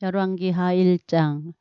열왕기하 1장.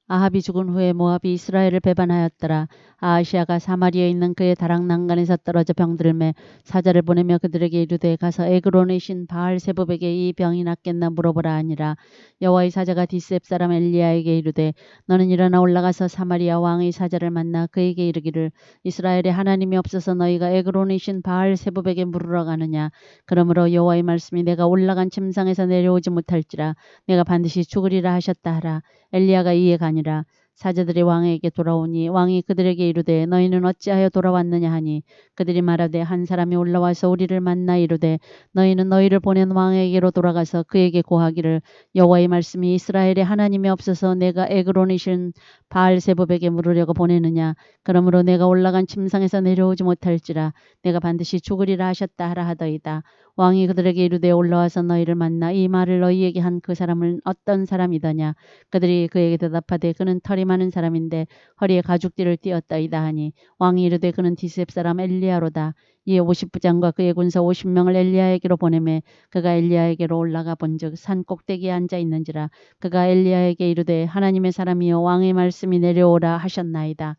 아합이 죽은 후에 모압이 이스라엘을 배반하였더라. 아하시아가 사마리아에 있는 그의 다락 난간에서 떨어져 병들매 사자를 보내며 그들에게 이르되 가서 에그론의 신 바알세붑에게 이 병이 낫겠나 물어보라 하니라. 여호와의 사자가 디스앱 사람 엘리야에게 이르되 너는 일어나 올라가서 사마리아 왕의 사자를 만나 그에게 이르기를 이스라엘에 하나님이 없어서 너희가 에그론의 신 바알세붑에게 물으러 가느냐. 그러므로 여호와의 말씀이 내가 올라간 침상에서 내려오지 못할지라 내가 반드시 죽으리라 하셨다 하라. 엘리야가 이에 가니라. 사자들이 왕에게 돌아오니 왕이 그들에게 이르되 너희는 어찌하여 돌아왔느냐 하니 그들이 말하되 한 사람이 올라와서 우리를 만나 이르되 너희는 너희를 보낸 왕에게로 돌아가서 그에게 고하기를 여호와의 말씀이 이스라엘에 하나님이 없어서 내가 에그론이신 바알세붑에게 물으려고 보내느냐. 그러므로 내가 올라간 침상에서 내려오지 못할지라 내가 반드시 죽으리라 하셨다 하라 하더이다. 왕이 그들에게 이르되 올라와서 너희를 만나 이 말을 너희에게 한 그 사람은 어떤 사람이더냐. 그들이 그에게 대답하되 그는 털이 많은 사람인데 허리에 가죽띠를 띠었다이다 하니 왕이 이르되 그는 디스앱 사람 엘리야로다. 이에 50부장과 그의 군사 50명을 엘리야에게로 보내매 그가 엘리야에게로 올라가 본즉 산 꼭대기에 앉아 있는지라. 그가 엘리야에게 이르되 하나님의 사람이여 왕의 말씀이 내려오라 하셨나이다.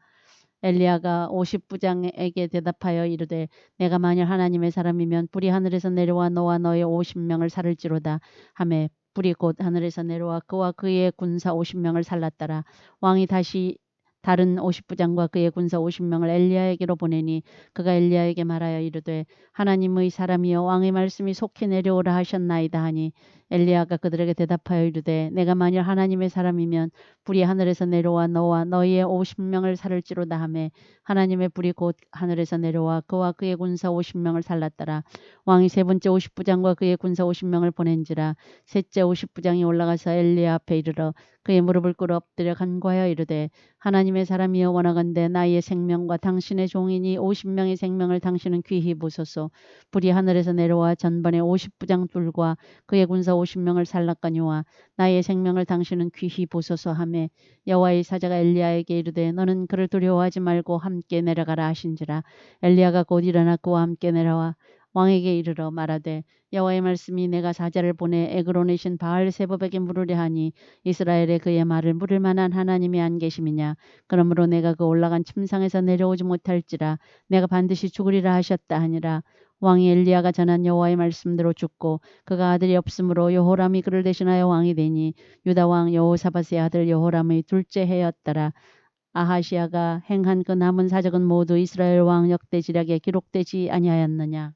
엘리야가 50부장에게 대답하여 이르되 내가 만일 하나님의 사람이면 불이 하늘에서 내려와 너와 너의 50명을 살을지로다 하매 불이 곧 하늘에서 내려와 그와 그의 군사 50명을 살랐더라. 왕이 다시 다른 50부장과 그의 군사 50명을 엘리야에게로 보내니 그가 엘리야에게 말하여 이르되 하나님의 사람이여 왕의 말씀이 속히 내려오라 하셨나이다 하니 엘리야가 그들에게 대답하여 이르되 내가 만일 하나님의 사람이면 불이 하늘에서 내려와 너와 너희의 50명을 살을지로다 하매 하나님의 불이 곧 하늘에서 내려와 그와 그의 군사 50명을 살랐더라. 왕이 세 번째 50부장과 그의 군사 50명을 보낸지라. 셋째 50부장이 올라가서 엘리야 앞에 이르러 그의 무릎을 꿇어 엎드려 간구하여 이르되 하나님의 사람이여 원하건대 나의 생명과 당신의 종이니 50명의 생명을 당신은 귀히 보소서. 불이 하늘에서 내려와 전번에 50부장 둘과 그의 군사 50명을 살랐거니와 나의 생명을 당신은 귀히 보소서 하매 여호와의 사자가 엘리야에게 이르되 너는 그를 두려워하지 말고 함께 내려가라 하신지라. 엘리야가 곧 일어나 그와 함께 내려와 왕에게 이르러 말하되 여호와의 말씀이 내가 사자를 보내 에그론의 신 바알세붑에게 물으려 하니 이스라엘에 그의 말을 물을 만한 하나님이 안 계심이냐. 그러므로 내가 그 올라간 침상에서 내려오지 못할지라 내가 반드시 죽으리라 하셨다 하니라. 왕이 엘리야가 전한 여호와의 말씀대로 죽고 그가 아들이 없으므로 여호람이 그를 대신하여 왕이 되니 유다 왕 여호사밧의 아들 여호람의 둘째 해였더라. 아하시아가 행한 그 남은 사적은 모두 이스라엘 왕 역대지략에 기록되지 아니하였느냐.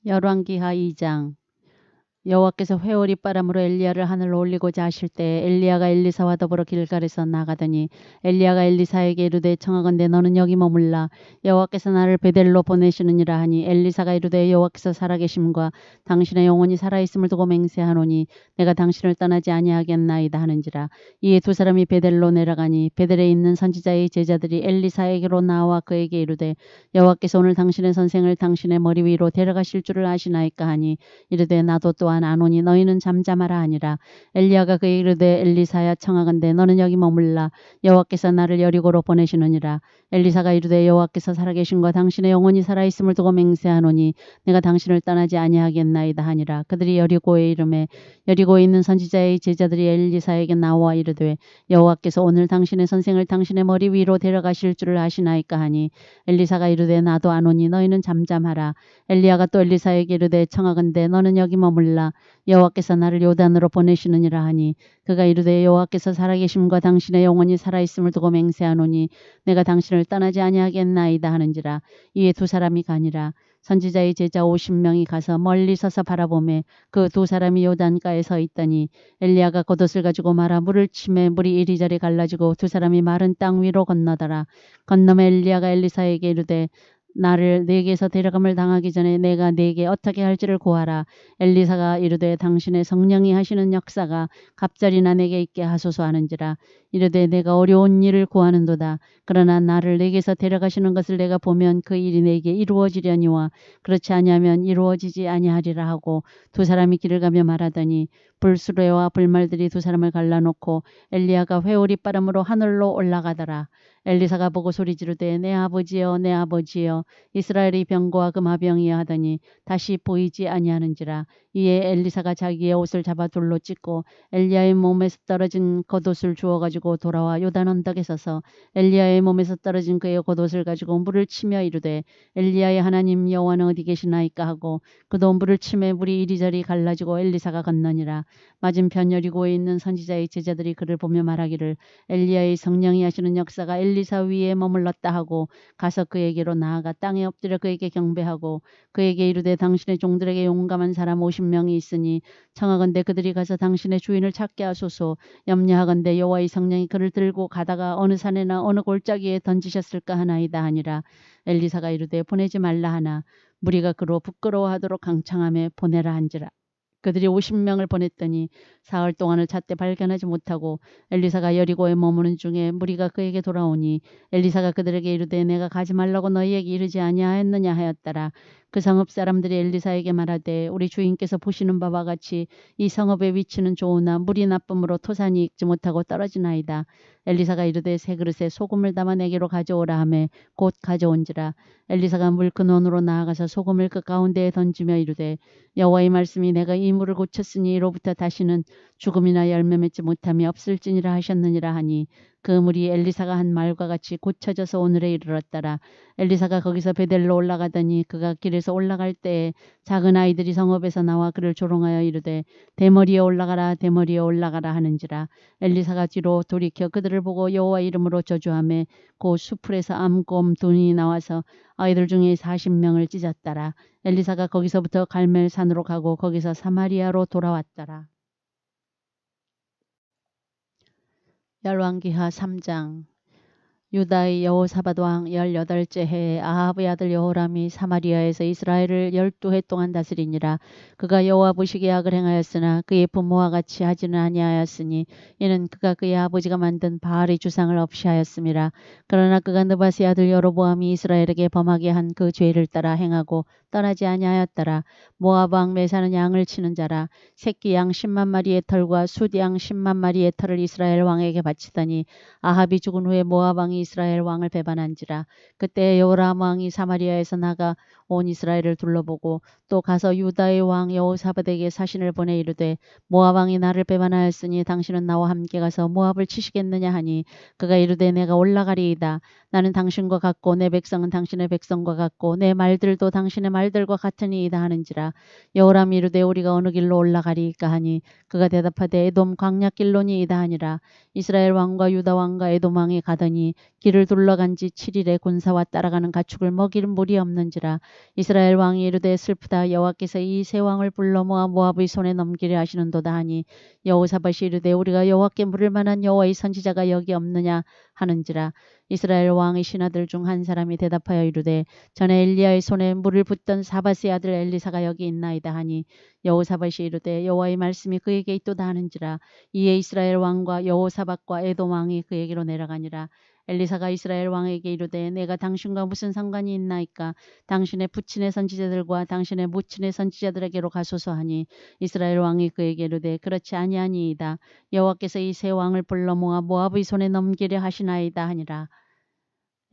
열왕기하 2장. 여호와께서 회오리 바람으로 엘리야를 하늘로 올리고자 하실 때 엘리야가 엘리사와 더불어 길갈에서 나가더니 엘리야가 엘리사에게 이르되 청하건대 너는 여기 머물라. 여호와께서 나를 베델로 보내시느니라 하니 엘리사가 이르되 여호와께서 살아계심과 당신의 영혼이 살아있음을 두고 맹세하노니 내가 당신을 떠나지 아니하겠나이다 하는지라. 이에 두 사람이 베델로 내려가니 베델에 있는 선지자의 제자들이 엘리사에게로 나와 그에게 이르되 여호와께서 오늘 당신의 선생을 당신의 머리 위로 데려가실 줄을 아시나이까 하니 이르되 나도 또한 아노니 너희는 잠잠하라 하니라. 엘리야가 그에게 이르되 엘리사야 청하건대 너는 여기 머물라. 여호와께서 나를 여리고로 보내시느니라. 엘리사가 이르되 여호와께서 살아계신과 당신의 영혼이 살아있음을 두고 맹세하노니 내가 당신을 떠나지 아니하겠나이다 하니라. 그들이 여리고에 이르매 여리고에 있는 선지자의 제자들이 엘리사에게 나와 이르되 여호와께서 오늘 당신의 선생을 당신의 머리 위로 데려가실 줄을 아시나이까 하니 엘리사가 이르되 나도 아노니 너희는 잠잠하라. 엘리야가 또 엘리사에게 이르되 청하건대 너는 여기 머물라. 여호와께서 나를 요단으로 보내시느니라 하니 그가 이르되 여호와께서 살아계심과 당신의 영혼이 살아있음을 두고 맹세하노니 내가 당신을 떠나지 아니하겠나이다 하는지라. 이에 두 사람이 가니라. 선지자의 제자 50명이 가서 멀리 서서 바라보매 그 두 사람이 요단가에 서 있더니 엘리야가 겉옷을 가지고 말아 물을 치매 물이 이리저리 갈라지고 두 사람이 마른 땅 위로 건너더라. 건너매 엘리야가 엘리사에게 이르되 나를 네게서 데려감을 당하기 전에 내가 네게 어떻게 할지를 고하라. 엘리사가 이르되 당신의 성령이 하시는 역사가 갑자리나 내게 있게 하소서 하는지라. 이르되 내가 어려운 일을 구하는도다. 그러나 나를 네게서 데려가시는 것을 내가 보면 그 일이 내게 이루어지려니와 그렇지 아니하면 이루어지지 아니하리라 하고 두 사람이 길을 가며 말하더니 불수레와 불말들이 두 사람을 갈라놓고 엘리야가 회오리 바람으로 하늘로 올라가더라. 엘리사가 보고 소리 지르되 내 아버지여 내 아버지여 이스라엘이 병거와 금화병이야 하더니 다시 보이지 아니하는지라. 이에 엘리사가 자기의 옷을 잡아 돌로 찢고 엘리야의 몸에서 떨어진 겉옷을 주워 가지고 돌아와 요단 언덕에 서서 엘리야의 몸에서 떨어진 그의 겉옷을 가지고 물을 치며 이르되 엘리야의 하나님 여호와는 어디 계시나이까 하고 그도 물을 치매 물이 이리저리 갈라지고 엘리사가 건너니라. 맞은편 여리고에 있는 선지자의 제자들이 그를 보며 말하기를 엘리야의 성령이 하시는 역사가 엘리사 위에 머물렀다 하고 가서 그에게로 나아가 땅에 엎드려 그에게 경배하고 그에게 이르되 당신의 종들에게 용감한 사람 50명이 있으니 청하건대 그들이 가서 당신의 주인을 찾게 하소서. 염려하건대 여호와의 성령이 그를 들고 가다가 어느 산에나 어느 골짜기에 던지셨을까 하나이다 하니라. 엘리사가 이르되 보내지 말라 하나 무리가 그로 부끄러워하도록 강창함에 보내라 한지라. 그들이 50명을 보냈더니 사흘 동안을 찾되 발견하지 못하고 엘리사가 여리고에 머무는 중에 무리가 그에게 돌아오니 엘리사가 그들에게 이르되 내가 가지 말라고 너희에게 이르지 아니하였느냐 하였더라. 그 성읍 사람들이 엘리사에게 말하되 우리 주인께서 보시는 바와 같이 이 성읍의 위치는 좋으나 물이 나쁨으로 토산이 익지 못하고 떨어지나이다. 엘리사가 이르되 새 그릇에 소금을 담아 내게로 가져오라 하매 곧 가져온지라. 엘리사가 물 근원으로 나아가서 소금을 그 가운데에 던지며 이르되 여호와의 말씀이 내가 이 물을 고쳤으니 이로부터 다시는 죽음이나 열매 맺지 못함이 없을지니라 하셨느니라 하니 그 물이 엘리사가 한 말과 같이 고쳐져서 오늘에 이르렀더라. 엘리사가 거기서 베델로 올라가더니 그가 길에서 올라갈 때에 작은 아이들이 성읍에서 나와 그를 조롱하여 이르되 대머리에 올라가라 대머리에 올라가라 하는지라. 엘리사가 뒤로 돌이켜 그들을 보고 여호와 이름으로 저주하매 그 수풀에서 암곰 돈이 나와서 아이들 중에 40명을 찢었더라. 엘리사가 거기서부터 갈멜산으로 가고 거기서 사마리아로 돌아왔더라. 열왕기하 3장. 유다의 여호사밧 왕 18째 해에 아합의 아들 여호람이 사마리아에서 이스라엘을 12해 동안 다스리니라. 그가 여호와 보시기에 악을 행하였으나 그의 부모와 같이 하지는 아니하였으니 이는 그가 그의 아버지가 만든 바알의 주상을 없이 하였음이라. 그러나 그가 느바스의 아들 여로보암이 이스라엘에게 범하게 한 그 죄를 따라 행하고 떠나지 아니하였더라. 모압 왕 메사는 양을 치는 자라. 새끼 양 10만 마리의 털과 숫양 10만 마리의 털을 이스라엘 왕에게 바치더니 아합이 죽은 후에 모압 왕이 이스라엘 왕을 배반한지라. 그때 여호람 왕이 사마리아에서 나가 온 이스라엘을 둘러보고 또 가서 유다의 왕 여호사밧에게 사신을 보내 이르되 모압 왕이 나를 배반하였으니 당신은 나와 함께 가서 모압을 치시겠느냐 하니 그가 이르되 내가 올라가리이다. 나는 당신과 같고 내 백성은 당신의 백성과 같고 내 말들도 당신의 말들과 같으니이다 하는지라. 여호람이 이르되 우리가 어느 길로 올라가리이까 하니 그가 대답하되 에돔 광야길로니이다 하니라. 이스라엘 왕과 유다 왕과 에돔 왕이 가더니 길을 둘러간 지 7일에 군사와 따라가는 가축을 먹일 물이 없는지라. 이스라엘 왕이 이르되 슬프다. 여호와께서 이 세 왕을 불러 모아 모압의 손에 넘기려 하시는도다 하니 여호사밧이 이르되 우리가 여호와께 물을 만한 여호와의 선지자가 여기 없느냐 하는지라. 이스라엘 왕의 신하들 중 한 사람이 대답하여 이르되 전에 엘리야의 손에 물을 붓던 사밧의 아들 엘리사가 여기 있나이다 하니 여호사밧이 이르되 여호와의 말씀이 그에게 있도다 하는지라. 이에 이스라엘 왕과 여호사밧과 에돔 왕이 그에게로 내려가니라. 엘리사가 이스라엘 왕에게 이르되 내가 당신과 무슨 상관이 있나이까. 당신의 부친의 선지자들과 당신의 모친의 선지자들에게로 가소서 하니 이스라엘 왕이 그에게 이르되 그렇지 아니하니이다. 여호와께서 이 세 왕을 불러 모아 모압의 손에 넘기려 하시나이다 하니라.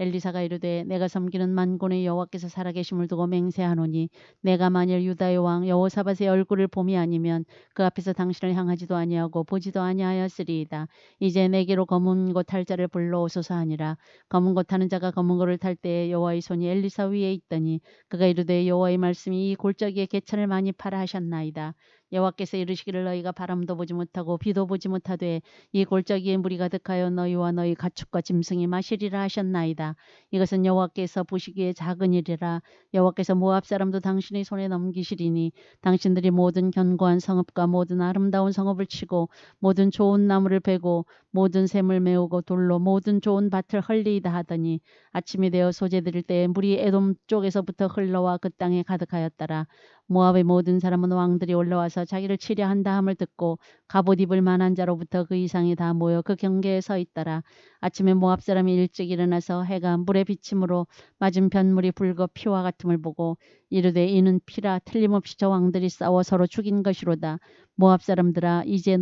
엘리사가 이르되 내가 섬기는 만군의 여호와께서 살아계심을 두고 맹세하노니 내가 만일 유다의 왕 여호사밧의 얼굴을 봄이 아니면 그 앞에서 당신을 향하지도 아니하고 보지도 아니하였으리이다. 이제 내게로 검은 것 탈 자를 불러오소서 하니라. 검은 것 타는 자가 검은 것을 탈 때에 여호와의 손이 엘리사 위에 있더니 그가 이르되 여호와의 말씀이 이 골짜기에 개천을 많이 파라 하셨나이다. 여호와께서 이르시기를 너희가 바람도 보지 못하고 비도 보지 못하되 이 골짜기에 물이 가득하여 너희와 너희 가축과 짐승이 마시리라 하셨나이다. 이것은 여호와께서 보시기에 작은 일이라. 여호와께서 모압 사람도 당신의 손에 넘기시리니 당신들이 모든 견고한 성읍과 모든 아름다운 성읍을 치고 모든 좋은 나무를 베고 모든 샘을 메우고 돌로 모든 좋은 밭을 헐리이다 하더니 아침이 되어 소재 드릴 때에 물이 에돔 쪽에서부터 흘러와 그 땅에 가득하였더라. 모압의 모든 사람은 왕들이 올라와서 자기를 치려 한다 함을 듣고 갑옷 입을 만한 자로부터 그 이상이 다 모여 그 경계에 서 있더라. 아침에 모압 사람이 일찍 일어나서 해가 물에 비침으로 맞은편 물이 붉어 피와 같음을 보고 이르되 이는 피라. 틀림없이 저 왕들이 싸워 서로 죽인 것이로다. 모압 사람들아 이제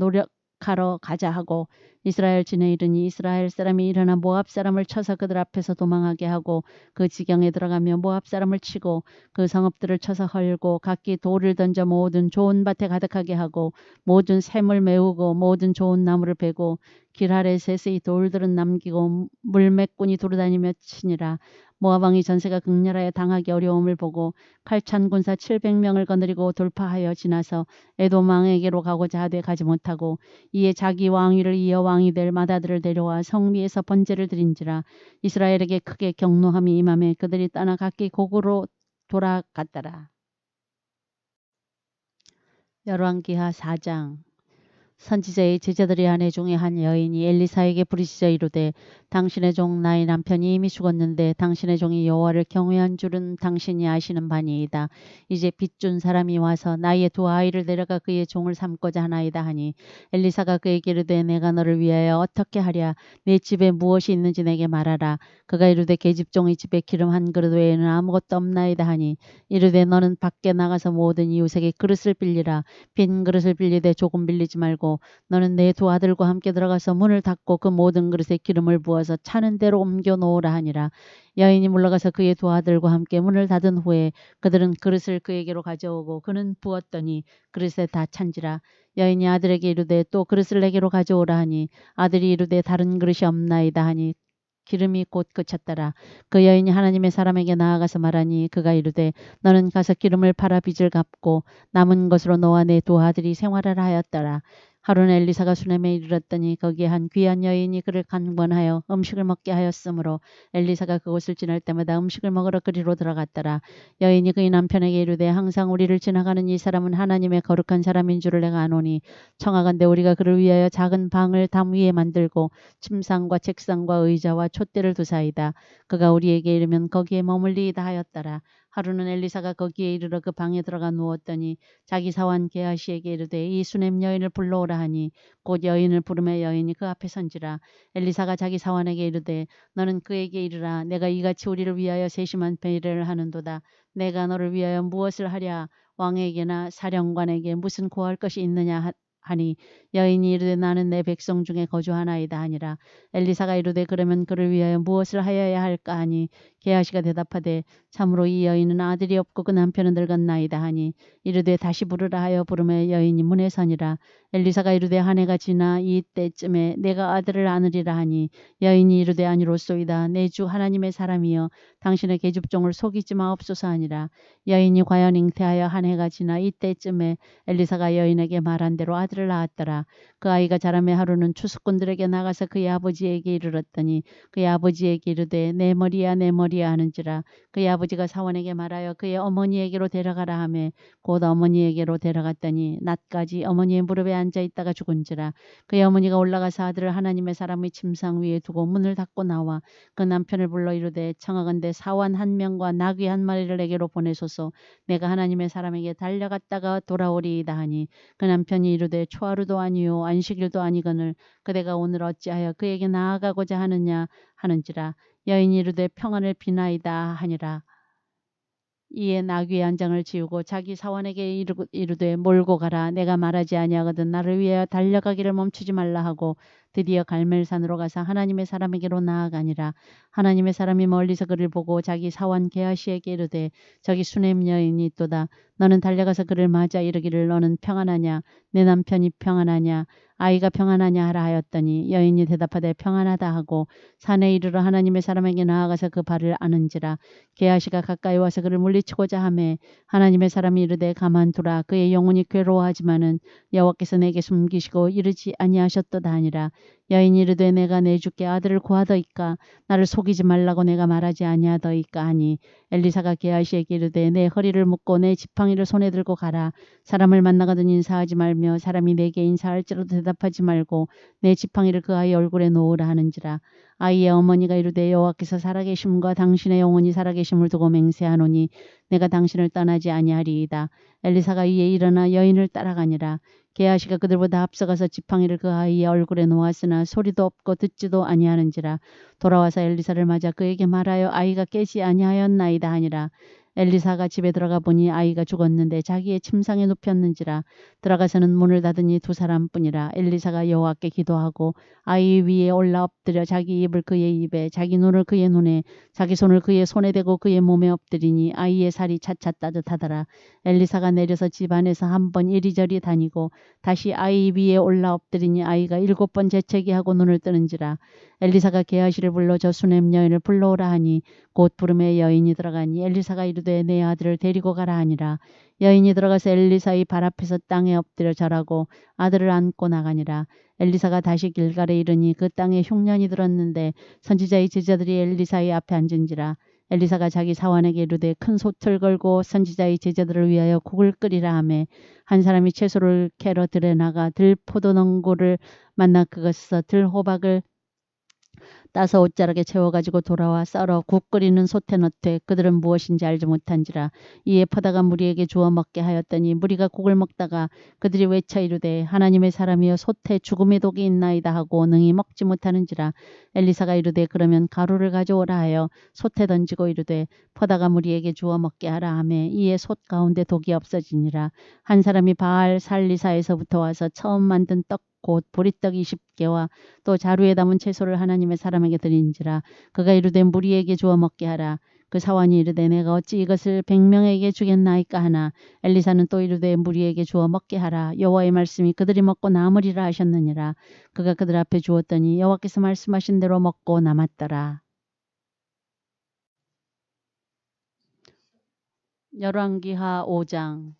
도락하러 가자 하고 이스라엘 진에 이르니 이스라엘 사람이 일어나 모압 사람을 쳐서 그들 앞에서 도망하게 하고 그 지경에 들어가며 모압 사람을 치고 그 성읍들을 쳐서 헐고 각기 돌을 던져 모든 좋은 밭에 가득하게 하고 모든 샘을 메우고 모든 좋은 나무를 베고 길 아래셋의 돌들은 남기고 물매꾼이 두루다니며 치니라. 모압 왕이 전세가 극렬하여 당하기 어려움을 보고 칼찬 군사 700명을 거느리고 돌파하여 지나서 에돔 왕에게로 가고자 하되 가지 못하고 이에 자기 왕위를 이어 왕이 될 마다들을 데려와 성미에서 번제를 드린지라. 이스라엘에게 크게 경노함이 임하매 그들이 떠나 각기 곡으로 돌아갔더라. 열왕기하 4장. 선지자의 제자들의 아내 중에 한 여인이 엘리사에게 부르짖어 이르되 당신의 종 나의 남편이 이미 죽었는데 당신의 종이 여호와를 경외한 줄은 당신이 아시는 바니이다. 이제 빚준 사람이 와서 나의 두 아이를 데려가 그의 종을 삼고자 하나이다 하니 엘리사가 그에게 이르되 내가 너를 위하여 어떻게 하랴. 내 집에 무엇이 있는지 내게 말하라. 그가 이르되 계집종의 집에 기름 한 그릇 외에는 아무것도 없나이다 하니 이르되 너는 밖에 나가서 모든 이웃에게 그릇을 빌리라. 빈 그릇을 빌리되 조금 빌리지 말고 너는 내 두 아들과 함께 들어가서 문을 닫고 그 모든 그릇에 기름을 부어서 차는 대로 옮겨 놓으라 하니라. 여인이 물러가서 그의 두 아들과 함께 문을 닫은 후에 그들은 그릇을 그에게로 가져오고 그는 부었더니 그릇에 다 찬지라. 여인이 아들에게 이르되 또 그릇을 내게로 가져오라 하니 아들이 이르되 다른 그릇이 없나이다 하니 기름이 곧 그쳤더라. 그 여인이 하나님의 사람에게 나아가서 말하니 그가 이르되 너는 가서 기름을 팔아 빚을 갚고 남은 것으로 너와 내 두 아들이 생활하라 하였더라. 하루는 엘리사가 수넴에 이르렀더니 거기에 한 귀한 여인이 그를 간번하여 음식을 먹게 하였으므로 엘리사가 그곳을 지날 때마다 음식을 먹으러 그리로 들어갔더라. 여인이 그의 남편에게 이르되 항상 우리를 지나가는 이 사람은 하나님의 거룩한 사람인 줄을 내가 아노니 청하건대 우리가 그를 위하여 작은 방을 담 위에 만들고 침상과 책상과 의자와 촛대를 두사이다. 그가 우리에게 이르면 거기에 머물리이다 하였더라. 하루는 엘리사가 거기에 이르러 그 방에 들어가 누웠더니 자기 사환 게하시에게 이르되 이 수넴 여인을 불러오라 하니 곧 여인을 부르매 여인이 그 앞에 선지라. 엘리사가 자기 사환에게 이르되 너는 그에게 이르라. 내가 이같이 우리를 위하여 세심한 배려를 하는도다. 내가 너를 위하여 무엇을 하랴. 왕에게나 사령관에게 무슨 고할 것이 있느냐 하니 여인이 이르되 나는 내 백성 중에 거주하나이다 하니라. 엘리사가 이르되 그러면 그를 위하여 무엇을 하여야 할까 하니 게하시가 대답하되 참으로 이 여인은 아들이 없고 그 남편은 늙었나이다 하니 이르되 다시 부르라 하여 부르매 여인이 문에 서니라. 엘리사가 이르되 한 해가 지나 이때쯤에 내가 아들을 안으리라 하니 여인이 이르되 아니로소이다. 내 주 하나님의 사람이여 당신의 계집종을 속이지 마옵소서 하니라. 여인이 과연 잉태하여 한 해가 지나 이때쯤에 엘리사가 여인에게 말한 대로 아들을 낳았더라. 그 아이가 자라매 하루는 추수꾼들에게 나가서 그의 아버지에게 이르렀더니 그의 아버지에게 이르되 내 머리야 내 머리야 하는지라. 그의 아버지가 사원에게 말하여 그의 어머니에게로 데려가라 하매 곧 어머니에게로 데려갔더니 낮까지 어머니의 무릎에 앉아 있다가 죽은지라. 그의 어머니가 올라가서 아들을 하나님의 사람의 침상 위에 두고 문을 닫고 나와 그 남편을 불러 이르되 청하건대 사원 한 명과 나귀 한 마리를 내게로 보내소서. 내가 하나님의 사람에게 달려갔다가 돌아오리이다 하니 그 남편이 이르되 초하루도 아니요 안식일도 아니거늘 그대가 오늘 어찌하여 그에게 나아가고자 하느냐 하는지라. 여인이 이르되 평안을 비나이다 하니라. 이에 나귀의 안장을 지우고 자기 사원에게 이르되 몰고 가라. 내가 말하지 아니하거든 나를 위하여 달려가기를 멈추지 말라 하고 드디어 갈멜산으로 가서 하나님의 사람에게로 나아가니라. 하나님의 사람이 멀리서 그를 보고 자기 사원 게하시에게 이르되 저기 수넴 여인이 있도다. 너는 달려가서 그를 맞아 이르기를 너는 평안하냐 내 남편이 평안하냐 아이가 평안하냐 하라 하였더니 여인이 대답하되 평안하다 하고 산에 이르러 하나님의 사람에게 나아가서 그 발을 아는지라. 게하시가 가까이 와서 그를 물리치고자 하매 하나님의 사람이 이르되 가만두라. 그의 영혼이 괴로워하지만은 여호와께서 내게 숨기시고 이르지 아니하셨도다 하니라. 여인이 이르되 내가 내 주께 아들을 구하더이까 나를 속이지 말라고 내가 말하지 아니하더이까 하니 엘리사가 게하시에게 이르되 내 허리를 묶고 내 지팡이를 손에 들고 가라. 사람을 만나거든 인사하지 말며 사람이 내게 인사할지라도 대답하지 말고 내 지팡이를 그 아이 얼굴에 놓으라 하는지라. 아이의 어머니가 이르되 여호와께서 살아계심과 당신의 영혼이 살아계심을 두고 맹세하노니 내가 당신을 떠나지 아니하리이다. 엘리사가 이에 일어나 여인을 따라가니라. 게하시가 그들보다 앞서가서 지팡이를 그 아이의 얼굴에 놓았으나 소리도 없고 듣지도 아니하는지라. 돌아와서 엘리사를 맞아 그에게 말하여 아이가 깨지 아니하였나이다 하니라. 엘리사가 집에 들어가 보니 아이가 죽었는데 자기의 침상에 눕혔는지라. 들어가서는 문을 닫으니 두 사람뿐이라. 엘리사가 여호와께 기도하고 아이 위에 올라 엎드려 자기 입을 그의 입에 자기 눈을 그의 눈에 자기 손을 그의 손에 대고 그의 몸에 엎드리니 아이의 살이 차차 따뜻하더라. 엘리사가 내려서 집 안에서 한 번 이리저리 다니고 다시 아이 위에 올라 엎드리니 아이가 7번 재채기 하고 눈을 뜨는지라. 엘리사가 게하시를 불러 저 수넴 여인을 불러오라 하니 곧 부름에 여인이 들어가니 엘리사가 이르되 내 아들을 데리고 가라 하니라. 여인이 들어가서 엘리사의 발 앞에서 땅에 엎드려 절하고 아들을 안고 나가니라. 엘리사가 다시 길갈에 이르니 그 땅에 흉년이 들었는데 선지자의 제자들이 엘리사의 앞에 앉은지라. 엘리사가 자기 사환에게 이르되 큰 솥을 걸고 선지자의 제자들을 위하여 국을 끓이라 하매 한 사람이 채소를 캐러 들에 나가 들포도농구를 만나 그것에서 들호박을 따서 옷자락에 채워가지고 돌아와 썰어 국 끓이는 솥에 넣되 그들은 무엇인지 알지 못한지라. 이에 퍼다가 무리에게 주어 먹게 하였더니 무리가 국을 먹다가 그들이 외쳐 이르되 하나님의 사람이여 솥에 죽음의 독이 있나이다 하고 능히 먹지 못하는지라. 엘리사가 이르되 그러면 가루를 가져오라 하여 솥에 던지고 이르되 퍼다가 무리에게 주어 먹게 하라 하매 이에 솥 가운데 독이 없어지니라. 한 사람이 바알 살리사에서부터 와서 처음 만든 떡 곧 보리떡 20개와 또 자루에 담은 채소를 하나님의 사람에게 드린지라. 그가 이르되 무리에게 주어 먹게 하라. 그 사환이 이르되 내가 어찌 이것을 100명에게 주겠나이까 하나. 엘리사는 또 이르되 무리에게 주어 먹게 하라. 여호와의 말씀이 그들이 먹고 남으리라 하셨느니라. 그가 그들 앞에 주었더니 여호와께서 말씀하신 대로 먹고 남았더라. 열왕기하 5장.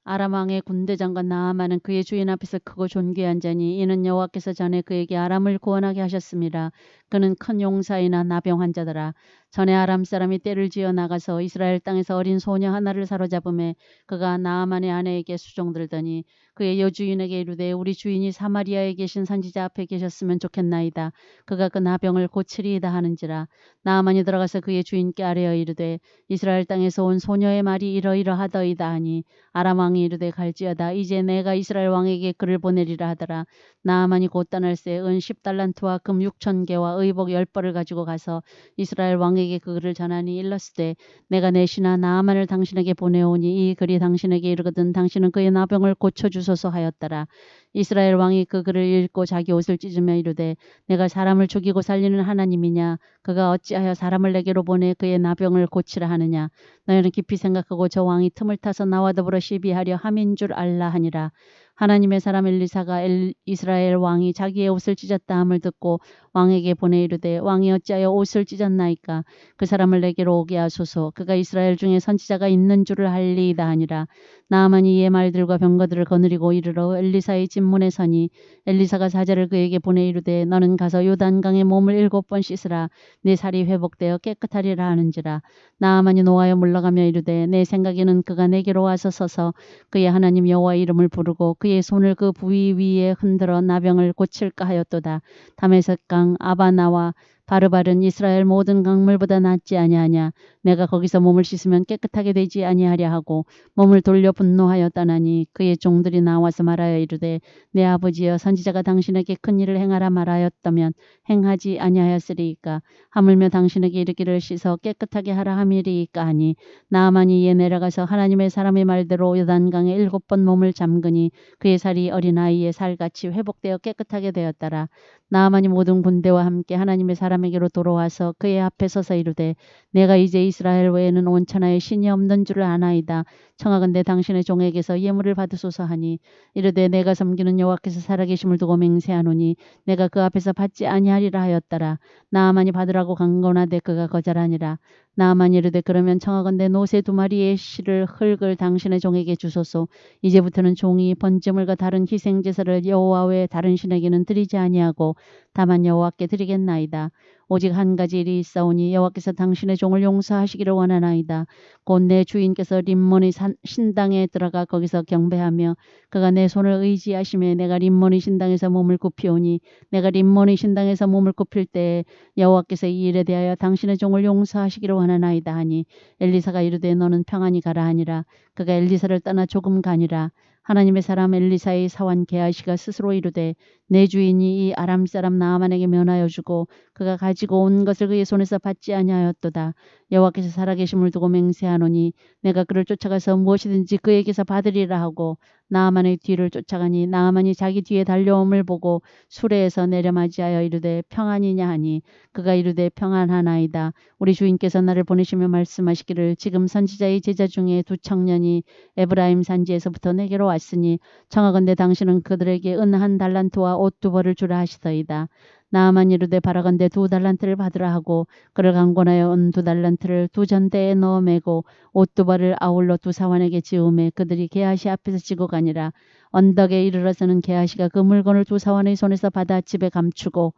아람 왕의 군대장관 나아만은 그의 주인 앞에서 크고 존귀한 자니 이는 여호와께서 전에 그에게 아람을 구원하게 하셨습니다. 그는 큰 용사이나 나병 환자더라. 전에 아람 사람이 떼를 지어 나가서 이스라엘 땅에서 어린 소녀 하나를 사로잡음에 그가 나아만의 아내에게 수종들더니 그의 여주인에게 이르되 우리 주인이 사마리아에 계신 선지자 앞에 계셨으면 좋겠나이다. 그가 그 나병을 고치리이다 하는지라. 나아만이 들어가서 그의 주인께 아뢰어 이르되 이스라엘 땅에서 온 소녀의 말이 이러이러하더이다 하니 아람 왕이 이르되 갈지어다. 이제 내가 이스라엘 왕에게 그를 보내리라 하더라. 나아만이 곧 떠날새 은 10달란트와 금 6,000개와 의복 10벌을 가지고 가서 이스라엘 왕에게 그 글을 전하니 일렀으되 내가 내 신하 나아만을 당신에게 보내오니 이 글이 당신에게 이르거든 당신은 그의 나병을 고쳐주소서 하였더라. 이스라엘 왕이 그 글을 읽고 자기 옷을 찢으며 이르되 내가 사람을 죽이고 살리는 하나님이냐. 그가 어찌하여 사람을 내게로 보내 그의 나병을 고치라 하느냐. 너희는 깊이 생각하고 저 왕이 틈을 타서 나와 더불어 시비하려 함인 줄 알라 하니라. 하나님의 사람 엘리사가 이스라엘 왕이 자기의 옷을 찢었다 함을 듣고 왕에게 보내 이르되 왕이 어찌하여 옷을 찢었나이까. 그 사람을 내게로 오게 하소서. 그가 이스라엘 중에 선지자가 있는 줄을 알리이다 하니라. 나아만이 이의 말들과 병거들을 거느리고 이르러 엘리사의 집문에 서니 엘리사가 사자를 그에게 보내 이르되 너는 가서 요단강에 몸을 7번 씻으라. 내 살이 회복되어 깨끗하리라 하는지라. 나아만이 노하여 물러가며 이르되 내 생각에는 그가 내게로 와서 서서 그의 하나님 여호와의 이름을 부르고 그의 손을 그 부위 위에 흔들어 나병을 고칠까 하였도다. 다메섹 강 아바나와 바르바른 이스라엘 모든 강물보다 낫지 아니하냐. 내가 거기서 몸을 씻으면 깨끗하게 되지 아니하랴 하고 몸을 돌려 분노하여 떠나니 그의 종들이 나와서 말하여 이르되 내 아버지여 선지자가 당신에게 큰 일을 행하라 말하였다면 행하지 아니하였으리이까. 하물며 당신에게 이르기를 씻어 깨끗하게 하라 함이리이까 하니 나아만이 이에 내려가서 하나님의 사람의 말대로 요단강에 7번 몸을 잠그니 그의 살이 어린아이의 살같이 회복되어 깨끗하게 되었더라. 나아만이 모든 군대와 함께 하나님의 사람에게로 돌아와서 그의 앞에 서서 이르되 내가 이제 이스라엘 외에는 온 천하에 신이 없는 줄을 아나이다. 청하건대 당신의 종에게서 예물을 받으소서 하니 이르되 내가 섬기는 여호와께서 살아계심을 두고 맹세하노니 내가 그 앞에서 받지 아니하리라 하였더라. 나아만이 받으라고 강건하되 그가 거절하니라. 나아만이 이르되 그러면 청하건대 노새 2마리의 실을 흙을 당신의 종에게 주소서. 이제부터는 종이 번제물과 다른 희생제사를 여호와 외 다른 신에게는 드리지 아니하고 다만 여호와께 드리겠나이다. 오직 한 가지 일이 있사오니 여호와께서 당신의 종을 용서하시기를 원하나이다. 곧 내 주인께서 림몬의 신당에 들어가 거기서 경배하며 그가 내 손을 의지하심에 내가 림몬의 신당에서 몸을 굽히오니 내가 림몬의 신당에서 몸을 굽힐 때에 여호와께서 이 일에 대하여 당신의 종을 용서하시기를 원하나이다 하니 엘리사가 이르되 너는 평안히 가라 하니라. 그가 엘리사를 떠나 조금 가니라. 하나님의 사람 엘리사의 사환 게하시가 스스로 이르되 내 주인이 이 아람 사람 나아만에게 면하여 주고 그가 가지고 온 것을 그의 손에서 받지 아니하였도다. 여호와께서 살아계심을 두고 맹세하노니 내가 그를 쫓아가서 무엇이든지 그에게서 받으리라 하고 나아만의 뒤를 쫓아가니 나아만이 자기 뒤에 달려옴을 보고 수레에서 내려 맞이하여 이르되 평안이냐 하니 그가 이르되 평안하나이다. 우리 주인께서 나를 보내시며 말씀하시기를 지금 선지자의 제자 중에 두 청년이 에브라임 산지에서부터 내게로 왔으니 청하건대 당신은 그들에게 은 한 달란트와 옷 두 벌을 주라 하시더이다. 나아만 이르되 바라건대 두 달란트를 받으라 하고 그를 강권하여 은 두 달란트를 두 전대에 넣어 매고 옷 두 벌을 아울러 두 사환에게 지우매 그들이 게하시 앞에서 지고 가니라. 언덕에 이르러서는 게하시가 그 물건을 두 사환의 손에서 받아 집에 감추고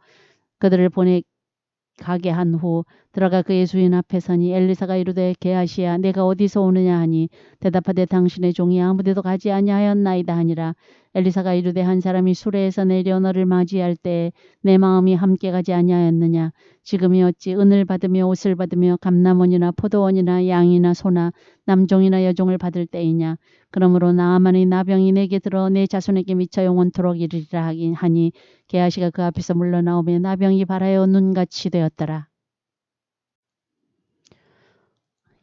그들을 보내 가게 한 후 들어가 그의 주인 앞에 서니 엘리사가 이르되 게하시야 내가 어디서 오느냐 하니 대답하되 당신의 종이 아무데도 가지 아니하였나이다 하니라. 엘리사가 이르되 한 사람이 수레에서 내려 너를 맞이할 때에 내 마음이 함께 가지 아니하였느냐. 지금이 어찌 은을 받으며 옷을 받으며 감남원이나 포도원이나 양이나 소나 남종이나 여종을 받을 때이냐. 그러므로 나아만의 나병이 내게 들어 내 자손에게 미쳐 영원토록 이르리라 하니 게하시가 그 앞에서 물러나오며 나병이 발하여 눈같이 되었더라.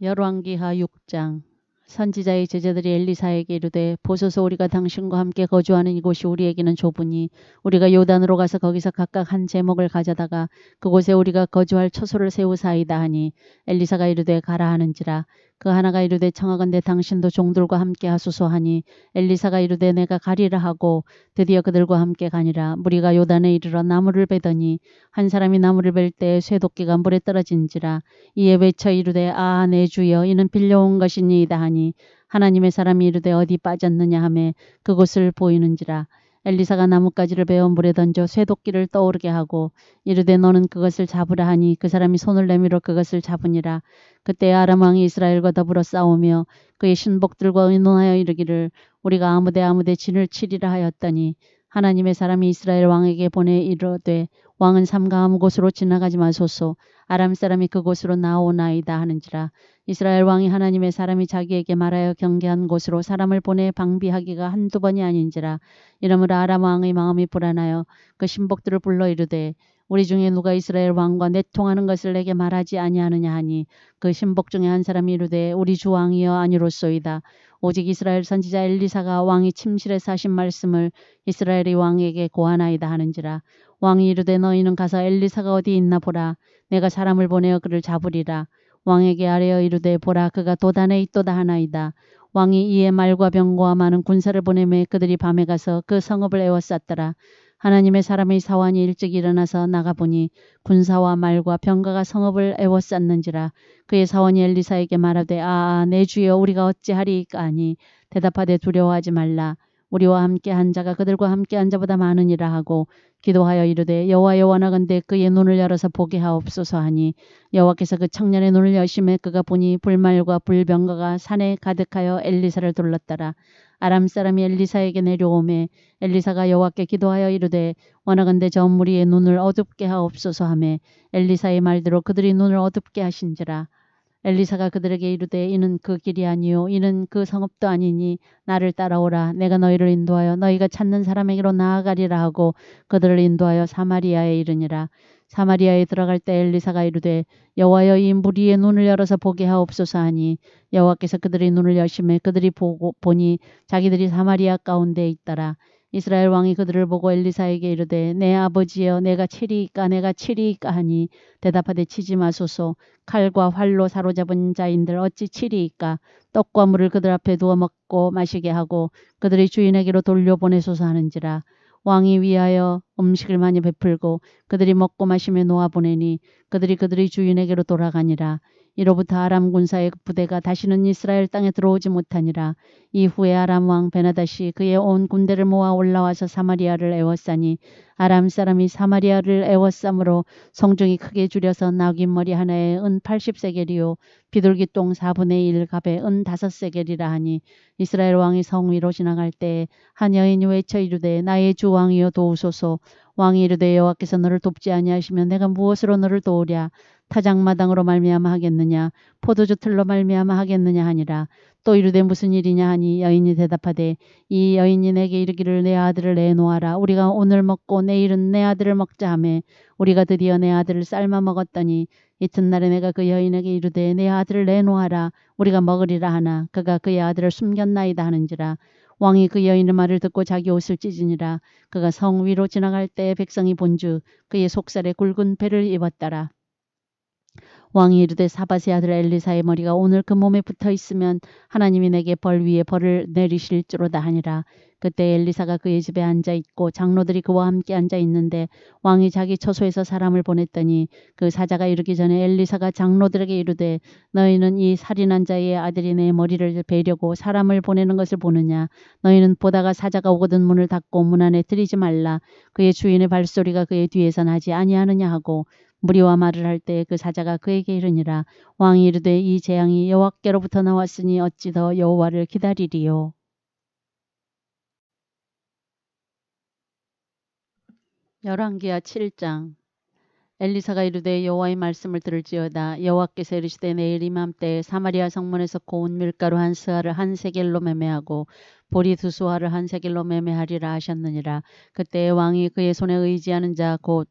열왕기하 6장. 선지자의 제자들이 엘리사에게 이르되 보소서 우리가 당신과 함께 거주하는 이곳이 우리에게는 좁으니 우리가 요단으로 가서 거기서 각각 한 제목을 가져다가 그곳에 우리가 거주할 처소를 세우사이다 하니 엘리사가 이르되 가라 하는지라. 그 하나가 이르되 청하건대 당신도 종들과 함께 하소서 하니 엘리사가 이르되 내가 가리라 하고 드디어 그들과 함께 가니라. 무리가 요단에 이르러 나무를 베더니 한 사람이 나무를 벨 때에 쇠도끼가 물에 떨어진지라. 이에 외쳐 이르되 아 내 주여 이는 빌려온 것이니이다 하니 하나님의 사람이 이르되 어디 빠졌느냐 하매 그곳을 보이는지라. 엘리사가 나뭇가지를 베어 물에 던져 쇠도끼를 떠오르게 하고 이르되 너는 그것을 잡으라 하니 그 사람이 손을 내밀어 그것을 잡으니라. 그때 아람 왕이 이스라엘과 더불어 싸우며 그의 신복들과 의논하여 이르기를 우리가 아무데 진을 치리라 하였더니 하나님의 사람이 이스라엘 왕에게 보내 이르되 왕은 삼가 아무 곳으로 지나가지 마소서 아람 사람이 그곳으로 나오나이다 하는지라. 이스라엘 왕이 하나님의 사람이 자기에게 말하여 경계한 곳으로 사람을 보내 방비하기가 한두 번이 아닌지라. 이러므로 아람 왕의 마음이 불안하여 그 신복들을 불러 이르되 우리 중에 누가 이스라엘 왕과 내통하는 것을 내게 말하지 아니하느냐 하니 그 신복 중에 한 사람이 이르되 우리 주 왕이여 아니로소이다. 오직 이스라엘 선지자 엘리사가 왕이 침실에서 하신 말씀을 이스라엘의 왕에게 고하나이다 하는지라. 왕이 이르되 너희는 가서 엘리사가 어디 있나 보라. 내가 사람을 보내어 그를 잡으리라. 왕에게 아뢰어 이르되 보라 그가 도단에 있도다 하나이다. 왕이 이에 말과 병거와 많은 군사를 보내매 그들이 밤에 가서 그 성읍을 에워쌌더라. 하나님의 사람의 사환이 일찍 일어나서 나가보니 군사와 말과 병거가 성읍을 에워쌌는지라. 그의 사원이 엘리사에게 말하되 내 주여 우리가 어찌하리이까 하니 대답하되 두려워하지 말라. 우리와 함께 한 자가 그들과 함께 한 자보다 많으니라 하고 기도하여 이르되 여호와여 원하건대 그의 눈을 열어서 보게 하옵소서 하니 여호와께서 그 청년의 눈을 여심해 그가 보니 불말과 불병거가 산에 가득하여 엘리사를 둘렀더라. 아람 사람이 엘리사에게 내려오매 엘리사가 여호와께 기도하여 이르되 원하건대 저 무리의 눈을 어둡게 하옵소서 하매 엘리사의 말대로 그들이 눈을 어둡게 하신지라. 엘리사가 그들에게 이르되 이는 그 길이 아니요 이는 그 성읍도 아니니 나를 따라오라. 내가 너희를 인도하여 너희가 찾는 사람에게로 나아가리라 하고 그들을 인도하여 사마리아에 이르니라. 사마리아에 들어갈 때 엘리사가 이르되 여호와여 이 무리의 눈을 열어서 보게 하옵소서 하니 여호와께서 그들의 눈을 여심해 그들이 보니 자기들이 사마리아 가운데 있더라. 이스라엘 왕이 그들을 보고 엘리사에게 이르되 내 아버지여 내가 치리이까 하니 대답하되 치지 마소서. 칼과 활로 사로잡은 자인들 어찌 치리이까. 떡과 물을 그들 앞에 두어 먹고 마시게 하고 그들의 주인에게로 돌려보내소서 하는지라. 왕이 위하여 음식을 많이 베풀고 그들이 먹고 마시며 놓아보내니 그들이 그들의 주인에게로 돌아가니라. 이로부터 아람 군사의 부대가 다시는 이스라엘 땅에 들어오지 못하니라. 이후에 아람 왕 베나다시 그의 온 군대를 모아 올라와서 사마리아를 에워싸니 아람 사람이 사마리아를 에워싸므로 성중이 크게 줄여서 나귀머리 하나에 은 80세겔이요 비둘기 똥 4분의 1 갑에 은 5세겔이라 하니 이스라엘 왕이 성 위로 지나갈 때에 한 여인이 외쳐 이르되 나의 주 왕이여 도우소서. 왕이 이르되 여호와께서 너를 돕지 아니하시면 내가 무엇으로 너를 도우랴. 타작마당으로 말미암아 하겠느냐 포도주 틀로 말미암아 하겠느냐 하니라. 또 이르되 무슨 일이냐 하니 여인이 대답하되 이 여인이 내게 이르기를 내 아들을 내놓아라. 우리가 오늘 먹고 내일은 내 아들을 먹자 하매 우리가 드디어 내 아들을 삶아 먹었더니 이튿날에 내가 그 여인에게 이르되 내 아들을 내놓아라. 우리가 먹으리라 하나 그가 그의 아들을 숨겼나이다 하는지라. 왕이 그 여인의 말을 듣고 자기 옷을 찢으니라. 그가 성 위로 지나갈 때 백성이 본즉 그의 속살에 굵은 배를 입었더라. 왕이 이르되 사밧의 아들 엘리사의 머리가 오늘 그 몸에 붙어 있으면 하나님이 내게 벌 위에 벌을 내리실지로다 하니라. 그때 엘리사가 그의 집에 앉아 있고 장로들이 그와 함께 앉아 있는데 왕이 자기 처소에서 사람을 보냈더니 그 사자가 이르기 전에 엘리사가 장로들에게 이르되 너희는 이 살인한 자의 아들이 내 머리를 베려고 사람을 보내는 것을 보느냐. 너희는 보다가 사자가 오거든 문을 닫고 문 안에 들이지 말라. 그의 주인의 발소리가 그의 뒤에서 나지 아니하느냐 하고 무리와 말을 할 때 그 사자가 그에게 이르니라. 왕이 이르되 이 재앙이 여호와께로부터 나왔으니 어찌 더 여호와를 기다리리요. 열왕기하 7장. 엘리사가 이르되 여호와의 말씀을 들을지어다. 여호와께서 이르시되 내일 이맘때에 사마리아 성문에서 고운 밀가루 한 스아를 한 세겔로 매매하고 보리 두 수아를 한 세겔로 매매하리라 하셨느니라. 그때 왕이 그의 손에 의지하는 자 곧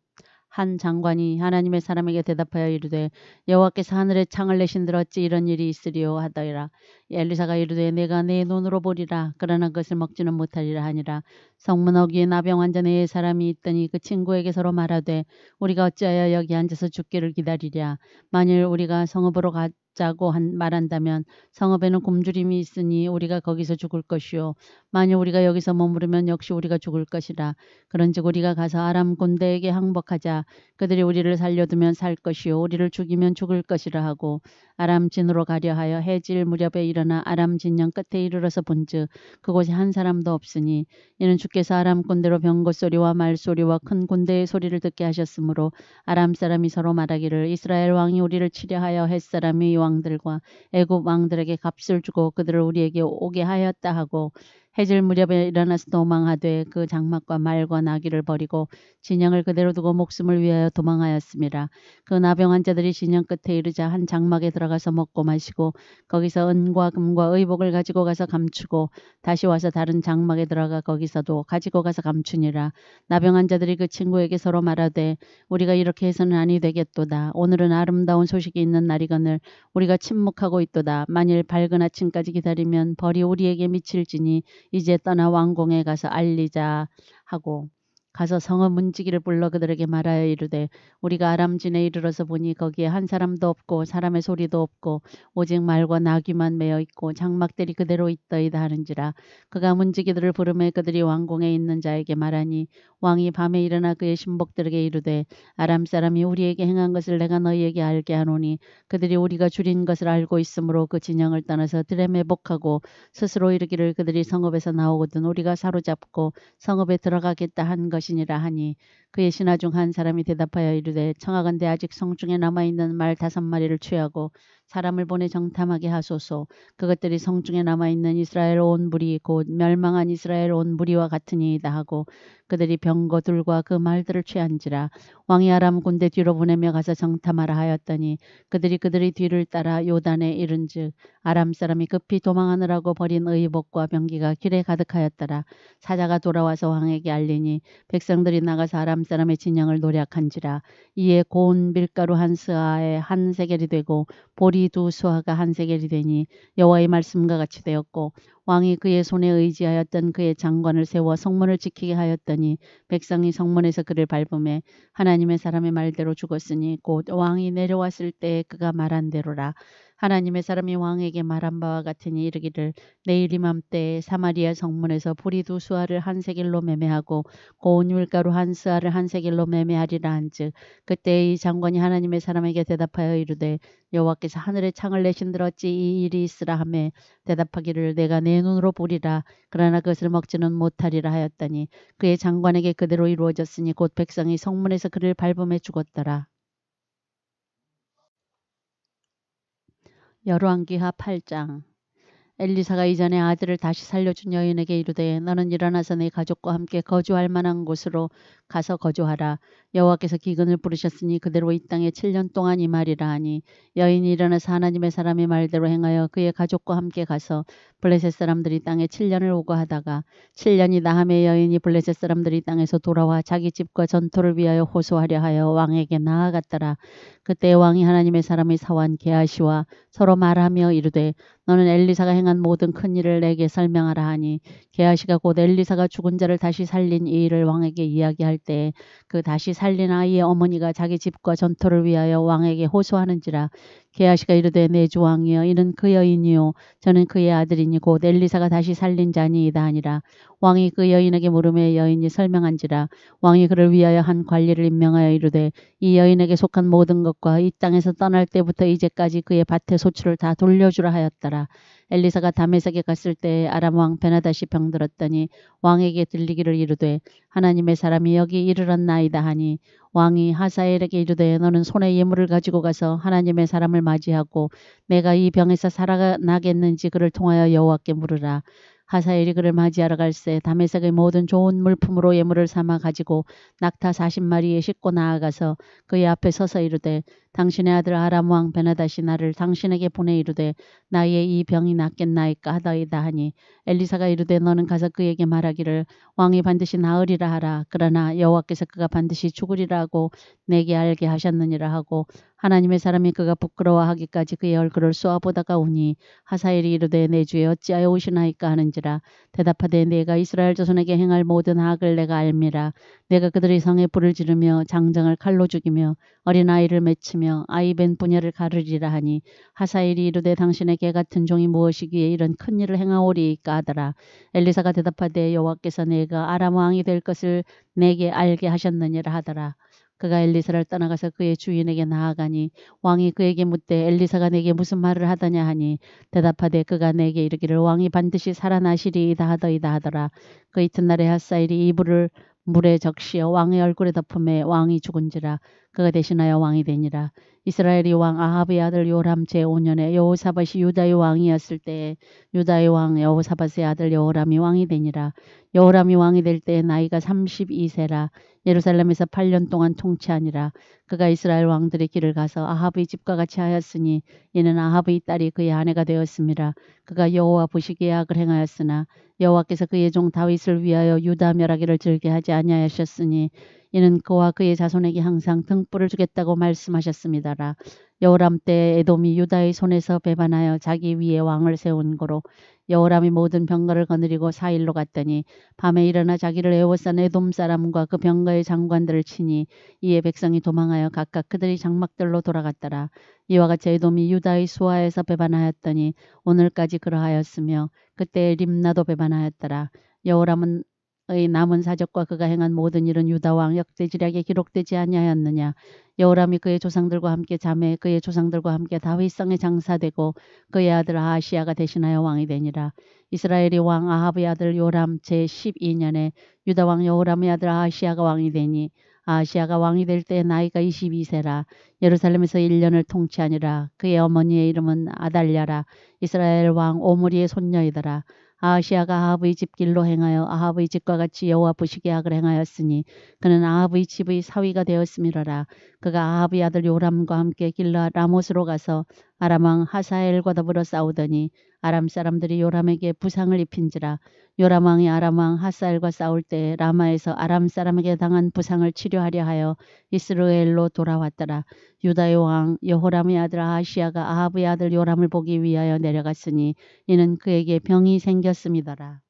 한 장관이 하나님의 사람에게 대답하여 이르되 여호와께서 하늘에 창을 내신들 어찌 이런 일이 있으리요 하더이라. 엘리사가 이르되 내가 내 눈으로 보리라. 그러나 그것을 먹지는 못하리라 하니라. 성문 어귀에 나병 환자 네 사람이 있더니 그 친구에게 서로 말하되 우리가 어찌하여 여기 앉아서 죽기를 기다리랴. 만일 우리가 성읍으로 가자고 말한다면 성읍에는 굶주림이 있으니 우리가 거기서 죽을 것이요. 만일 우리가 여기서 머무르면 역시 우리가 죽을 것이라. 그런즉 우리가 가서 아람 군대에게 항복하자. 그들이 우리를 살려두면 살 것이요 우리를 죽이면 죽을 것이라 하고 아람 진으로 가려 하여 해질 무렵에 일어나 아람 진영 끝에 이르러서 본즉 그곳에 한 사람도 없으니 이는 주께서 아람 군대로 병거 소리와 말 소리와 큰 군대의 소리를 듣게 하셨으므로 아람 사람이 서로 말하기를 이스라엘 왕이 우리를 치려하여 헷 사람의 왕들과 애굽 왕들에게 값을 주고 그들을 우리에게 오게 하였다 하고 해질 무렵에 일어나서 도망하되 그 장막과 말과 나귀를 버리고 진영을 그대로 두고 목숨을 위하여 도망하였습니다. 그 나병 환자들이 진영 끝에 이르자 한 장막에 들어가서 먹고 마시고 거기서 은과 금과 의복을 가지고 가서 감추고 다시 와서 다른 장막에 들어가 거기서도 가지고 가서 감추니라. 나병 환자들이 그 친구에게 서로 말하되 우리가 이렇게 해서는 아니 되겠도다. 오늘은 아름다운 소식이 있는 날이거늘 우리가 침묵하고 있도다. 만일 밝은 아침까지 기다리면 벌이 우리에게 미칠지니 이제 떠나 왕궁에 가서 알리자 하고 가서 성읍 문지기를 불러 그들에게 말하여 이르되 우리가 아람진에 이르러서 보니 거기에 한 사람도 없고 사람의 소리도 없고 오직 말과 나귀만 매어 있고 장막들이 그대로 있더이다 하는지라. 그가 문지기들을 부르매 그들이 왕궁에 있는 자에게 말하니 왕이 밤에 일어나 그의 신복들에게 이르되 아람 사람이 우리에게 행한 것을 내가 너희에게 알게 하노니 그들이 우리가 줄인 것을 알고 있으므로 그 진영을 떠나서 들에 매복하고 스스로 이르기를 그들이 성읍에서 나오거든 우리가 사로잡고 성읍에 들어가겠다 한 것이니라 하니 그의 신하 중 한 사람이 대답하여 이르되 청하건대 아직 성중에 남아있는 말 5마리를 취하고 사람을 보내 정탐하게 하소서. 그것들이 성중에 남아있는 이스라엘 온 무리 곧 멸망한 이스라엘 온 무리와 같으니이다 하고 그들이 병거들과 그 말들을 취한지라. 왕이 아람 군대 뒤로 보내며 가서 정탐하라 하였더니 그들이 뒤를 따라 요단에 이른즉 아람 사람이 급히 도망하느라고 버린 의복과 병기가 길에 가득하였더라. 사자가 돌아와서 왕에게 알리니 백성들이 나가서 아람 사람의 진영을 노략한지라. 이에 고운 밀가루 한 스아에 한 세겔이 되고 보리 두 수아가 한 세겔이 되니 여호와의 말씀과 같이 되었고 왕이 그의 손에 의지하였던 그의 장관을 세워 성문을 지키게 하였더니 백성이 성문에서 그를 밟음에 하나님의 사람의 말대로 죽었으니 곧 왕이 내려왔을 때 그가 말한 대로라. 하나님의 사람이 왕에게 말한 바와 같으니 이르기를 내일 이맘때에 사마리아 성문에서 보리 두 수아를 한 세겔로 매매하고 고운 밀가루 한 스아를 한 세겔로 매매하리라 한즉 그때 이 장관이 하나님의 사람에게 대답하여 이르되 여호와께서 하늘에 창을 내신들 어찌 이 일이 있으라 하매 대답하기를 내가 내 눈으로 보리라. 그러나 그것을 먹지는 못하리라 하였더니 그의 장관에게 그대로 이루어졌으니 곧 백성이 성문에서 그를 밟음에 죽었더라. 열왕기하 8장. 엘리사가 이전에 아들을 다시 살려준 여인에게 이르되 너는 일어나서 내 가족과 함께 거주할 만한 곳으로 가서 거주하라. 여호와께서 기근을 부르셨으니 그대로 이 땅에 7년 동안 임하리라 하니 여인이 일어나서 하나님의 사람의 말대로 행하여 그의 가족과 함께 가서 블레셋 사람들이 땅에 7년을 오고 하다가 7년이 나함에 여인이 블레셋 사람들이 땅에서 돌아와 자기 집과 전토를 위하여 호소하려 하여 왕에게 나아갔더라. 그때 왕이 하나님의 사람의 사환 게하시와 서로 말하며 이르되 너는 엘리사가 행한 모든 큰 일을 내게 설명하라 하니 게하시가 곧 엘리사가 죽은 자를 다시 살린 이 일을 왕에게 이야기할 때 그 다시 살린 아이의 어머니가 자기 집과 전토를 위하여 왕에게 호소하는지라. 게하시가 이르되 내 주 왕이여 이는 그 여인이요 저는 그의 아들이니 곧 엘리사가 다시 살린 자니이다 하니라. 왕이 그 여인에게 물음에 여인이 설명한지라. 왕이 그를 위하여 한 관리를 임명하여 이르되 이 여인에게 속한 모든 것과 이 땅에서 떠날 때부터 이제까지 그의 밭의 소출을 다 돌려주라 하였더라. 엘리사가 다메섹에 갔을 때 아람 왕 베나다시 병들었더니 왕에게 들리기를 이르되 하나님의 사람이 여기 이르렀나이다 하니 왕이 하사엘에게 이르되 너는 손에 예물을 가지고 가서 하나님의 사람을 맞이하고 내가 이 병에서 살아나겠는지 그를 통하여 여호와께 물으라. 하사엘이 그를 맞이하러 갈새 다메섹의 모든 좋은 물품으로 예물을 삼아 가지고 낙타 40마리에 싣고 나아가서 그의 앞에 서서 이르되 당신의 아들 아람 왕 베나다시 나를 당신에게 보내 이르되 나의 이 병이 낫겠나이까 하더이다 하니 엘리사가 이르되 너는 가서 그에게 말하기를 왕이 반드시 나으리라 하라. 그러나 여호와께서 그가 반드시 죽으리라 하고 내게 알게 하셨느니라 하고 하나님의 사람이 그가 부끄러워하기까지 그의 얼굴을 쏘아보다가 오니 하사엘이 이르되 내 주에 어찌하여 오시나이까 하는지라. 대답하되 내가 이스라엘 자손에게 행할 모든 악을 내가 알미라. 내가 그들의 성에 불을 지르며 장정을 칼로 죽이며 어린아이를 맺히며 아이벤 부녀를 가르리라 하니 하사엘이 이르되 당신의 개 같은 종이 무엇이기에 이런 큰 일을 행하오리이까 하더라. 엘리사가 대답하되 여호와께서 내가 아람 왕이 될 것을 내게 알게 하셨느니라 하더라. 그가 엘리사를 떠나가서 그의 주인에게 나아가니 왕이 그에게 묻되 엘리사가 내게 무슨 말을 하더냐 하니 대답하되 그가 내게 이르기를 왕이 반드시 살아나시리이다 하더이다 하더라. 그 이튿날에 하사엘이 이불을 물에 적시어 왕의 얼굴에 덮음에 왕이 죽은지라. 그가 대신하여 왕이 되니라. 이스라엘이 왕 아합의 아들 요람 제5년에 여호사밧이 유다의 왕이었을 때에 유다의 왕 여호사밧의 아들 여호람이 왕이 되니라. 여호람이 왕이 될 때에 나이가 32세라. 예루살렘에서 8년 동안 통치하니라. 그가 이스라엘 왕들의 길을 가서 아합의 집과 같이 하였으니 이는 아합의 딸이 그의 아내가 되었음이라. 그가 여호와 보시기에 악을 행하였으나 여호와께서 그의 종 다윗을 위하여 유다 멸하기를 즐게 하지 아니하셨으니 이는 그와 그의 자손에게 항상 등불을 주겠다고 말씀하셨습니다라. 여호람 때 에돔이 유다의 손에서 배반하여 자기 위에 왕을 세운 거로 여호람이 모든 병거를 거느리고 4일로 갔더니 밤에 일어나 자기를 에워싼 에돔 사람과 그 병거의 장관들을 치니 이에 백성이 도망하여 각각 그들의 장막들로 돌아갔더라. 이와 같이 에돔이 유다의 수하에서 배반하였더니 오늘까지 그러하였으며 그때 림나도 배반하였더라. 여호람은 의 남은 사적과 그가 행한 모든 일은 유다 왕 역대지략에 기록되지 아니하였느냐. 여호람이 그의 조상들과 함께 잠에 그의 조상들과 함께 다윗성에 장사되고 그의 아들 아하시아가 대신하여 왕이 되니라. 이스라엘이 왕 아합의 아들 요람 제12년에 유다 왕 여호람의 아들 아하시아가 왕이 되니 아하시아가 왕이 될 때 나이가 22세라. 예루살렘에서 1년을 통치하니라. 그의 어머니의 이름은 아달랴라. 이스라엘 왕 오므리의 손녀이더라. 아하시아가 아합의 집 길로 행하여 아합의 집과 같이 여호와 보시기에 악을 행하였으니 그는 아합의 집의 사위가 되었음이로라. 그가 아합의 아들 요람과 함께 길르앗 라못으로 가서 아람 왕 하사엘과 더불어 싸우더니 아람 사람들이 요람에게 부상을 입힌지라. 요람 왕이 아람 왕 하사엘과 싸울 때 라마에서 아람 사람에게 당한 부상을 치료하려 하여 이스라엘로 돌아왔더라. 유다의 왕 여호람의 아들 아하시아가 아합의 아들 요람을 보기 위하여 내려갔으니 이는 그에게 병이 생겼음이더라.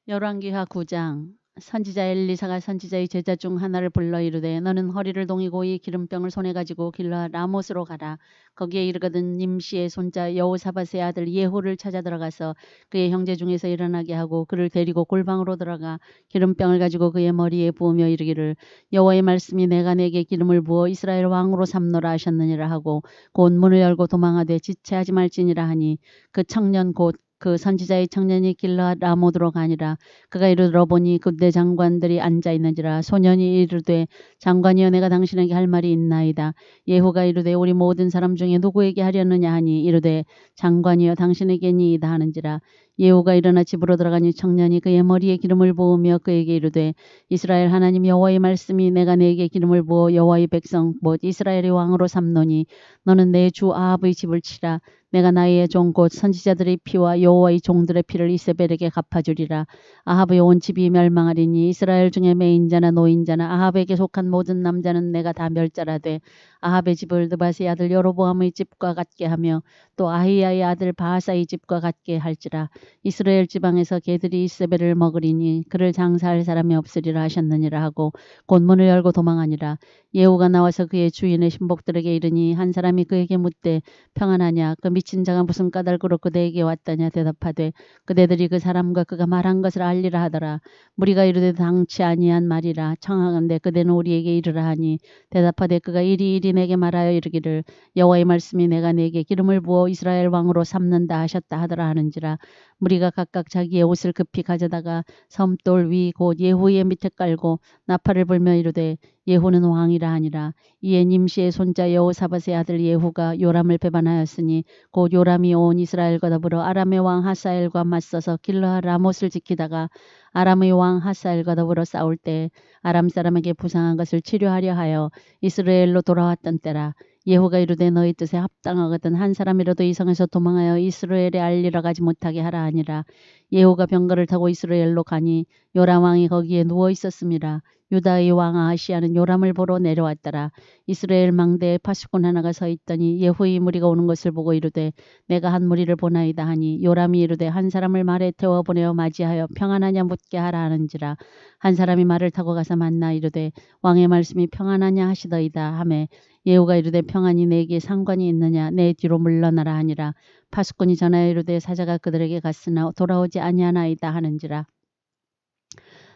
열왕기하 9장. 선지자 엘리사가 선지자의 제자 중 하나를 불러 이르되 너는 허리를 동이고 이 기름병을 손에 가지고 길르앗 라못으로 가라. 거기에 이르거든 nim시의 손자 여호사밧의 아들 예후를 찾아 들어가서 그의 형제 중에서 일어나게 하고 그를 데리고 골방으로 들어가 기름병을 가지고 그의 머리에 부으며 이르기를 여호와의 말씀이 내가 내게 기름을 부어 이스라엘 왕으로 삼노라 하셨느니라 하고 곧 문을 열고 도망하되 지체하지 말지니라 하니 그 청년 곧 그 선지자의 청년이 길르앗 라모드로 가니라. 그가 이르러 보니 군대 장관들이 앉아 있는지라. 소년이 이르되 장관이여 내가 당신에게 할 말이 있나이다. 예후가 이르되 우리 모든 사람 중에 누구에게 하려느냐 하니 이르되 장관이여 당신에게니이다 하는지라. 예후가 일어나 집으로 들어가니 청년이 그의 머리에 기름을 부으며 그에게 이르되 이스라엘 하나님 여호와의 말씀이 내가 네게 기름을 부어 여호와의 백성 곧 이스라엘의 왕으로 삼노니 너는 내 주 아합의 집을 치라. 내가 나의 종 곧 선지자들의 피와 여호와의 종들의 피를 이세벨에게 갚아주리라. 아합의 온 집이 멸망하리니 이스라엘 중에 매인자나 노인자나 아합에게 속한 모든 남자는 내가 다 멸절하되 아합의 집을 느바스의 아들 여로보암의 집과 같게 하며 또 아히야의 아들 바하사의 집과 같게 할지라. 이스라엘 지방에서 개들이 이세벨을 먹으리니 그를 장사할 사람이 없으리라 하셨느니라 하고 곧 문을 열고 도망하니라. 예후가 나와서 그의 주인의 신복들에게 이르니 한 사람이 그에게 묻되 평안하냐 그 미친 자가 무슨 까닭으로 그대에게 왔다냐 대답하되 그대들이 그 사람과 그가 말한 것을 알리라 하더라. 무리가 이르되 당치 아니한 말이라. 청하건대 그대는 우리에게 이르라 하니 대답하되 그가 이리 내게 말하여 이르기를 여호와의 말씀이 내가 네게 기름을 부어 이스라엘 왕으로 삼는다 하셨다 하더라 하는지라. 무리가 각각 자기의 옷을 급히 가져다가 섬돌 위 곧 예후의 밑에 깔고 나팔을 불며 이르되 예후는 왕이라 하니라. 이에 님시의 손자 여호사밧의 아들 예후가 요람을 배반하였으니 곧 요람이 온 이스라엘과 더불어 아람의 왕 하사엘과 맞서서 길르앗 라못을 지키다가 아람의 왕 하사엘과 더불어 싸울 때 아람 사람에게 부상한 것을 치료하려 하여 이스라엘로 돌아왔던 때라. 예후가 이르되 너희 뜻에 합당하거든 한 사람이라도 이 성에서 도망하여 이스라엘에 알리러 가지 못하게 하라 하니라. 예후가 병거를 타고 이스라엘로 가니 요람 왕이 거기에 누워 있었음이라. 유다의 왕 아하시야는 요람을 보러 내려왔더라. 이스라엘 망대에 파수꾼 하나가 서 있더니 예후의 무리가 오는 것을 보고 이르되 내가 한 무리를 보나이다 하니 요람이 이르되 한 사람을 말에 태워 보내어 맞이하여 평안하냐 묻게 하라 하는지라. 한 사람이 말을 타고 가서 만나 이르되 왕의 말씀이 평안하냐 하시더이다 하매 예후가 이르되 평안이 내게 상관이 있느냐 내 뒤로 물러나라 하니라. 파수꾼이 전하여 이르되 사자가 그들에게 갔으나 돌아오지 아니하나이다 하는지라.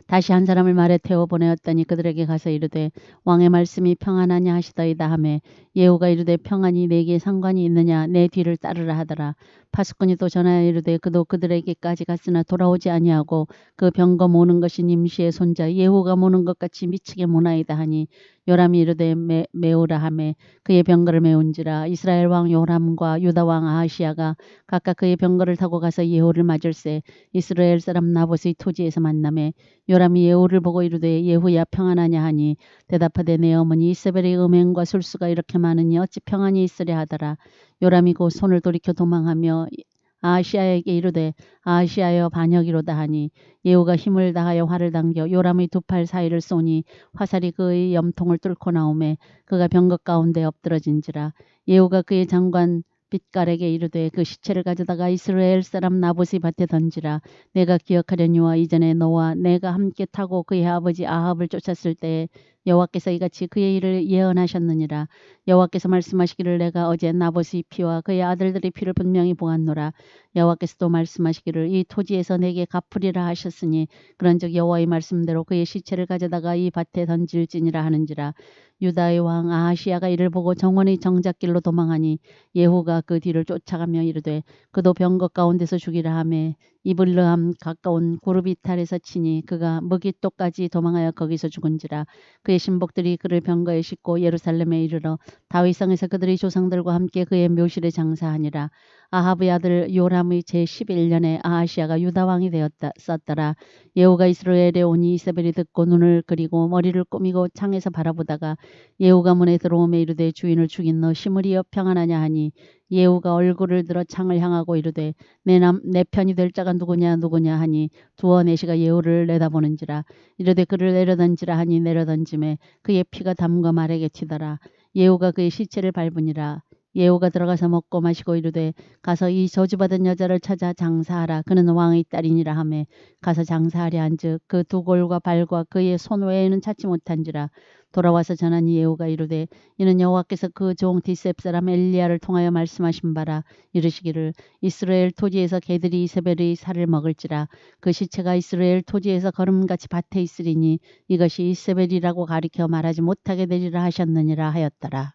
다시 한 사람을 말에 태워 보내었더니 그들에게 가서 이르되 왕의 말씀이 평안하냐 하시더이다 하매 예후가 이르되 평안이 내게 상관이 있느냐 내 뒤를 따르라 하더라. 파수꾼이 또 전하여 이르되 그도 그들에게까지 갔으나 돌아오지 아니하고 그 병거 모는 것이 님시의 손자 예후가 모는 것 같이 미치게 모나이다 하니 요람이 이르되 메우라 하매 그의 병거를 메운지라. 이스라엘 왕 요람과 유다 왕 아하시야가 각각 그의 병거를 타고 가서 예후를 맞을새 이스라엘 사람 나봇의 토지에서 만나매 요람이 예후를 보고 이르되 예후야 평안하냐 하니 대답하되 내 어머니 이세벨의 음행과 술수가 이렇게 많으니 어찌 평안이 있으랴 하더라. 요람이 곧 손을 돌이켜 도망하며 아하시야에게 이르되 아하시야여 반역이로다 하니 예후가 힘을 다하여 활을 당겨 요람의 두 팔 사이를 쏘니 화살이 그의 염통을 뚫고 나오매 그가 병거 가운데 엎드러진지라. 예후가 그의 장관 빛깔에게 이르되 그 시체를 가져다가 이스라엘 사람 나봇의 밭에 던지라. 내가 기억하려니와 이전에 너와 내가 함께 타고 그의 아버지 아합을 쫓았을 때에 여호와께서 이같이 그의 일을 예언하셨느니라. 여호와께서 말씀하시기를 내가 어제 나봇의 피와 그의 아들들의 피를 분명히 보았노라. 여호와께서도 말씀하시기를 이 토지에서 내게 갚으리라 하셨으니 그런즉 여호와의 말씀대로 그의 시체를 가져다가 이 밭에 던질지니라 하는지라. 유다의 왕 아하시야가 이를 보고 정원의 정작길로 도망하니 예후가 그 뒤를 쫓아가며 이르되 그도 병거 가운데서 죽이라 하매 이블르함 가까운 구르비탈에서 치니 그가 무깃도까지 도망하여 거기서 죽은지라. 그의 신복들이 그를 병거에 싣고 예루살렘에 이르러 다윗성에서 그들의 조상들과 함께 그의 묘실에 장사하니라. 아합의 아들 요람의 제11년에 아하시야가 유다왕이 되었더라. 예후가 이스라엘에 오니 이세벨이 듣고 눈을 그리고 머리를 꾸미고 창에서 바라보다가 예후가 문에 들어오매 이르되 주인을 죽인 너 시므리여 평안하냐 하니 예후가 얼굴을 들어 창을 향하고 이르되 내 편이 될 자가 누구냐 하니 두어 내시가 예후를 내다보는지라. 이르되 그를 내려던지라 하니 내려던짐에 그의 피가 담과 말에게 튀더라. 예후가 그의 시체를 밟으니라. 예후가 들어가서 먹고 마시고 이르되 가서 이 저주받은 여자를 찾아 장사하라. 그는 왕의 딸이니라 하매 가서 장사하려 한즉 그 두 골과 발과 그의 손 외에는 찾지 못한지라. 돌아와서 전하니 예후가 이르되 이는 여호와께서 그 종 디셉 사람 엘리야를 통하여 말씀하신 바라. 이르시기를 이스라엘 토지에서 개들이 이세벨의 살을 먹을지라. 그 시체가 이스라엘 토지에서 걸음같이 밭에 있으리니 이것이 이세벨이라고 가리켜 말하지 못하게 되리라 하셨느니라 하였더라.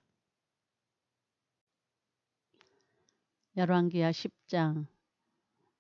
열왕기하 10장.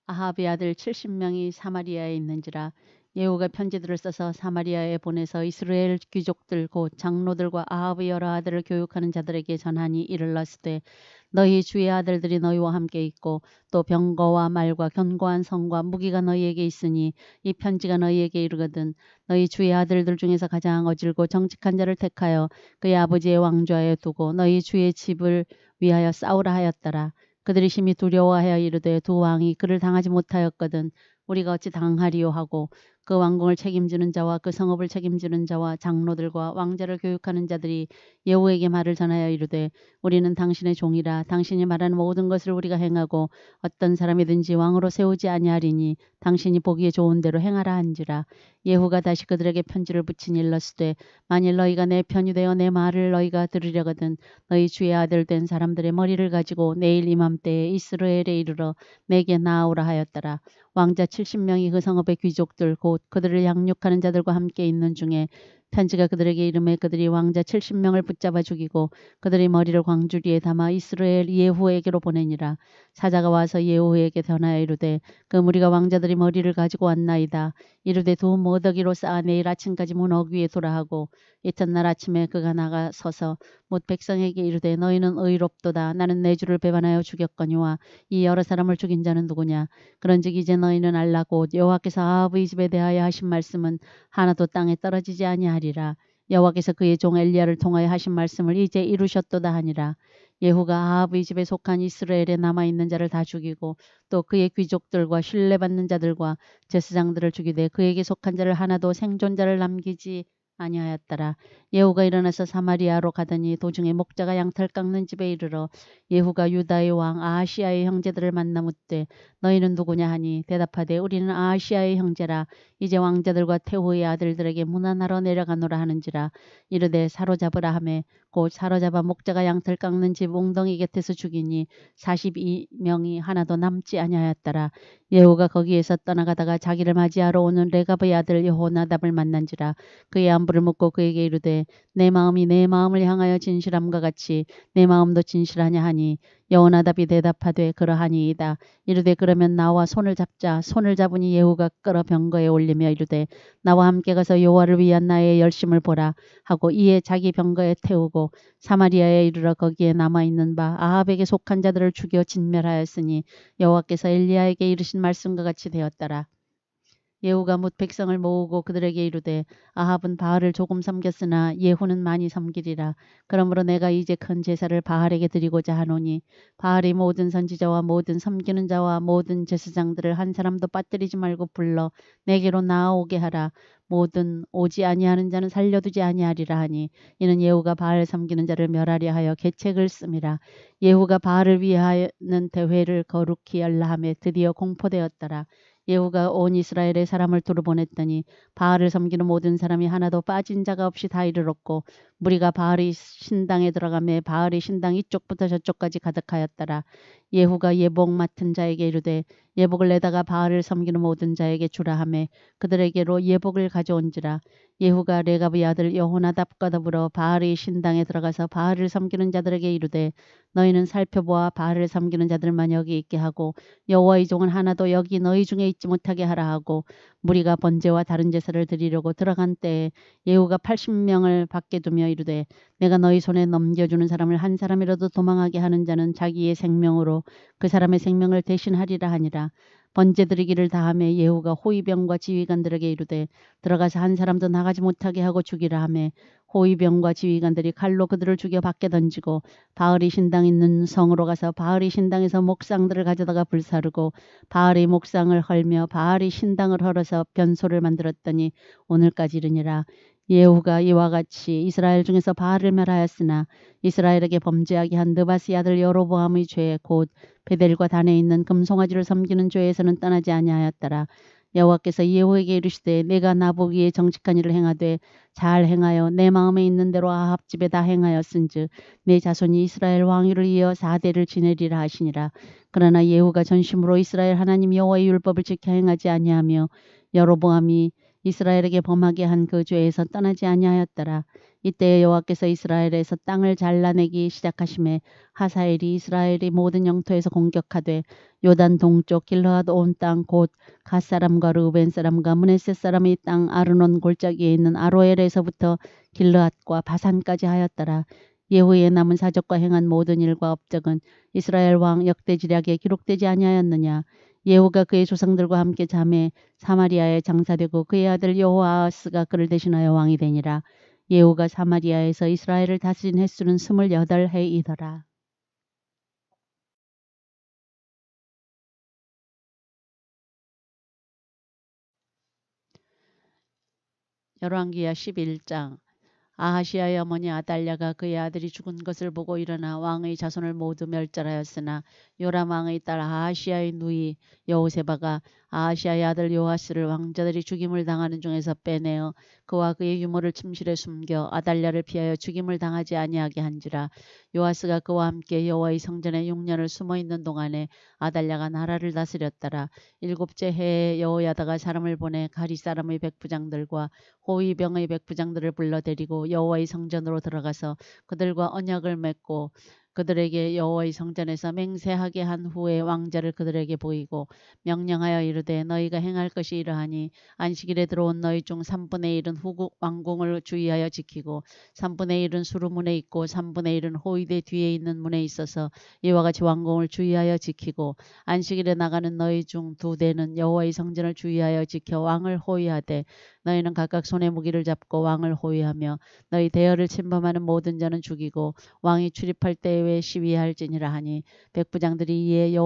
아합의 아들 70명이 사마리아에 있는지라. 예후가 편지들을 써서 사마리아에 보내서 이스라엘 귀족들 곧 장로들과 아합의 여러 아들을 교육하는 자들에게 전하니 이르렀으되 너희 주의 아들들이 너희와 함께 있고 또 병거와 말과 견고한 성과 무기가 너희에게 있으니 이 편지가 너희에게 이르거든 너희 주의 아들들 중에서 가장 어질고 정직한 자를 택하여 그의 아버지의 왕좌에 두고 너희 주의 집을 위하여 싸우라 하였더라. 그들이 심히 두려워하여 이르되 두 왕이 그를 당하지 못하였거든 우리가 어찌 당하리요 하고 그 왕궁을 책임지는 자와 그 성읍을 책임지는 자와 장로들과 왕자를 교육하는 자들이 예후에게 말을 전하여 이르되 우리는 당신의 종이라 당신이 말하는 모든 것을 우리가 행하고 어떤 사람이든지 왕으로 세우지 아니하리니 당신이 보기에 좋은 대로 행하라 한지라. 예후가 다시 그들에게 편지를 붙이니 일렀으되 만일 너희가 내 편이 되어 내 말을 너희가 들으려거든 너희 주의 아들 된 사람들의 머리를 가지고 내일 이맘때에 이스라엘에 이르러 내게 나아오라 하였더라. 왕자 70명이 그 성읍의 귀족들 곧 그들을 양육하는 자들과 함께 있는 중에 편지가 그들에게 이름에 그들이 왕자 70명을 붙잡아 죽이고 그들의 머리를 광주리에 담아 이스라엘 예후에게로 보내니라. 사자가 와서 예후에게 전하여 이르되 그 무리가 왕자들이 머리를 가지고 왔나이다. 이르되 두 모더기로 쌓아 내일 아침까지 문 어귀에 두라 하고 이튿날 아침에 그가 나가서서 못 백성에게 이르되 너희는 의롭도다. 나는 내 주를 배반하여 죽였거니와 이 여러 사람을 죽인 자는 누구냐. 그런즉 이제 너희는 알라고 여호와께서 아합의 집에 대하여 하신 말씀은 하나도 땅에 떨어지지 아니하리라. 여호와께서 그의 종 엘리야를 통하여 하신 말씀을 이제 이루셨도다 하니라. 예후가 아합의 집에 속한 이스라엘에 남아있는 자를 다 죽이고 또 그의 귀족들과 신뢰받는 자들과 제사장들을 죽이되 그에게 속한 자를 하나도 생존자를 남기지 아니하였더라. 예후가 일어나서 사마리아로 가더니 도중에 목자가 양털 깎는 집에 이르러 예후가 유다의 왕 아하시아의 형제들을 만나 묻되 너희는 누구냐 하니 대답하되 우리는 아하시아의 형제라. 이제 왕자들과 태후의 아들들에게 문안하러 내려가노라 하는지라. 이르되 사로잡으라 하매 곧 사로잡아 목자가 양털 깎는 집 웅덩이 곁에서 죽이니 42명이 하나도 남지 아니하였더라. 예후가 거기에서 떠나가다가 자기를 맞이하러 오는 레갑의 아들 여호나답을 만난지라. 그의 안부를 묻고 그에게 이르되 내 마음이 내 마음을 향하여 진실함과 같이 내 마음도 진실하냐 하니 여호나답이 대답하되 그러하니이다. 이르되 그러면 나와 손을 잡자. 손을 잡으니 예후가 끌어 병거에 올리며 이르되 나와 함께 가서 여호와를 위한 나의 열심을 보라 하고 이에 자기 병거에 태우고 사마리아에 이르러 거기에 남아있는 바 아합에게 속한 자들을 죽여 진멸하였으니 여호와께서 엘리야에게 이르신 말씀과 같이 되었더라. 예후가 뭇 백성을 모으고 그들에게 이르되 아합은 바알을 조금 섬겼으나 예후는 많이 섬기리라. 그러므로 내가 이제 큰 제사를 바알에게 드리고자 하노니 바알이 모든 선지자와 모든 섬기는 자와 모든 제사장들을 한 사람도 빠뜨리지 말고 불러 내게로 나아오게 하라. 모든 오지 아니하는 자는 살려두지 아니하리라 하니 이는 예후가 바알 섬기는 자를 멸하려 하여 계책을 씀이라. 예후가 바알을 위하여는 대회를 거룩히 열라 하며 드디어 공포되었더라. 예후가 온 이스라엘의 사람을 두루 보냈더니 바알을 섬기는 모든 사람이 하나도 빠진 자가 없이 다 이르렀고 무리가 바알의 신당에 들어가매 바알의 신당 이쪽부터 저쪽까지 가득하였더라. 예후가 예복 맡은 자에게 이르되 예복을 내다가 바알을 섬기는 모든 자에게 주라 하매 그들에게로 예복을 가져온지라. 예후가 레갑의 아들 여호나답과 더불어 바알의 신당에 들어가서 바알을 섬기는 자들에게 이르되 너희는 살펴보아 바알을 섬기는 자들만 여기 있게 하고 여호와의 종은 하나도 여기 너희 중에 있지 못하게 하라 하고 무리가 번제와 다른 제사를 드리려고 들어간 때에 예후가 80명을 밖에 두며 이르되 내가 너희 손에 넘겨주는 사람을 한 사람이라도 도망하게 하는 자는 자기의 생명으로 그 사람의 생명을 대신하리라 하니라. 번제 드리기를 다하며 예후가 호위병과 지휘관들에게 이르되 들어가서 한 사람도 나가지 못하게 하고 죽이라 하며 호위병과 지휘관들이 칼로 그들을 죽여 밖에 던지고 바알이 신당 있는 성으로 가서 바알이 신당에서 목상들을 가져다가 불사르고 바알의 목상을 헐며 바알이 신당을 헐어서 변소를 만들었더니 오늘까지 이르니라. 예후가 이와 같이 이스라엘 중에서 바알을 멸하였으나 이스라엘에게 범죄하게 한 느바스의 아들 여로보암의 죄 곧 베델과 단에 있는 금송아지를 섬기는 죄에서는 떠나지 아니하였더라. 여호와께서 예후에게 이르시되 내가 나보기에 정직한 일을 행하되 잘 행하여 내 마음에 있는 대로 아합 집에 다 행하였은즉 내 자손이 이스라엘 왕위를 이어 4대를 지내리라 하시니라. 그러나 예후가 전심으로 이스라엘 하나님 여호와의 율법을 지켜 행하지 아니하며 여로보암이 이스라엘에게 범하게 한 그 죄에서 떠나지 아니하였더라. 이때 여호와께서 이스라엘에서 땅을 잘라내기 시작하심에 하사엘이 이스라엘의 모든 영토에서 공격하되 요단 동쪽 길르앗 온 땅 곧 갓 사람과 르우벤 사람과 므네셋 사람의 땅 아르논 골짜기에 있는 아로엘에서부터 길르앗과 바산까지 하였더라. 예후의 남은 사적과 행한 모든 일과 업적은 이스라엘 왕 역대지략에 기록되지 아니하였느냐. 예후가 그의 조상들과 함께 잠에 사마리아에 장사되고 그의 아들 여호아하스가 그를 대신하여 왕이 되니라. 예후가 사마리아에서 이스라엘을 다스린 횟수는 28해이더라. 열왕기하 11장. 아하시아의 어머니 아달랴가 그의 아들이 죽은 것을 보고 일어나 왕의 자손을 모두 멸절하였으나 요람 왕의 딸 아하시아의 누이 여호세바가 아하시아의 아들 요아스를 왕자들이 죽임을 당하는 중에서 빼내어 그와 그의 유모를 침실에 숨겨 아달랴를 피하여 죽임을 당하지 아니하게 한지라. 요아스가 그와 함께 여호와의 성전에 6년을 숨어있는 동안에 아달랴가 나라를 다스렸더라. 7째 해에 여호야다가 사람을 보내 가리 사람의 백부장들과 호위병의 백부장들을 불러 데리고 여호와의 성전으로 들어가서 그들과 언약을 맺고 그들에게 여호와의 성전에서 맹세하게 한 후에 왕자를 그들에게 보이고 명령하여 이르되 너희가 행할 것이 이러하니 안식일에 들어온 너희 중 3분의 1은 후국 왕궁을 주의하여 지키고 3분의 1은 수루문에 있고 3분의 1은 호위대 뒤에 있는 문에 있어서 이와 같이 왕궁을 주의하여 지키고 안식일에 나가는 너희 중 2대는 여호와의 성전을 주의하여 지켜 왕을 호위하되 너희는 각각 손에 무기를 잡고 왕을 호위하며 너희 대열을 침범하는 모든 자는 죽이고 왕이 출입할 때에 시위할지니라 하니 백부장들이 이에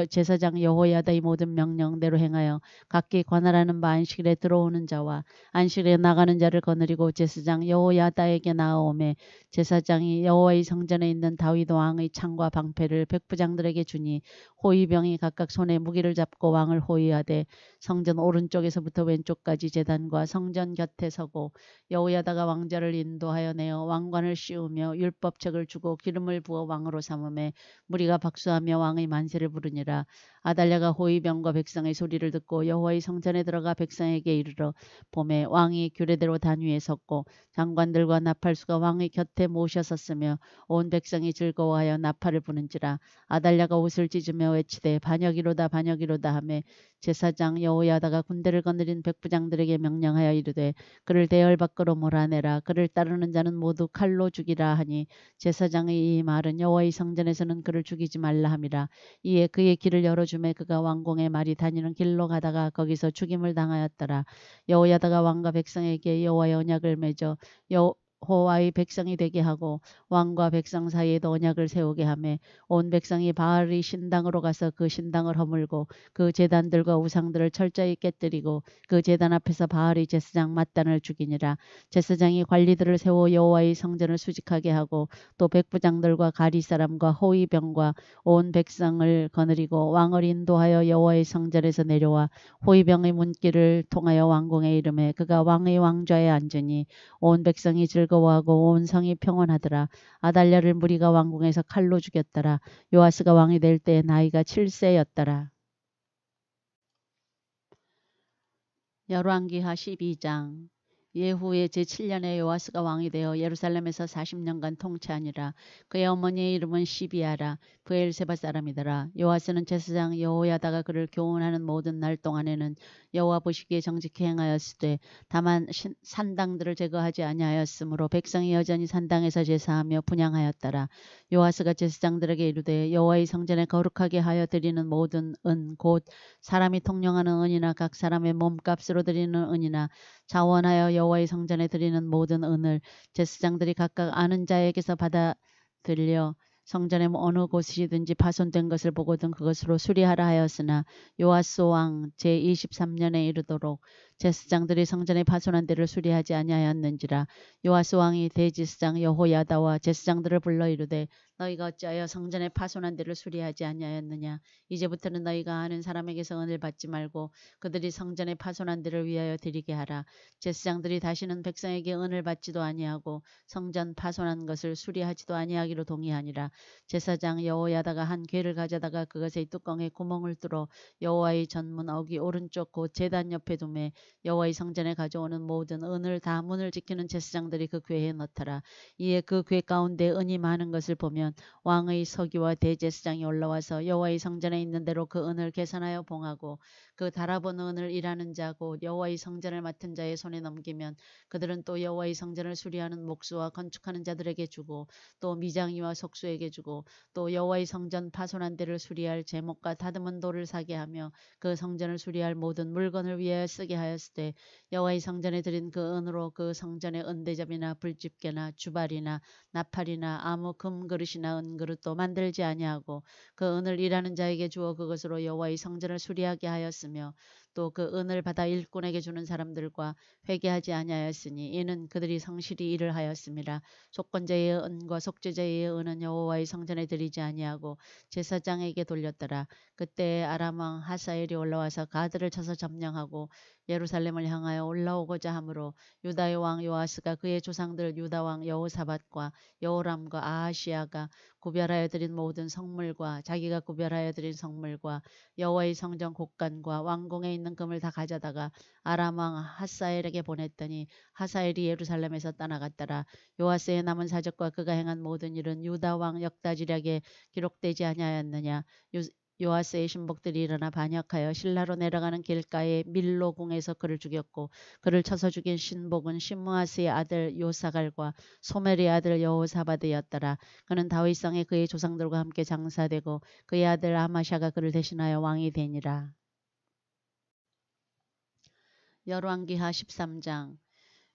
제사장 여호야다의 모든 명령대로 행하여 각기 관할하는 바 안식일에 들어오는 자와 안식일에 나가는 자를 거느리고 제사장 여호야다에게 나아오매 제사장이 여호와의 성전에 있는 다윗 왕의 창과 방패를 백부장들에게 주니 호위병이 각각 손에 무기를 잡고 왕을 호위하되 성전 오른쪽에서부터 왼쪽까지 제단과 성전 곁에 서고 여호야다가 왕자를 인도하여 내어 왕관을 씌우며 율법책을 주고 기름을 부어 왕으로 삼음에 무리가 박수하며 왕의 만세를 부르니라. 아달랴가 호위병과 백성의 소리를 듣고 여호와의 성전에 들어가 백성에게 이르러 봄에 왕이 규례대로 단 위에 섰고 장관들과 나팔수가 왕의 곁에 모셔섰으며 온 백성이 즐거워하여 나팔을 부는지라. 아달랴가 옷을 찢으며 외치되 반역이로다 반역이로다 하며 제사장 여호야다가 군대를 거느린 백부장들에게 명령하여 이르되 그를 대열 밖으로 몰아내라. 그를 따르는 자는 모두 칼로 죽이라 하니 제사장의 이 말은 여호와의 성전에서는 그를 죽이지 말라 함이라. 이에 그의 길을 열어주매 그가 왕궁의 말이 다니는 길로 가다가 거기서 죽임을 당하였더라. 여호야다가 왕과 백성에게 여호와의 언약을 맺어 여호와의 백성이 되게 하고 왕과 백성 사이에도 언약을 세우게 하며 온 백성이 바알의 신당으로 가서 그 신당을 허물고 그 제단들과 우상들을 철저히 깨뜨리고 그 제단 앞에서 바알의 제사장 맏단을 죽이니라. 제사장이 관리들을 세워 여호와의 성전을 수직하게 하고 또 백부장들과 가리 사람과 호위병과 온 백성을 거느리고 왕을 인도하여 여호와의 성전에서 내려와 호위병의 문길을 통하여 왕궁에 이르매 그가 왕의 왕좌에 앉으니 온 백성이 즐거워하고 온 성이 평온하더라. 아달랴를 무리가 왕궁에서 칼로 죽였더라. 요아스가 왕이 될 때 나이가 7세였더라. 열왕기하 12장. 예후의 제7년에 요아스가 왕이 되어 예루살렘에서 40년간 통치하니라. 그의 어머니의 이름은 시비아라. 브엘세바 사람이더라. 요아스는 제사장 여호야다가 그를 교훈하는 모든 날 동안에는 여호와 보시기에 정직히 행하였으되 다만 산당들을 제거하지 아니하였으므로 백성이 여전히 산당에서 제사하며 분향하였더라. 요아스가 제사장들에게 이르되 여호와의 성전에 거룩하게 하여 드리는 모든 은 곧 사람이 통용하는 은이나 각 사람의 몸값으로 드리는 은이나 자원하여 여호와의 성전에 드리는 모든 은을 제사장들이 각각 아는 자에게서 받아 들려 성전의 어느 곳이든지 파손된 것을 보거든 그것으로 수리하라 하였으나 요아스 왕 제23년에 이르도록 제사장들이 성전의 파손한 데를 수리하지 아니하였는지라. 요아스 왕이 대제사장 여호야다와 제사장들을 불러 이르되 너희가 어찌하여 성전에 파손한 데를 수리하지 아니하였느냐. 이제부터는 너희가 아는 사람에게서 은을 받지 말고 그들이 성전에 파손한 데를 위하여 드리게 하라. 제사장들이 다시는 백성에게 은을 받지도 아니하고 성전 파손한 것을 수리하지도 아니하기로 동의하니라. 제사장 여호야다가 한 궤를 가져다가 그것의 뚜껑에 구멍을 뚫어 여호와의 전문 어귀 오른쪽 곧 제단 옆에 두매 여호와의 성전에 가져오는 모든 은을 다 문을 지키는 제사장들이 그 궤에 넣더라. 이에 그 궤 가운데 은이 많은 것을 보면 왕의 서기와 대제사장이 올라와서 여호와의 성전에 있는 대로 그 은을 계산하여 봉하고 그 달아본 은을 일하는 자 곧 여호와의 성전을 맡은 자의 손에 넘기면 그들은 또 여호와의 성전을 수리하는 목수와 건축하는 자들에게 주고 또 미장이와 속수에게 주고 또 여호와의 성전 파손한 데를 수리할 제목과 다듬은 돌을 사게 하며 그 성전을 수리할 모든 물건을 위하여 쓰게 하였으되 여호와의 성전에 드린 그 은으로 그 성전의 은대접이나 불집게나 주발이나 나팔이나 아무 금그릇이나 은그릇도 만들지 아니하고 그 은을 일하는 자에게 주어 그것으로 여호와의 성전을 수리하게 하였으며 또 그 은을 받아 일꾼에게 주는 사람들과 회개하지 아니하였으니 이는 그들이 성실히 일을 하였음이라. 속건제의 은과 속죄제의 은은 여호와의 성전에 드리지 아니하고 제사장에게 돌렸더라. 그때 아람 왕 하사엘이 올라와서 가드를 쳐서 점령하고 예루살렘을 향하여 올라오고자 하므로 유다의 왕 요아스가 그의 조상들 유다 왕 여호사밧과 여호람과 아하시아가 구별하여 드린 모든 성물과 자기가 구별하여 드린 성물과 여호와의 성전 곡간과 왕궁에 있는 금을 다 가져다가 아람 왕 하사엘에게 보냈더니 하사엘이 예루살렘에서 떠나갔더라. 요아스의 남은 사적과 그가 행한 모든 일은 유다 왕 역다지략에 기록되지 아니하였느냐. 요아스의 신복들이 일어나 반역하여 신라로 내려가는 길가에 밀로궁에서 그를 죽였고 그를 쳐서 죽인 신복은 신므아스의 아들 요사갈과 소멜의 아들 여호사밧이었더라. 그는 다윗성에 그의 조상들과 함께 장사되고 그의 아들 아마샤가 그를 대신하여 왕이 되니라. 열왕기하 13장.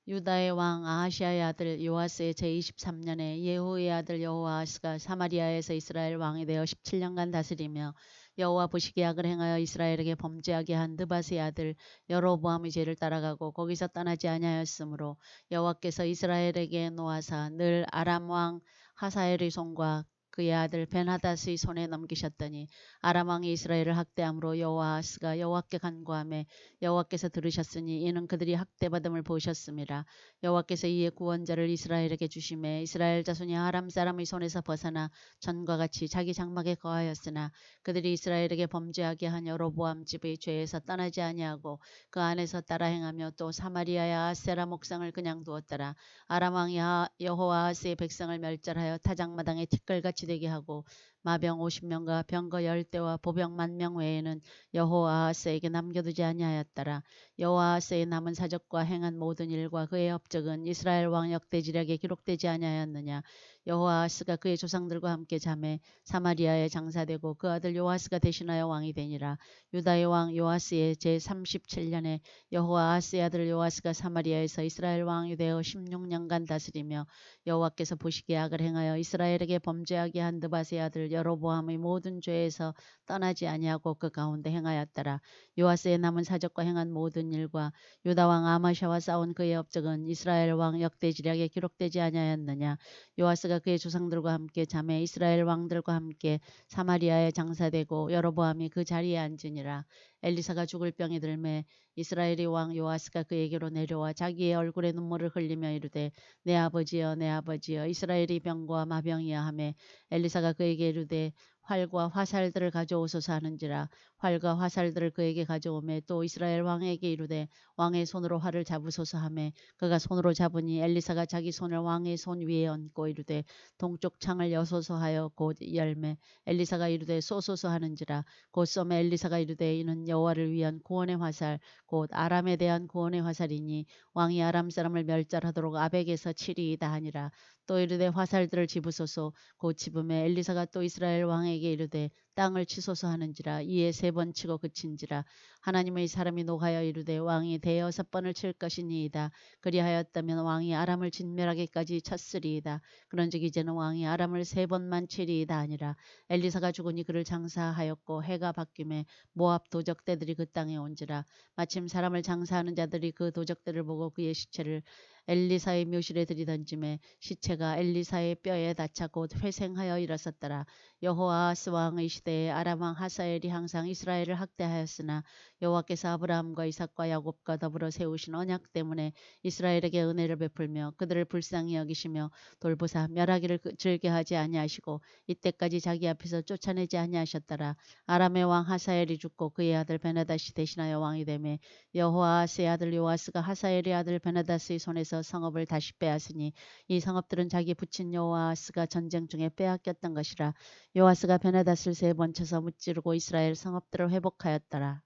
유다의 왕 아하시아의 아들 요아스의 제23년에 예후의 아들 여호아스가 사마리아에서 이스라엘 왕이 되어 17년간 다스리며 여호와 보시기에 악을 행하여 이스라엘에게 범죄하게 한 느밧의 아들 여로보암의 죄를 따라가고 거기서 떠나지 아니하였으므로 여호와께서 이스라엘에게 노하사 늘 아람 왕 하사엘의 손과 그의 아들 벤하닷의 손에 넘기셨더니 아람 왕이 이스라엘을 학대함으로 여호아스가 여호와께 간구하매 여호와께서 들으셨으니 이는 그들이 학대받음을 보셨음이라. 여호와께서 이에 구원자를 이스라엘에게 주심에 이스라엘 자손이 아람 사람의 손에서 벗어나 전과 같이 자기 장막에 거하였으나 그들이 이스라엘에게 범죄하게 한 여로보암 집의 죄에서 떠나지 아니하고 그 안에서 따라 행하며 또 사마리아의 아세라 목상을 그냥 두었더라. 아람 왕이 여호아스의 백성을 멸절하여 타작마당에 티끌같이 되게 하고 마병 50명과 병거 10대와 보병 10,000명 외에는 여호아하스에게 남겨두지 아니하였더라. 여호아하스의 남은 사적과 행한 모든 일과 그의 업적은 이스라엘 왕 역대지략에 기록되지 아니하였느냐. 여호아하스가 그의 조상들과 함께 잠에 사마리아에 장사되고 그 아들 요아스가 대신하여 왕이 되니라. 유다의 왕 요아스의 제37년에 여호아하스의 아들 요아스가 사마리아에서 이스라엘 왕이 되어 16년간 다스리며 여호와께서 보시기에 악을 행하여 이스라엘에게 범죄하게 한 느밧의 아들 여로보암의 모든 죄에서 떠나지 아니하고 그 가운데 행하였더라. 요아스의 남은 사적과 행한 모든 일과 유다 왕 아마샤와 싸운 그의 업적은 이스라엘 왕 역대지략에 기록되지 아니하였느냐. 요아스가 그의 조상들과 함께 잠에 이스라엘 왕들과 함께 사마리아에 장사되고 여로보암이 그 자리에 앉으니라. 엘리사가 죽을 병이 들매 이스라엘의 왕 요아스가 그에게로 내려와 자기의 얼굴에 눈물을 흘리며 이르되 내 아버지여 내 아버지여 이스라엘이 병과 마병이야 하매 엘리사가 그에게 이르되 활과 화살들을 가져오소서 하는지라. 활과 화살들을 그에게 가져오매 또 이스라엘 왕에게 이르되 왕의 손으로 활을 잡으소서 하매 그가 손으로 잡으니 엘리사가 자기 손을 왕의 손 위에 얹고 이르되 동쪽 창을 여소서 하여 곧 열매 엘리사가 이르되 쏘소서 하는지라. 곧 쏘매 엘리사가 이르되 이는 여호와를 위한 구원의 화살 곧 아람에 대한 구원의 화살이니 왕이 아람 사람을 멸절하도록 아벡에서 치리이다 하니라. 또 이르되 화살들을 집으소서. 곧 집음에 엘리사가 또 이스라엘 왕에게 이르되 땅을 치소서 하는지라. 이에 3번 치고 그친지라. 하나님의 사람이 노하여 이르되 왕이 6번을 칠 것이니이다. 그리하였다면 왕이 아람을 진멸하기까지 쳤으리이다. 그런즉 이제는 왕이 아람을 3번만 치리이다 하니라. 엘리사가 죽으니 그를 장사하였고 해가 바뀌매 모압 도적대들이 그 땅에 온지라. 마침 사람을 장사하는 자들이 그 도적대를 보고 그의 시체를 엘리사의 묘실에 들이던짐에 시체가 엘리사의 뼈에 닿자 곧 회생하여 일어섰더라. 여호아하스 왕의 시대에 아람 왕 하사엘이 항상 이스라엘을 학대하였으나 여호와께서 아브라함과 이삭과 야곱과 더불어 세우신 언약 때문에 이스라엘에게 은혜를 베풀며 그들을 불쌍히 여기시며 돌보사 멸하기를 즐겨하지 아니하시고 이때까지 자기 앞에서 쫓아내지 아니하셨더라. 아람의 왕 하사엘이 죽고 그의 아들 베나닷이 대신하여 왕이 되매 여호아하스의 아들 요아스가 하사엘의 아들 베나닷의 손에서 성읍을 다시 빼앗으니 이 성읍들은 자기 부친 요아스가 전쟁 중에 빼앗겼던 것이라. 요아스가 베나닷을 3번 쳐서 무찌르고 이스라엘 성읍들을 회복하였더라.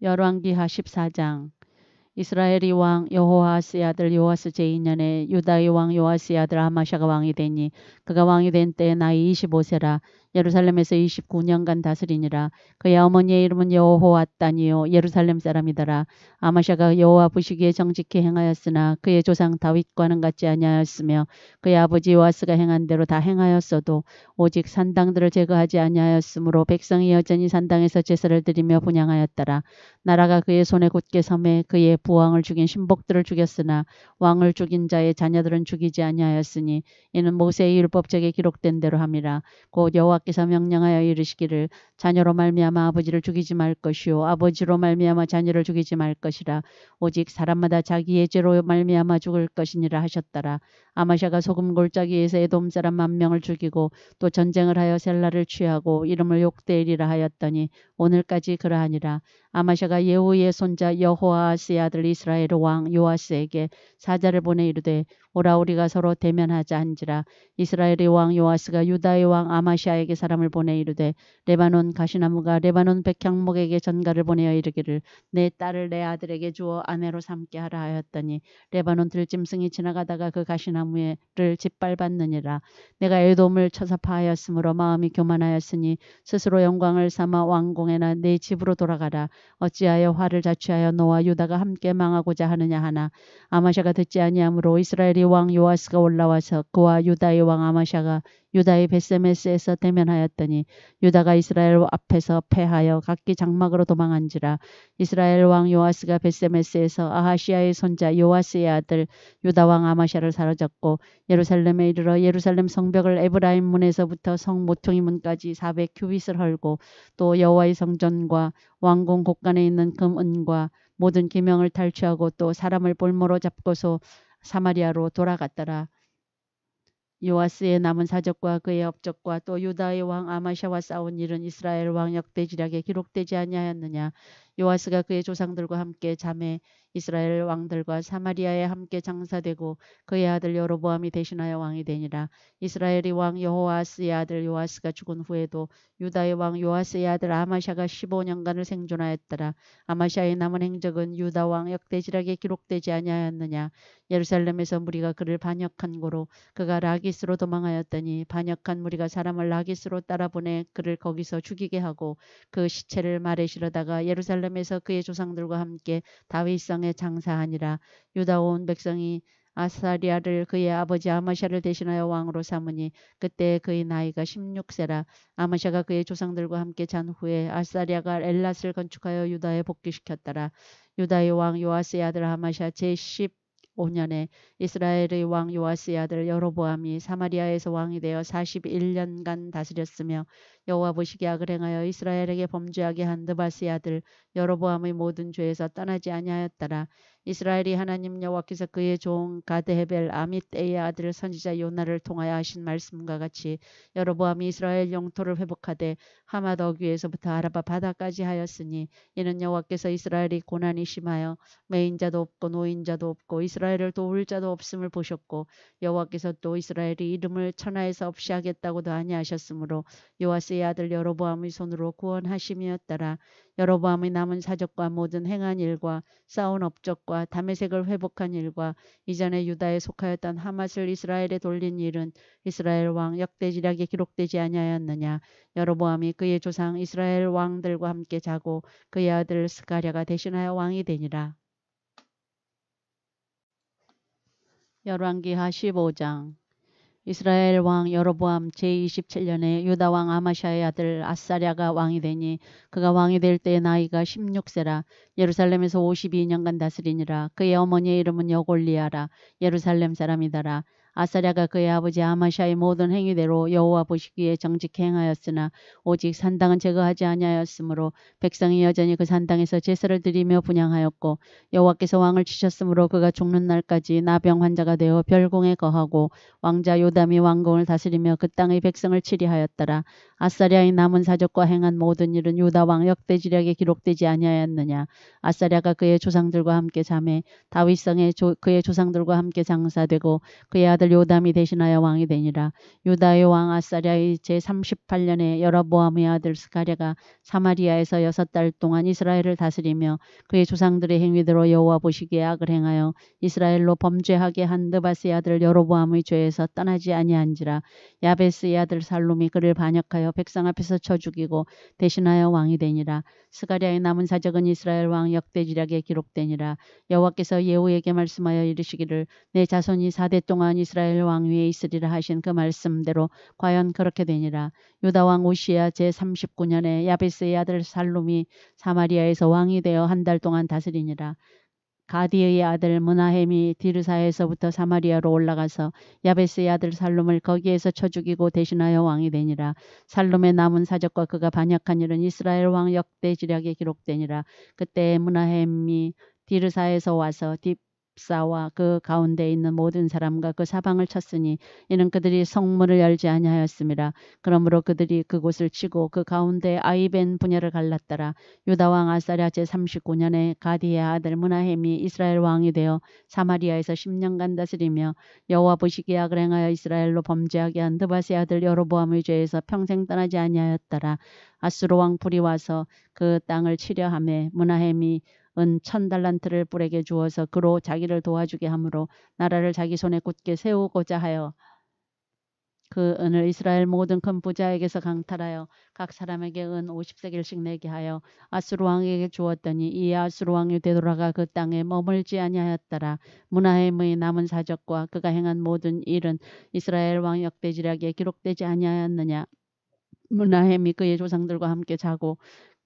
열왕기하 14장. 이스라엘의 왕 여호아스의 아들 요아스 제2년에 유다의 왕 요아스의 아들 아마샤가 왕이 되니 그가 왕이 된 때에 나이 25세라. 예루살렘에서 29년간 다스리니라. 그의 어머니의 이름은 여호호앗단이요 예루살렘 사람이더라. 아마샤가 여호와 보시기에 정직히 행하였으나 그의 조상 다윗과는 같지 아니하였으며 그의 아버지 요아스가 행한 대로 다 행하였어도 오직 산당들을 제거하지 아니하였으므로 백성이 여전히 산당에서 제사를 드리며 분향하였더라. 나라가 그의 손에 굳게 섬에 그의 부왕을 죽인 신복들을 죽였으나 왕을 죽인 자의 자녀들은 죽이지 아니하였으니 이는 모세의 율법책에 기록된 대로 함이라. 곧 여호와께서 명령하여 이르시기를 자녀로 말미암아 아버지를 죽이지 말 것이요 아버지로 말미암아 자녀를 죽이지 말 것이라. 오직 사람마다 자기의 죄로 말미암아 죽을 것이니라 하셨더라. 아마샤가 소금 골짜기에서 에돔 사람 10,000명을 죽이고 또 전쟁을 하여 셀라를 취하고 이름을 욕대일이라 하였더니 오늘까지 그러하니라. 아마샤가 예후의 손자 여호아스의 아들 이스라엘 왕 요아스에게 사자를 보내 이르되 오라 우리가 서로 대면하자 한지라. 이스라엘의 왕 요아스가 유다의 왕 아마샤에게 사람을 보내 이르되 레바논 가시나무가 레바논 백향목에게 전가를 보내어 이르기를 내 딸을 내 아들에게 주어 아내로 삼게 하라 하였더니 레바논 들짐승이 지나가다가 그 가시나무를 짓밟았느니라. 내가 에돔을 쳐서 파하였으므로 마음이 교만하였으니 스스로 영광을 삼아 왕궁에나 내 집으로 돌아가라. 어찌하여 화를 자취하여 너와 유다가 함께 망하고자 하느냐 하나 아마샤가 듣지 아니하므로 이스라엘의 왕 요아스가 올라와서 그와 유다의 왕 아마샤가 유다의 벳세메스에서 대면하였더니 유다가 이스라엘 앞에서 패하여 각기 장막으로 도망한지라. 이스라엘 왕 요아스가 벳세메스에서 아하시아의 손자 요아스의 아들 유다 왕 아마샤를 사로잡고 예루살렘에 이르러 예루살렘 성벽을 에브라임 문에서부터 성 모퉁이 문까지 400규빗을 헐고 또 여호와의 성전과 왕궁 곳간에 있는 금 은과 모든 기명을 탈취하고 또 사람을 볼모로 잡고서 사마리아로 돌아갔더라. 요아스의 남은 사적과 그의 업적과 또 유다의 왕 아마샤와 싸운 일은 이스라엘 왕 역대지략에 기록되지 아니하였느냐. 요아스가 그의 조상들과 함께 잠에 이스라엘 왕들과 사마리아에 함께 장사되고 그의 아들 여로보암이 대신하여 왕이 되니라. 이스라엘의 왕 여호아스의 아들 요아스가 죽은 후에도 유다의 왕 요아스의 아들 아마샤가 15년간을 생존하였더라. 아마샤의 남은 행적은 유다 왕 역대지략에 기록되지 아니하였느냐. 예루살렘에서 무리가 그를 반역한 고로 그가 라기스로 도망하였더니 반역한 무리가 사람을 라기스로 따라보내 그를 거기서 죽이게 하고 그 시체를 말에 실어다가 예루살렘에서 그의 조상들과 함께 다윗성에 장사하니라. 유다 온 백성이 아사리아를 그의 아버지 아마샤를 대신하여 왕으로 삼으니 그때 그의 나이가 16세라. 아마샤가 그의 조상들과 함께 잔 후에 아사리아가 엘랏을 건축하여 유다에 복귀시켰더라. 유다의 왕 요아스의 아들 아마샤 제15년에 이스라엘의 왕 요아스의 아들 여로보암이 사마리아에서 왕이 되어 41년간 다스렸으며 여호와 보시기에 악을 행하여 이스라엘에게 범죄하게 한 느바스의 아들 여로보암의 모든 죄에서 떠나지 아니하였더라. 이스라엘이 하나님 여호와께서 그의 종 가드헤벨 아밋에의 아들 선지자 요나를 통하여 하신 말씀과 같이 여로보암이 이스라엘 영토를 회복하되 하맛 어귀에서부터 아라바 바다까지 하였으니 이는 여호와께서 이스라엘이 고난이 심하여 매인자도 없고 노인자도 없고 이스라엘을 도울 자도 없음을 보셨고 여호와께서 또 이스라엘이 이름을 천하에서 없이 하겠다고도 아니하셨으므로 요아스의 아들 여로보암의 손으로 구원하심이었더라. 여로보암의 남은 사적과 모든 행한 일과 쌓은 업적과 다메섹을 회복한 일과 이전에 유다에 속하였던 하맛을 이스라엘에 돌린 일은 이스라엘 왕 역대지략에 기록되지 아니하였느냐. 여로보암이 그의 조상 이스라엘 왕들과 함께 자고 그의 아들 스가랴가 대신하여 왕이 되니라. 열왕기하 15장. 이스라엘 왕 여로보암 제27년에 유다 왕 아마샤의 아들 아사랴가 왕이 되니 그가 왕이 될 때의 나이가 16세라. 예루살렘에서 52년간 다스리니라. 그의 어머니의 이름은 여골리아라. 예루살렘 사람이더라. 아사랴가 그의 아버지 아마샤의 모든 행위대로 여호와 보시기에 정직히 행하였으나 오직 산당은 제거하지 아니하였으므로 백성이 여전히 그 산당에서 제사를 드리며 분향하였고 여호와께서 왕을 치셨으므로 그가 죽는 날까지 나병 환자가 되어 별궁에 거하고 왕자 요담이 왕궁을 다스리며 그 땅의 백성을 치리하였더라. 아사랴의 남은 사적과 행한 모든 일은 유다 왕 역대지략에 기록되지 아니하였느냐. 아사랴가 그의 조상들과 함께 잠에 다윗성에 그의 조상들과 함께 장사되고 그의 아들 요담이 대신하여 왕이 되니라. 유다의 왕 아사랴의 제38년에 여로보암의 아들 스가랴가 사마리아에서 6달 동안 이스라엘을 다스리며 그의 조상들의 행위대로 여호와 보시기에 악을 행하여 이스라엘로 범죄하게 한 느바스의 아들 여로보암의 죄에서 떠나지 아니한지라. 야베스의 아들 살룸이 그를 반역하여 백성 앞에서 쳐 죽이고 대신하여 왕이 되니라. 스가랴의 남은 사적은 이스라엘 왕 역대지략에 기록되니라. 여호와께서 예후에게 말씀하여 이르시기를 내 자손이 4대 동안 이스라엘 왕 위에 있으리라 하신 그 말씀대로 과연 그렇게 되니라. 유다 왕 우시야 제39년에 야베스의 아들 살룸이 사마리아에서 왕이 되어 한 달 동안 다스리니라. 가디의 아들 므나헴이 디르사에서부터 사마리아로 올라가서 야베스의 아들 살룸을 거기에서 쳐 죽이고 대신하여 왕이 되니라. 살룸의 남은 사적과 그가 반역한 일은 이스라엘 왕 역대지략에 기록되니라. 그때 므나헴이 디르사에서 와서 딥사와 그 가운데 있는 모든 사람과 그 사방을 쳤으니 이는 그들이 성문을 열지 아니하였음이라. 그러므로 그들이 그곳을 치고 그 가운데 아이벤 분야를 갈랐더라. 유다 왕 아사랴 제39년에 가디의 아들 므나헴이 이스라엘 왕이 되어 사마리아에서 10년간 다스리며 여호와 보시기에 악을 행하여 이스라엘로 범죄하게 한 느바스의 아들 여로보암의 죄에서 평생 떠나지 아니하였더라. 아수르 왕 불이 와서 그 땅을 치려 하매 므나헴이 은 1000달란트를 뿔에게 주어서 그로 자기를 도와주게 하므로 나라를 자기 손에 굳게 세우고자 하여 그 은을 이스라엘 모든 큰 부자에게서 강탈하여 각 사람에게 은 50세겔씩 내게 하여 아수르 왕에게 주었더니 이 아수르 왕이 되돌아가 그 땅에 머물지 아니하였더라. 므나헴의 남은 사적과 그가 행한 모든 일은 이스라엘 왕 역대지략에 기록되지 아니하였느냐. 므나헴이 그의 조상들과 함께 자고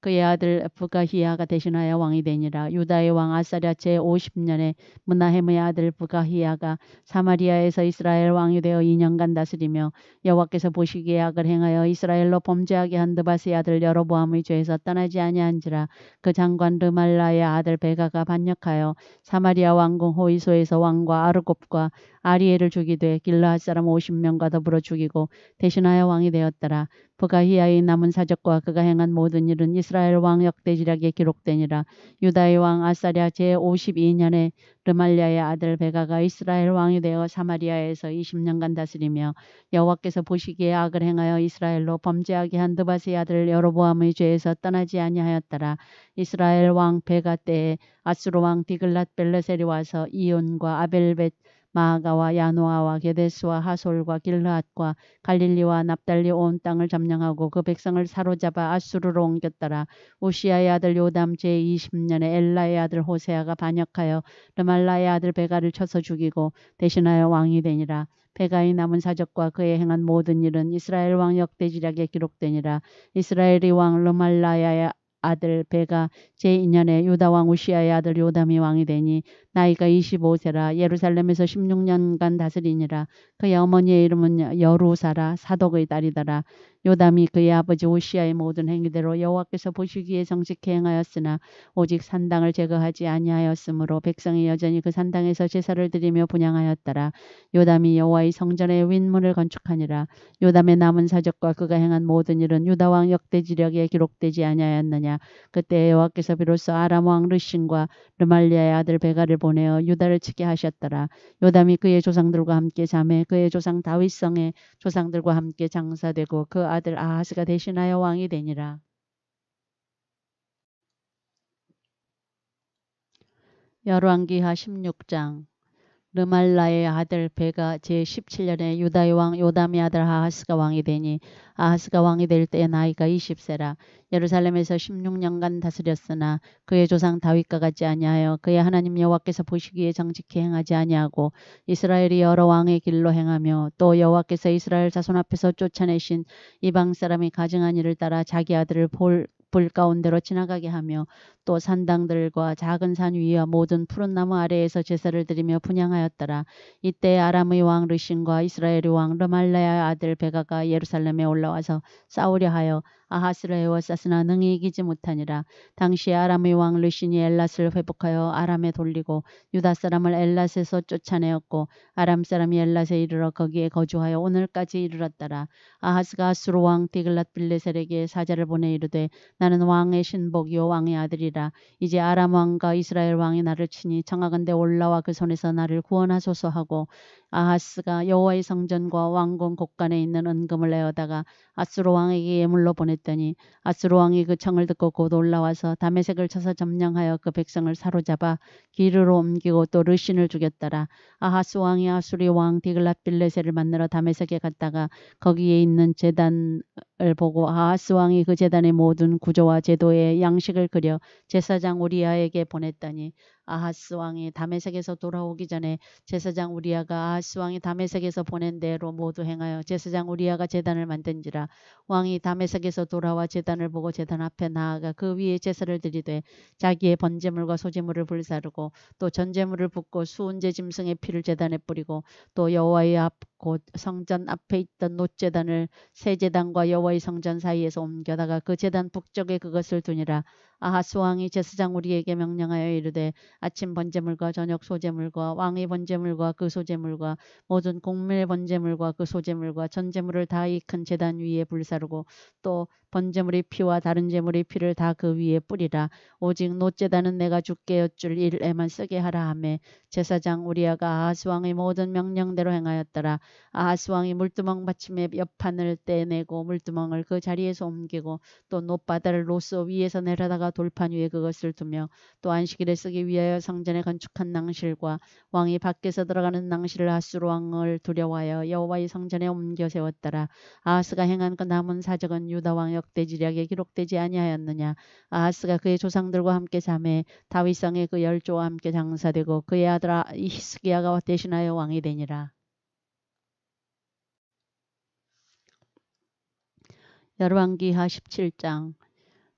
그의 아들 부가히야가 대신하여 왕이 되니라. 유다의 왕 아사랴 제50년에 므나헴의 아들 부가히야가 사마리아에서 이스라엘 왕이 되어 2년간 다스리며 여호와께서 보시기에 악을 행하여 이스라엘로 범죄하게 한 느바스의 아들 여로보암의 죄에서 떠나지 아니한지라. 그 장관 르말라의 아들 베가가 반역하여 사마리아 왕궁 호이소에서 왕과 아르곱과 아리엘을 죽이되 길르앗 사람 50명과 더불어 죽이고 대신하여 왕이 되었더라. 부가히야의 남은 사적과 그가 행한 모든 일은 이스라엘 왕 역대지략에 기록되니라. 유다의 왕 아사랴 제52년에 르말랴의 아들 베가가 이스라엘 왕이 되어 사마리아에서 20년간 다스리며 여호와께서 보시기에 악을 행하여 이스라엘로 범죄하게 한 느바스의 아들 여로보암의 죄에서 떠나지 아니하였더라. 이스라엘 왕 베가 때에 아수르 왕 디글랏 벨레셀이 와서 이온과 아벨벳 마아가와 야노아와 게데스와 하솔과 길르앗과 갈릴리와 납달리 온 땅을 점령하고 그 백성을 사로잡아 아수르로 옮겼더라. 우시아의 아들 요담 제20년에 엘라의 아들 호세아가 반역하여 르말라의 아들 베가를 쳐서 죽이고 대신하여 왕이 되니라. 베가의 남은 사적과 그의 행한 모든 일은 이스라엘 왕 역대지략에 기록되니라. 이스라엘의 왕 르말라의 아들 베가 제2년에 유다 왕 우시아의 아들 요담이 왕이 되니 나이가 25세라. 예루살렘에서 16년간 다스리니라. 그의 어머니의 이름은 여루사라 사독의 딸이더라. 요담이 그의 아버지 우시아의 모든 행위대로 여호와께서 보시기에 정직히 행하였으나 오직 산당을 제거하지 아니하였으므로 백성이 여전히 그 산당에서 제사를 드리며 분향하였더라. 요담이 여호와의 성전에 윗문을 건축하니라. 요담의 남은 사적과 그가 행한 모든 일은 유다 왕 역대지략에 기록되지 아니하였느냐. 그때 여호와께서 비로소 아람 왕 르신과 르말리아의 아들 베가를 보내어 유다를 치게 하셨더라. 요담이 그의 조상들과 함께 잠에 그의 조상 다윗성의 조상들과 함께 장사되고 그 아들 아하스가 대신하여 왕이 되니라. 열왕기하 16장. 르말라의 아들 베가 제17년에 유다의 왕 요담의 아들 아하스가 왕이 되니 아하스가 왕이 될 때의 나이가 20세라. 예루살렘에서 16년간 다스렸으나 그의 조상 다윗과 같지 아니하여 그의 하나님 여호와께서 보시기에 정직히 행하지 아니하고 이스라엘이 여러 왕의 길로 행하며 또 여호와께서 이스라엘 자손 앞에서 쫓아내신 이방 사람이 가증한 일을 따라 자기 아들을 불 가운데로 지나가게 하며 또 산당들과 작은 산 위와 모든 푸른 나무 아래에서 제사를 드리며 분향하였더라. 이때 아람의 왕 르신과 이스라엘의 왕 르말라의 아들 베가가 예루살렘에 올라와서 싸우려 하여 아하스를 에워쌌으나 능히 이기지 못하니라. 당시에 아람의 왕 르신이 엘랏을 회복하여 아람에 돌리고 유다 사람을 엘랏에서 쫓아내었고 아람 사람이 엘랏에 이르러 거기에 거주하여 오늘까지 이르렀더라. 아하스가 아수르 왕 디글랏빌레셀에게 사자를 보내 이르되 나는 왕의 신복이요 왕의 아들이라. 이제 아람 왕과 이스라엘 왕이 나를 치니 청하건대 올라와 그 손에서 나를 구원하소서 하고 아하스가 여호와의 성전과 왕궁 곳간에 있는 은금을 내어다가 아수르 왕에게 예물로 보냈더니 아수르 왕이 그 청을 듣고 곧 올라와서 다메섹을 쳐서 점령하여 그 백성을 사로잡아 기르로 옮기고 또 르신을 죽였더라. 아하스 왕이 아수리 왕 디글랏빌레셀을 만나러 다메섹에 갔다가 거기에 있는 제단을 보고 아하스 왕이 그 제단의 모든 구조와 제도의 양식을 그려 제사장 우리아에게 보냈더니 아하스 왕이 다메섹에서 돌아오기 전에 제사장 우리아가 아하스 왕이 다메섹에서 보낸 대로 모두 행하여 제사장 우리아가 제단을 만든지라. 왕이 다메섹에서 돌아와 제단을 보고 제단 앞에 나아가 그 위에 제사를 드리되 자기의 번제물과 소제물을 불사르고 또 전제물을 붓고 수은제 짐승의 피를 제단에 뿌리고 또 여호와의 앞 곧 성전 앞에 있던 놋제단을 새 제단과 여호와의 성전 사이에서 옮겨다가 그 제단 북쪽에 그것을 두니라. 아하스 왕이 제사장 우리에게 명령하여 이르되 아침 번제물과 저녁 소제물과 왕의 번제물과 그 소제물과 모든 공밀 번제물과 그 소제물과 전제물을 다 이 큰 제단 위에 불사르고 또 번제물의 피와 다른 제물의 피를 다 그 위에 뿌리라. 오직 놋제단은 내가 주께 여쭐 일에만 쓰게 하라 하며 제사장 우리아가 아하스 왕의 모든 명령대로 행하였더라. 아하스 왕이 물두멍 받침의 옆판을 떼내고 물두멍을 그 자리에서 옮기고 또 놋바다를 로스 위에서 내려다가 돌판 위에 그것을 두며 또 안식일에 쓰기 위하여 성전에 건축한 낭실과 왕이 밖에서 들어가는 낭실을 아수르 왕을 두려워하여 여호와의 성전에 옮겨 세웠더라. 아하스가 행한 그 남은 사적은 유다 왕 역대지략에 기록되지 아니하였느냐. 아하스가 그의 조상들과 함께 잠에 다윗성에 그 열조와 함께 장사되고 그의 아들 히스기야가 대신하여 왕이 되니라. 열왕기하 17장.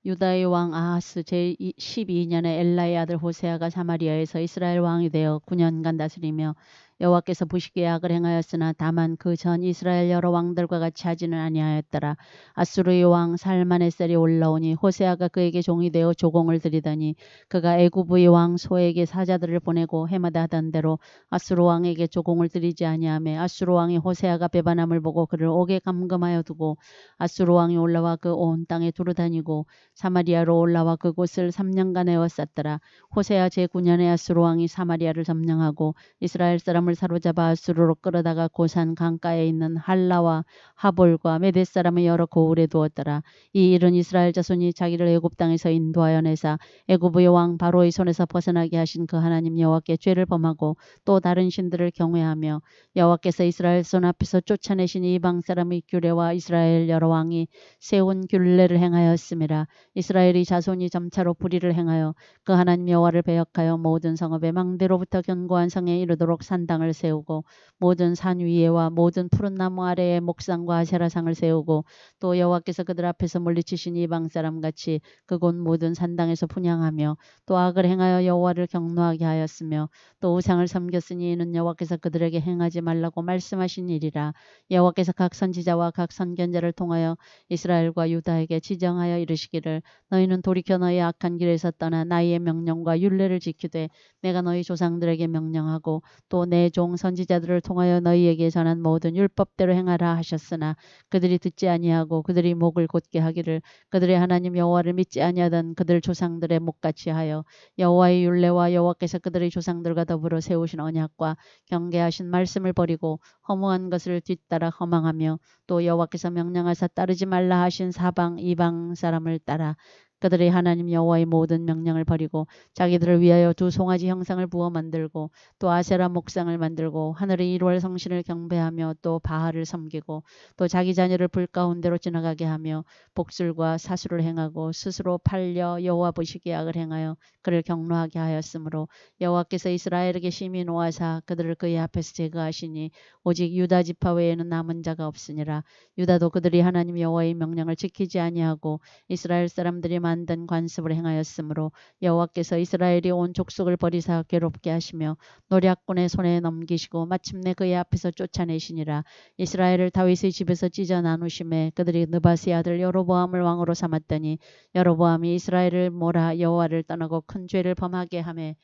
유다의 왕 아하스 제12년에 엘라의 아들 호세아가 사마리아에서 이스라엘 왕이 되어 9년간 다스리며 여호와께서 보시기에 악을 행하였으나 다만 그 전 이스라엘 여러 왕들과 같이 하지는 아니하였더라. 아수르의 왕 살마네셀이 올라오니 호세아가 그에게 종이 되어 조공을 드리더니 그가 애굽의 왕 소에게 사자들을 보내고 해마다 하던 대로 아수르 왕에게 조공을 드리지 아니하며 아수르 왕이 호세아가 배반함을 보고 그를 옥에 감금하여 두고 아수르 왕이 올라와 그 온 땅에 두루다니고 사마리아로 올라와 그곳을 3년간 에워쌌더라. 호세아 제9년에 아수르 왕이 사마리아를 점령하고 이스라엘 사람을 사로잡아 아수르로 끌어다가 고산 강가에 있는 할라와 하볼과 메대 사람의 여러 고을에 두었더라. 이 일은 이스라엘 자손이 자기를 애굽 땅에서 인도하여 내사 애굽의 왕 바로의 손에서 벗어나게 하신 그 하나님 여호와께 죄를 범하고 또 다른 신들을 경외하며 여호와께서 이스라엘 손 앞에서 쫓아내신 이방 사람의 규례와 이스라엘 여러 왕이 세운 균례를 행하였음이라. 이스라엘의 자손이 점차로 불의를 행하여 그 하나님 여호와를 배역하여 모든 성읍의 망대로부터 견고한 성에 이르도록 산당을 세우고 모든 산 위에와 모든 푸른 나무 아래에 목상과 아세라상을 세우고 또 여호와께서 그들 앞에서 물리치신 이방 사람같이 그곳 모든 산당에서 분향하며 또 악을 행하여 여호와를 경노하게 하였으며 또 우상을 섬겼으니 이는 여호와께서 그들에게 행하지 말라고 말씀하신 일이라. 여호와께서 각 선지자와 각 선견자를 통하여 이스라엘과 유다에게 지정하여 이르시기를 너희는 돌이켜 너희 악한 길에서 떠나 나의 명령과 율례를 지키되 내가 너희 조상들에게 명령하고 또 내 종 선지자들을 통하여 너희에게 전한 모든 율법대로 행하라 하셨으나 그들이 듣지 아니하고 그들이 목을 곧게 하기를 그들의 하나님 여호와를 믿지 아니하던 그들 조상들의 목같이 하여 여호와의 율례와 여호와께서 그들의 조상들과 더불어 세우신 언약과 경계하신 말씀을 버리고 허무한 것을 뒤따라 허망하며 또 여호와께서 명령하사 따르지 말라 하신 사방 이방 사람을 따라 그들이 하나님 여호와의 모든 명령을 버리고 자기들을 위하여 두 송아지 형상을 부어 만들고 또 아세라 목상을 만들고 하늘의 일월 성신을 경배하며 또 바알을 섬기고 또 자기 자녀를 불 가운데로 지나가게 하며 복술과 사수를 행하고 스스로 팔려 여호와 보시기에 악을 행하여 그를 경노하게 하였으므로 여호와께서 이스라엘에게 심히 노하사 그들을 그의 앞에서 제거하시니 오직 유다 지파 외에는 남은 자가 없으니라. 유다도 그들이 하나님 여호와의 명령을 지키지 아니하고 이스라엘 사람들이 만든 관습을 행하였으므로 여호와께서 이스라엘이 온 족속을 버리사 괴롭게 하시며 노략군의 손에 넘기시고 마침내 그의 앞에서 쫓아내시니라. 이스라엘을 다윗의 집에서 찢어 나누심에 그들이 느바스의 아들 여로보암을 왕으로 삼았더니 여로보암이 이스라엘을 몰아 여호와를 떠나고 큰 죄를 범하게 하매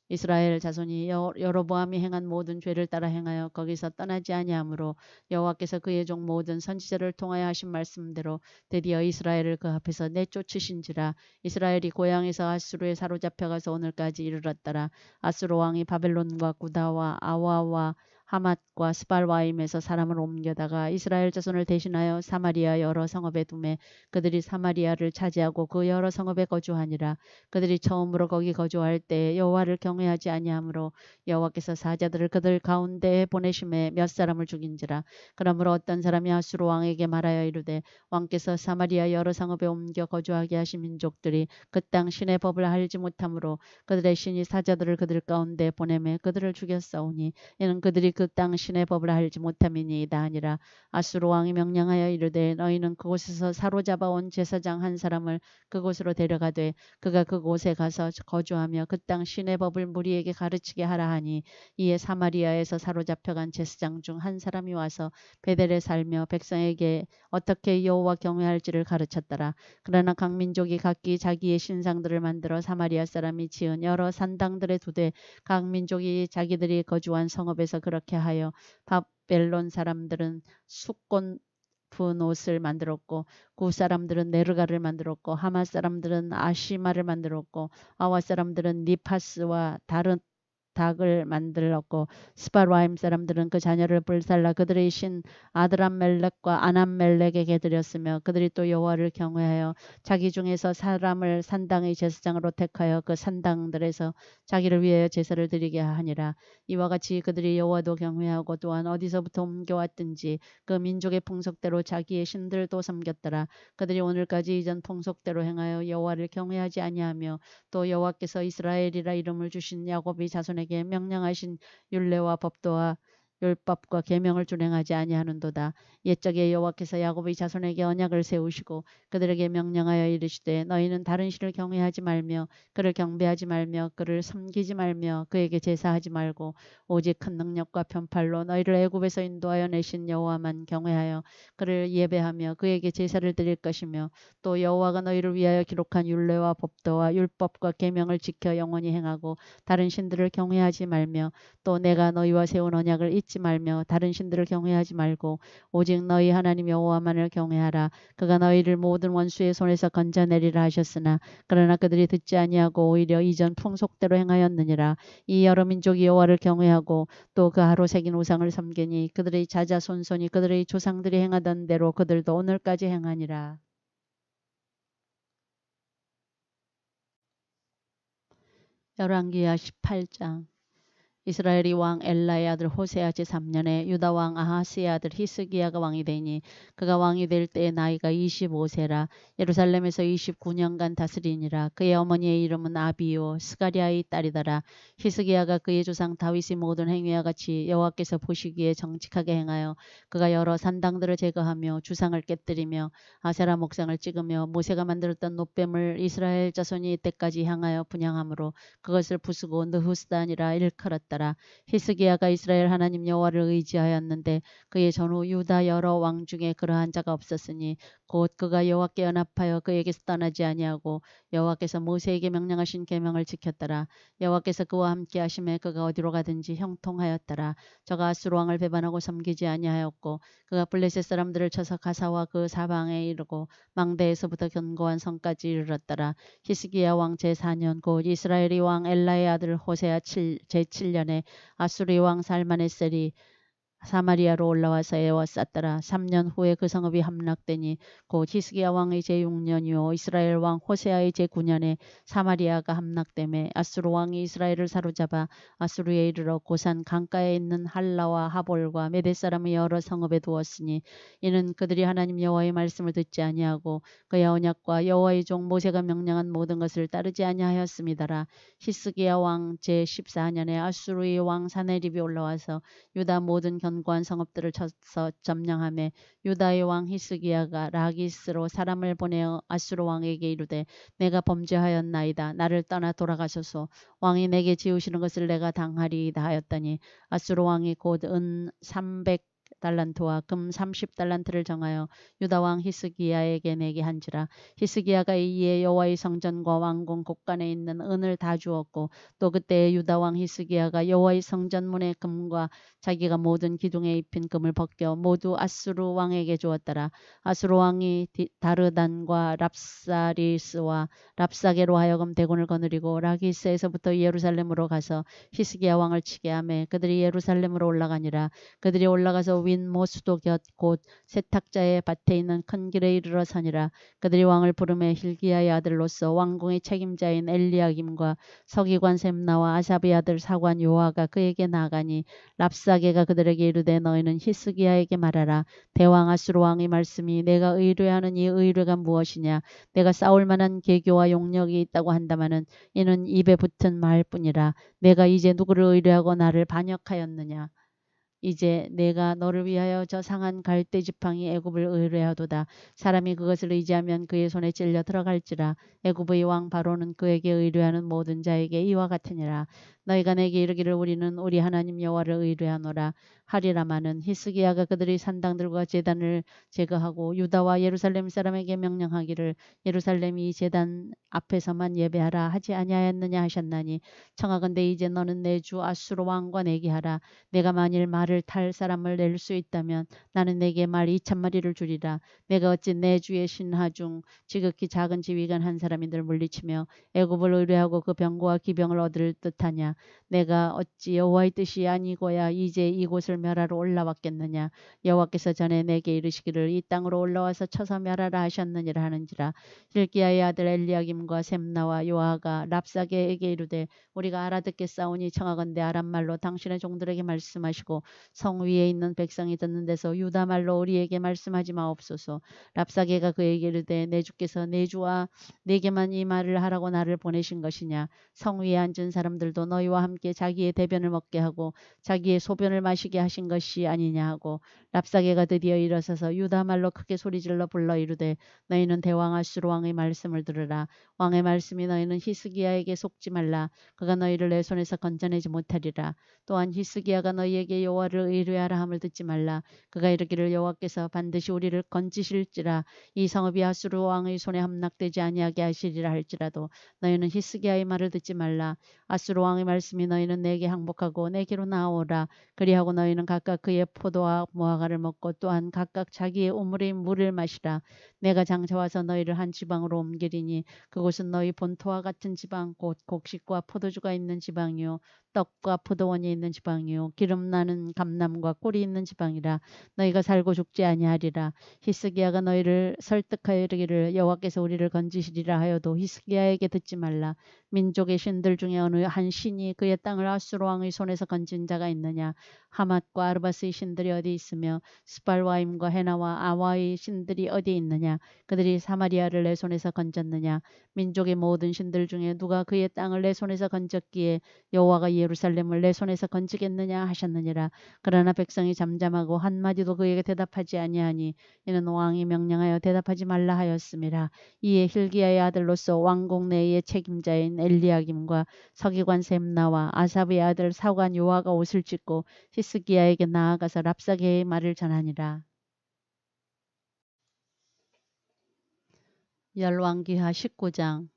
이스라엘 자손이 여로보암이 행한 모든 죄를 따라 행하여 거기서 떠나지 아니하므로 여호와께서 그의 종 모든 선지자를 통하여 하신 말씀대로 드디어 이스라엘을 그 앞에서 내쫓으신지라. 이스라엘이 고향에서 아수르에 사로잡혀가서 오늘까지 이르렀더라. 아수르 왕이 바벨론과 구다와 아와와 하맛과 스발와임에서 사람을 옮겨다가 이스라엘 자손을 대신하여 사마리아 여러 성읍에 두매 그들이 사마리아를 차지하고 그 여러 성읍에 거주하니라. 그들이 처음으로 거기 거주할 때 여호와를 경외하지 아니하므로 여호와께서 사자들을 그들 가운데에 보내심에 몇 사람을 죽인지라. 그러므로 어떤 사람이 아수르 왕에게 말하여 이르되 왕께서 사마리아 여러 성읍에 옮겨 거주하게 하신 민족들이 그 땅 신의 법을 알지 못하므로 그들의 신이 사자들을 그들 가운데 보내매 그들을 죽였사오니 이는 그들이 그 땅 신의 법을 알지 못함이니이다 하니라. 아수르 왕이 명령하여 이르되 너희는 그곳에서 사로잡아 온 제사장 한 사람을 그곳으로 데려가되 그가 그곳에 가서 거주하며 그 땅 신의 법을 무리에게 가르치게 하라 하니 이에 사마리아에서 사로잡혀간 제사장 중 한 사람이 와서 베델에 살며 백성에게 어떻게 여호와 경외할지를 가르쳤더라. 그러나 각 민족이 각기 자기의 신상들을 만들어 사마리아 사람이 지은 여러 산당들에 두되 각 민족이 자기들이 거주한 성읍에서 그렇게 하여 바벨론 사람들은 숫곤 분옷을 만들었고 구 사람들은 네르가를 만들었고 하마 사람들은 아시마를 만들었고 아와 사람들은 니파스와 다른 닭을 만들었고 스바라임 사람들은 그 자녀를 불살라 그들의 신 아드람멜렉과 아남멜렉에게 드렸으며 그들이 또 여호와를 경외하여 자기 중에서 사람을 산당의 제사장으로 택하여 그 산당들에서 자기를 위하여 제사를 드리게 하니라. 이와 같이 그들이 여호와도 경외하고 또한 어디서부터 옮겨왔든지 그 민족의 풍속대로 자기의 신들도 섬겼더라. 그들이 오늘까지 이전 풍속대로 행하여 여호와를 경외하지 아니하며 또 여호와께서 이스라엘이라 이름을 주신 야곱의 자손에게 명령하신 율례와 법도와 율법과 계명을 준행하지 아니하는도다. 옛적에 여호와께서 야곱의 자손에게 언약을 세우시고 그들에게 명령하여 이르시되 너희는 다른 신을 경외하지 말며 그를 경배하지 말며 그를 섬기지 말며 그에게 제사하지 말고 오직 큰 능력과 편팔로 너희를 애굽에서 인도하여 내신 여호와만 경외하여 그를 예배하며 그에게 제사를 드릴 것이며 또 여호와가 너희를 위하여 기록한 율례와 법도와 율법과 계명을 지켜 영원히 행하고 다른 신들을 경외하지 말며 또 내가 너희와 세운 언약을 잊지 말며 다른 신들을 경외하지 말고 오직 너희 하나님 여호와만을 경외하라. 그가 너희를 모든 원수의 손에서 건져내리라 하셨으나 그러나 그들이 듣지 아니하고 오히려 이전 풍속대로 행하였느니라. 이 여러 민족이 여호와를 경외하고 또 그 하로 새긴 우상을 섬기니 그들의 자자손손이 그들의 조상들이 행하던 대로 그들도 오늘까지 행하니라. 열왕기하 18장. 이스라엘이 왕 엘라의 아들 호세아 제3년에 유다 왕 아하스의 아들 히스기야가 왕이 되니 그가 왕이 될 때에 나이가 25세라. 예루살렘에서 29년간 다스리니라. 그의 어머니의 이름은 아비요 스가리아의 딸이더라. 히스기야가 그의 조상 다윗의 모든 행위와 같이 여호와께서 보시기에 정직하게 행하여 그가 여러 산당들을 제거하며 주상을 깨뜨리며 아세라 목상을 찍으며 모세가 만들었던 놋뱀을 이스라엘 자손이 이때까지 향하여 분향함으로 그것을 부수고 느후스단이라 일컬었다. 히스기야가 이스라엘 하나님 여호와를 의지하였는데 그의 전후 유다 여러 왕 중에 그러한 자가 없었으니 곧 그가 여호와께 연합하여 그에게서 떠나지 아니하고 여호와께서 모세에게 명령하신 계명을 지켰더라. 여호와께서 그와 함께 하심에 그가 어디로 가든지 형통하였더라. 저가 아수르 왕을 배반하고 섬기지 아니하였고 그가 블레셋 사람들을 쳐서 가사와 그 사방에 이르고 망대에서부터 견고한 성까지 이르렀더라. 히스기야 왕 제4년 곧 이스라엘의 왕 엘라의 아들 호세아 제7년에 아수르의 왕 살마네셀이 사마리아로 올라와서 에워쌌더라. 3년 후에 그 성읍이 함락되니 곧 히스기야 왕의 제6년이요 이스라엘 왕 호세아의 제9년에 사마리아가 함락되매 아수르 왕이 이스라엘을 사로잡아 아수르에 이르러 고산 강가에 있는 할라와 하볼과 메대 사람의 여러 성읍에 두었으니 이는 그들이 하나님 여호와의 말씀을 듣지 아니하고 그의 언약과 여호와의 종 모세가 명령한 모든 것을 따르지 아니하였음이더라. 히스기야 왕 제14년에 아수르의 왕 사네립이 올라와서 유다 모든 견고한 성읍들을 쳐서 점령하며 유다의 왕 히스기야가 라기스로 사람을 보내어 아수르 왕에게 이르되 내가 범죄하였나이다. 나를 떠나 돌아가소서. 왕이 내게 지으시는 것을 내가 당하리이다 하였더니 아수르 왕이 곧 은 300달란트와 금 30달란트를 정하여 유다 왕 히스기야에게 내게 한지라. 히스기야가 이에 여호와의 성전과 왕궁 곳간에 있는 은을 다 주었고 또 그때 유다 왕 히스기야가 여호와의 성전문의 금과 자기가 모든 기둥에 입힌 금을 벗겨 모두 아수르 왕에게 주었더라. 아수르 왕이 다르단과 랍사리스와 랍사게로 하여금 대군을 거느리고 라기스에서부터 예루살렘으로 가서 히스기야 왕을 치게 하매 그들이 예루살렘으로 올라가니라. 그들이 올라가서 윈모수도 곁 곧 세탁자의 밭에 있는 큰 길에 이르러 서니라. 그들이 왕을 부르매 hil기야의 아들로서 왕궁의 책임자인 엘리야김과 서기관 셈나와 아삽의 아들 사관 요아가 그에게 나아가니 랍사게가 그들에게 이르되 너희는 히스기야에게 말하라. 대왕 아수르 왕의 말씀이 내가 의뢰하는 이 의뢰가 무엇이냐. 내가 싸울 만한 계교와 용력이 있다고 한다마는 이는 입에 붙은 말뿐이라. 내가 이제 누구를 의뢰하고 나를 반역하였느냐. 이제 내가 너를 위하여 저 상한 갈대 지팡이 애굽을 의뢰하도다. 사람이 그것을 의지하면 그의 손에 찔려 들어갈지라. 애굽의 왕 바로는 그에게 의뢰하는 모든 자에게 이와 같으니라. 너희가 내게 이르기를 우리는 우리 하나님 여호와를 의뢰하노라 하리라마는 히스기야가 그들의 산당들과 제단을 제거하고 유다와 예루살렘 사람에게 명령하기를 예루살렘이 이 제단 앞에서만 예배하라 하지 아니하였느냐 하셨나니 청하건대 이제 너는 내 주 아수르 왕과 내게 하라. 내가 만일 말을 탈 사람을 낼 수 있다면 나는 내게 말 2,000마리를 주리라. 내가 어찌 내 주의 신하 중 지극히 작은 지휘관 한 사람인들 물리치며 애굽을 의뢰하고 그 병거와 기병을 얻을 듯하냐. 내가 어찌 여호와의 뜻이 아니고야 이제 이곳을 멸하러 올라왔겠느냐. 여호와께서 전에 내게 이르시기를 이 땅으로 올라와서 쳐서 멸하라 하셨느니라 하는지라. hil기야의 아들 엘리야김과 셈나와 요아가 랍사게에게 이르되 우리가 알아듣겠사오니 청하건대 아람말로 당신의 종들에게 말씀하시고 성 위에 있는 백성이 듣는 데서 유다 말로 우리에게 말씀하지 마옵소서. 랍사게가 그에게 이르되 내 주께서 내 주와 내게만 이 말을 하라고 나를 보내신 것이냐. 성 위에 앉은 사람들도 너희와 함께 자기의 대변을 먹게 하고 자기의 소변을 마시게 하신 것이 아니냐 하고 랍사게가 드디어 일어서서 유다 말로 크게 소리질러 불러 이르되 너희는 대왕 아수르 왕의 말씀을 들으라. 왕의 말씀이 너희는 히스기야에게 속지 말라. 그가 너희를 내 손에서 건져내지 못하리라. 또한 히스기야가 너희에게 여호와를 의뢰하라 함을 듣지 말라. 그가 이르기를 여호와께서 반드시 우리를 건지실지라. 이 성읍이 아수르 왕의 손에 함락되지 아니하게 하시리라 할지라도 너희는 히스기야의 말을 듣지 말라. 아수르 왕의 말씀이 너희는 내게 항복하고 내게로 나오라. 그리하고 너희는 각각 그의 포도와 무화과를 먹고 또한 각각 자기의 우물의 물을 마시라. 내가 장차 와서 너희를 한 지방으로 옮기리니 그곳은 너희 본토와 같은 지방 곧 곡식과 포도주가 있는 지방이요 떡과 포도원이 있는 지방이요 기름 나는 감람과 꿀이 있는 지방이라. 너희가 살고 죽지 아니하리라. 히스기야가 너희를 설득하여 이르기를 여호와께서 우리를 건지시리라 하여도 히스기야에게 듣지 말라. 민족의 신들 중에 어느 한 신이 그의 땅을 아수르 왕의 손에서 건진 자가 있느냐. 하맛과 아르바스의 신들이 어디 있으며 스발와임과 헤나와 아와의 신들이 어디 있느냐. 그들이 사마리아를 내 손에서 건졌느냐. 민족의 모든 신들 중에 누가 그의 땅을 내 손에서 건졌기에 여호와가 예루살렘을 내 손에서 건지겠느냐 하셨느니라. 그러나 백성이 잠잠하고 한마디도 그에게 대답하지 아니하니 이는 왕이 명령하여 대답하지 말라 하였음이라. 이에 hil기야의 아들로서 왕궁 내의 책임자인 엘리야김과 서기관 셈나와 아삽의 아들 사관 요아가 옷을 찢고 히스기야에게 나아가서 랍사게의 말을 전하니라. 열왕기하 19장.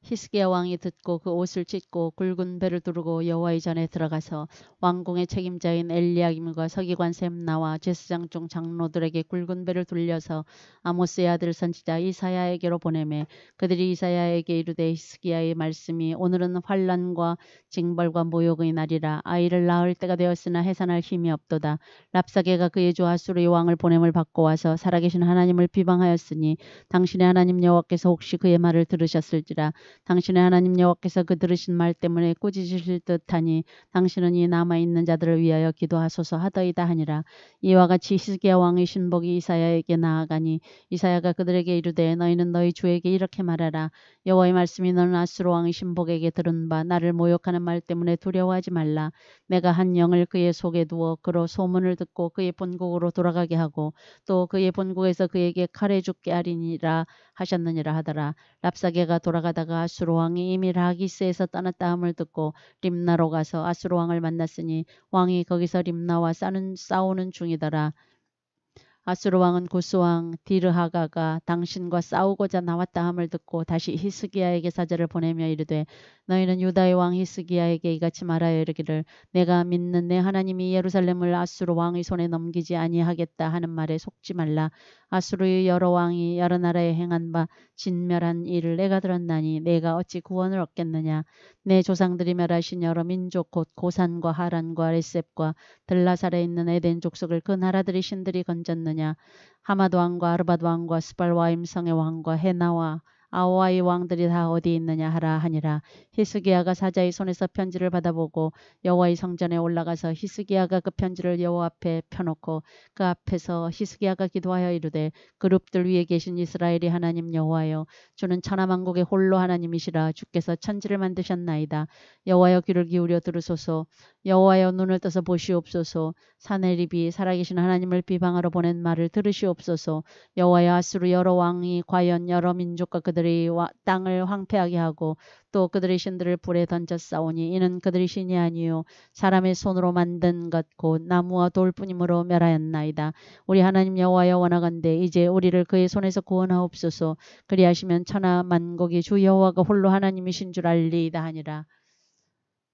히스기야 왕이 듣고 그 옷을 찢고 굵은 배를 두르고 여호와의 전에 들어가서 왕궁의 책임자인 엘리야김과 서기관 셈나와 제사장 중 장로들에게 굵은 배를 돌려서 아모스의 아들 선지자 이사야에게로 보내매 그들이 이사야에게 이르되 히스기야의 말씀이 오늘은 환난과 징벌과 모욕의 날이라 아이를 낳을 때가 되었으나 해산할 힘이 없도다. 랍사게가 그의 주 아수르의 왕을 보냄을 받고 와서 살아계신 하나님을 비방하였으니 당신의 하나님 여호와께서 혹시 그의 말을 들으셨을지라. 당신의 하나님 여호와께서 그 들으신 말 때문에 꾸짖으실 듯하니 당신은 이 남아있는 자들을 위하여 기도하소서 하더이다 하니라. 이와 같이 히스기야 왕의 신복이 이사야에게 나아가니 이사야가 그들에게 이르되 너희는 너희 주에게 이렇게 말하라. 여호와의 말씀이 너는 아수르 왕의 신복에게 들은 바 나를 모욕하는 말 때문에 두려워하지 말라. 내가 한 영을 그의 속에 두어 그로 소문을 듣고 그의 본국으로 돌아가게 하고 또 그의 본국에서 그에게 칼에 죽게 하리니라 하셨느니라 하더라. 랍사게가 돌아가다가 아수르 왕이 이미 라기스에서 떠났다 함을 듣고 림나로 가서 아수르 왕을 만났으니 왕이 거기서 림나와 싸우는 중이더라. 아수르 왕은 구스 왕 디르하가가 당신과 싸우고자 나왔다 함을 듣고 다시 히스기야에게 사절을 보내며 이르되 너희는 유다의 왕 히스기야에게 이같이 말하여 이르기를 내가 믿는 내 하나님이 예루살렘을 아수르 왕의 손에 넘기지 아니하겠다 하는 말에 속지 말라. 아수르의 여러 왕이 여러 나라에 행한 바 진멸한 일을 내가 들었나니 내가 어찌 구원을 얻겠느냐. 내 조상들이 멸하신 여러 민족 곧 고산과 하란과 레셉과 들라살에 있는 에덴 족속을 그 나라들의 신들이 건졌느냐. 하마드 왕과 아르바드 왕과 스발와임 성의 왕과 헤나와 아오아의 왕들이 다 어디 있느냐 하라 하니라. 히스기야가 사자의 손에서 편지를 받아보고 여호와의 성전에 올라가서 히스기야가 그 편지를 여호와 앞에 펴놓고 그 앞에서 히스기야가 기도하여 이르되 그룹들 위에 계신 이스라엘의 하나님 여호와여 주는 천하만국의 홀로 하나님이시라. 주께서 천지를 만드셨나이다. 여호와여 귀를 기울여 들으소서. 여호와여 눈을 떠서 보시옵소서. 사네립이 살아계신 하나님을 비방하러 보낸 말을 들으시옵소서. 여호와여 아수르 여러 왕이 과연 여러 민족과 그들의 땅을 황폐하게 하고 또 그들의 신들을 불에 던져 싸우니 이는 그들의 신이 아니요 사람의 손으로 만든 것 곧 나무와 돌뿐이므로 멸하였나이다. 우리 하나님 여호와여 원하건대 이제 우리를 그의 손에서 구원하옵소서. 그리하시면 천하 만국이 주 여호와가 홀로 하나님이신 줄 알리이다 하니라.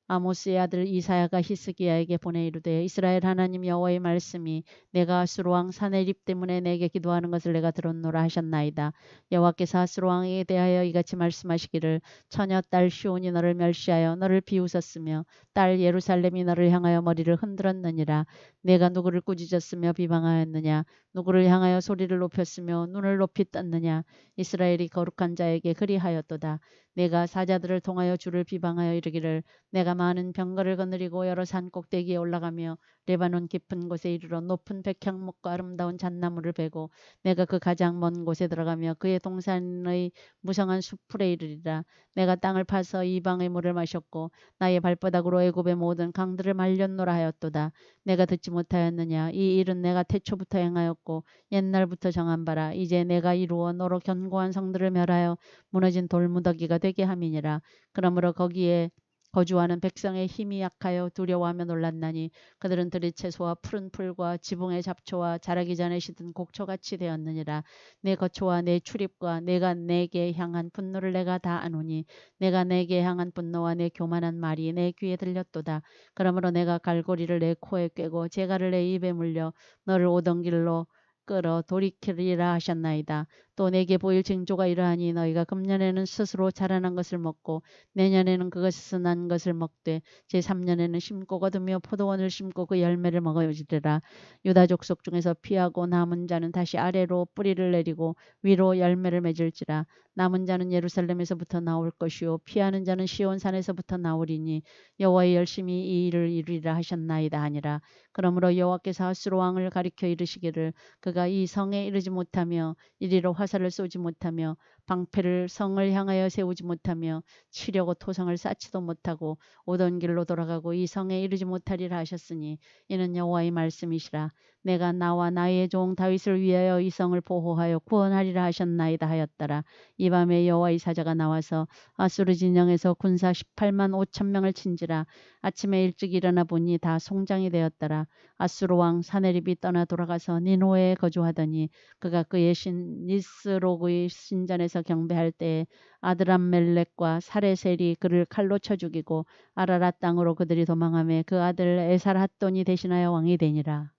아모스의 아들 이사야가 히스기야에게 보내 이르되 이스라엘 하나님 여호와의 말씀이 내가 아수르 왕 사네립 때문에 내게 기도하는 것을 내가 들었노라 하셨나이다. 여호와께서 아수르 왕에게 대하여 이같이 말씀하시기를 처녀 딸 시온이 너를 멸시하여 너를 비웃었으며 딸 예루살렘이 너를 향하여 머리를 흔들었느니라. 내가 누구를 꾸짖었으며 비방하였느냐. 누구를 향하여 소리를 높였으며 눈을 높이 떴느냐. 이스라엘이 거룩한 자에게 그리하였도다. 내가 사자들을 통하여 주를 비방하여 이르기를 내가 많은 병거를 거느리고 여러 산 꼭대기에 올라가며 레바논 깊은 곳에 이르러 높은 백향목과 아름다운 잣나무를 베고 내가 그 가장 먼 곳에 들어가며 그의 동산의 무성한 수풀에 이르리라. 내가 땅을 파서 이방의 물을 마셨고 나의 발바닥으로 애굽의 모든 강들을 말렸노라 하였도다. 내가 듣지 못하였느냐. 이 일은 내가 태초부터 행하였고 옛날부터 정한 바라. 이제 내가 이루어 너로 견고한 성들을 멸하여 무너진 돌무더기가 되게 함이니라. 그러므로 거기에 거주하는 백성의 힘이 약하여 두려워하며 놀랐나니 그들은 들의 채소와 푸른 풀과 지붕의 잡초와 자라기 전에 시든 곡초같이 되었느니라. 내 거초와 내 출입과 내가 내게 향한 분노를 내가 다 아노니 내가 내게 향한 분노와 내 교만한 말이 내 귀에 들렸도다. 그러므로 내가 갈고리를 내 코에 꿰고 재갈을 내 입에 물려 너를 오던 길로 끌어 돌이키리라 하셨나이다. 또 내게 보일 징조가 이러하니 너희가 금년에는 스스로 자라난 것을 먹고 내년에는 그것에서 난 것을 먹되 제3년에는 심고 거두며 포도원을 심고 그 열매를 먹어주리라. 유다 족속 중에서 피하고 남은 자는 다시 아래로 뿌리를 내리고 위로 열매를 맺을지라. 남은 자는 예루살렘에서부터 나올 것이요 피하는 자는 시온산에서부터 나오리니 여호와의 열심히 이 일을 이루리라 하셨나이다 하니라. 그러므로 여호와께서 아수르 왕을 가리켜 이르시기를 그가 이 성에 이르지 못하며 이리로 화살을 쏘지 못하며 방패를 성을 향하여 세우지 못하며 치려고 토성을 쌓지도 못하고 오던 길로 돌아가고 이 성에 이르지 못하리라 하셨으니 이는 여호와의 말씀이시라. 내가 나와 나의 종 다윗을 위하여 이 성을 보호하여 구원하리라 하셨나이다 하였더라. 이 밤에 여호와의 사자가 나와서 아수르 진영에서 군사 18만 5천 명을 친지라. 아침에 일찍 일어나 보니 다 송장이 되었더라. 아수르 왕 사네립이 떠나 돌아가서 니노에 거주하더니 그가 그의 신 니스록의 신전에서 앞에서 경배할 때에 아드람멜렉과 사레셀이 그를 칼로 쳐 죽이고 아라랏 땅으로 그들이 도망하며 그 아들 에살핫돈이 대신하여 왕이 되니라.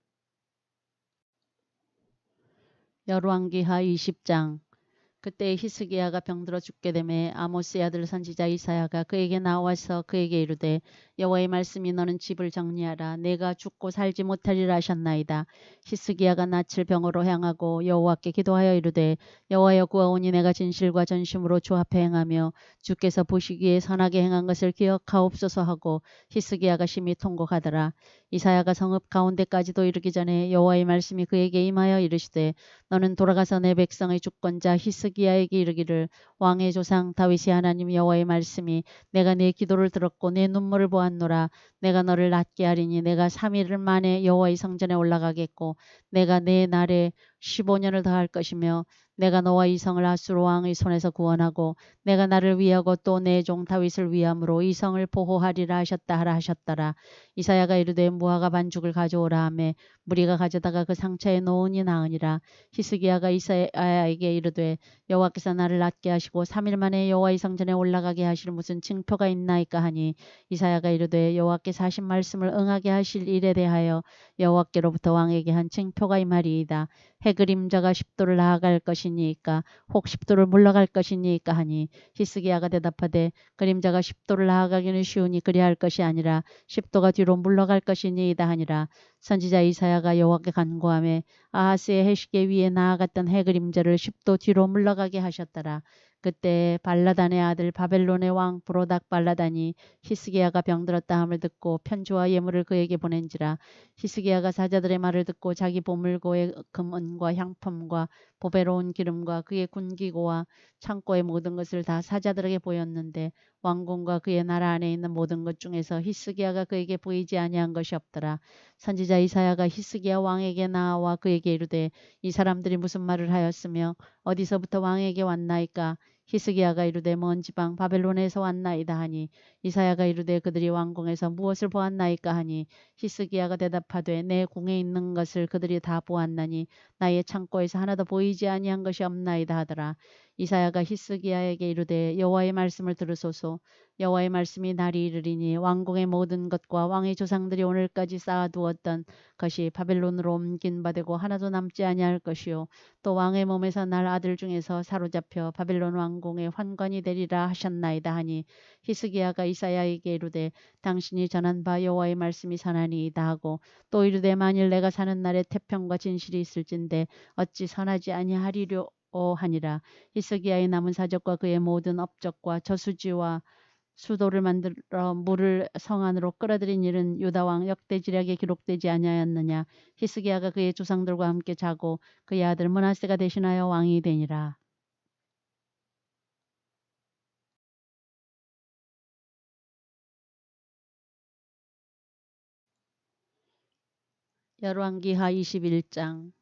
열왕기하 20장. 그때 히스기야가 병들어 죽게 되매 아모스의 아들 선지자 이사야가 그에게 나와서 그에게 이르되 여호와의 말씀이 너는 집을 정리하라. 내가 죽고 살지 못하리라 하셨나이다. 히스기야가 낯을 병으로 향하고 여호와께 기도하여 이르되 여호와여 구하오니 내가 진실과 전심으로 주 앞에 행하며 주께서 보시기에 선하게 행한 것을 기억하옵소서 하고 히스기야가 심히 통곡하더라. 이사야가 성읍 가운데까지도 이르기 전에 여호와의 말씀이 그에게 임하여 이르시되 너는 돌아가서 내 백성의 주권자 히스기야에게 이르기를 왕의 조상 다윗이 하나님 여호와의 말씀이 내가 네 기도를 들었고 내 눈물을 보았노라. 내가 너를 낫게 하리니 내가 3일 만에 여호와의 성전에 올라가겠고 내가 내 날에 15년을 더할 것이며 내가 너와 이 성을 아수르 왕의 손에서 구원하고 내가 나를 위하고 또 내 종 다윗을 위함으로 이 성을 보호하리라 하셨다 하라 하셨더라. 이사야가 이르되 무화과 반죽을 가져오라 하매 무리가 가져다가 그 상처에 놓으니 나으니라. 히스기야가 이사야에게 이르되 여호와께서 나를 낫게 하시고 3일 만에 여호와의 성전에 올라가게 하실 무슨 징표가 있나이까 하니 이사야가 이르되 여호와께서 하신 말씀을 응하게 하실 일에 대하여 여호와께로부터 왕에게 한 징표가 이 말이이다. 해 그림자가 10도를 나아갈 것이니까 혹 10도를 물러갈 것이니까 하니 히스기야가 대답하되 그림자가 10도를 나아가기는 쉬우니 그리할 것이 아니라 10도가 뒤로 물러갈 것이니이다 하니라. 선지자 이사야가 여호와께 간구하며 아하스의 해시계 위에 나아갔던 해 그림자를 10도 뒤로 물러가게 하셨더라. 그때 발라단의 아들 바벨론의 왕 브로닥 발라단이 히스기야가 병들었다 함을 듣고 편지와 예물을 그에게 보낸지라. 히스기야가 사자들의 말을 듣고 자기 보물고의 금은과 향품과 보배로운 기름과 그의 군기고와 창고의 모든 것을 다 사자들에게 보였는데 왕궁과 그의 나라 안에 있는 모든 것 중에서 히스기야가 그에게 보이지 아니한 것이 없더라. 선지자 이사야가 히스기야 왕에게 나와 그에게 이르되 이 사람들이 무슨 말을 하였으며 어디서부터 왕에게 왔나이까? 히스기야가 이르되 먼 지방 바벨론에서 왔나이다 하니 이사야가 이르되 그들이 왕궁에서 무엇을 보았나이까 하니 히스기야가 대답하되 내 궁에 있는 것을 그들이 다 보았나니 나의 창고에서 하나도 보이지 아니한 것이 없나이다 하더라. 이사야가 히스기야에게 이르되 여호와의 말씀을 들으소서. 여호와의 말씀이 날이 이르리니 왕궁의 모든 것과 왕의 조상들이 오늘까지 쌓아두었던 것이 바벨론으로 옮긴 바 되고 하나도 남지 아니할 것이요 또 왕의 몸에서 날 아들 중에서 사로잡혀 바벨론 왕궁의 환관이 되리라 하셨나이다 하니 히스기야가 이사야에게 이르되 당신이 전한 바 여호와의 말씀이 선하니이다 하고 또 이르되 만일 내가 사는 날에 태평과 진실이 있을진데 어찌 선하지 아니하리려 하니라. 히스기야의 남은 사적과 그의 모든 업적과 저수지와 수도를 만들어 물을 성 안으로 끌어들인 일은 유다왕 역대지략에 기록되지 아니하였느냐. 히스기야가 그의 조상들과 함께 자고 그의 아들 므낫세가 대신하여 왕이 되니라. 열왕기하 21장.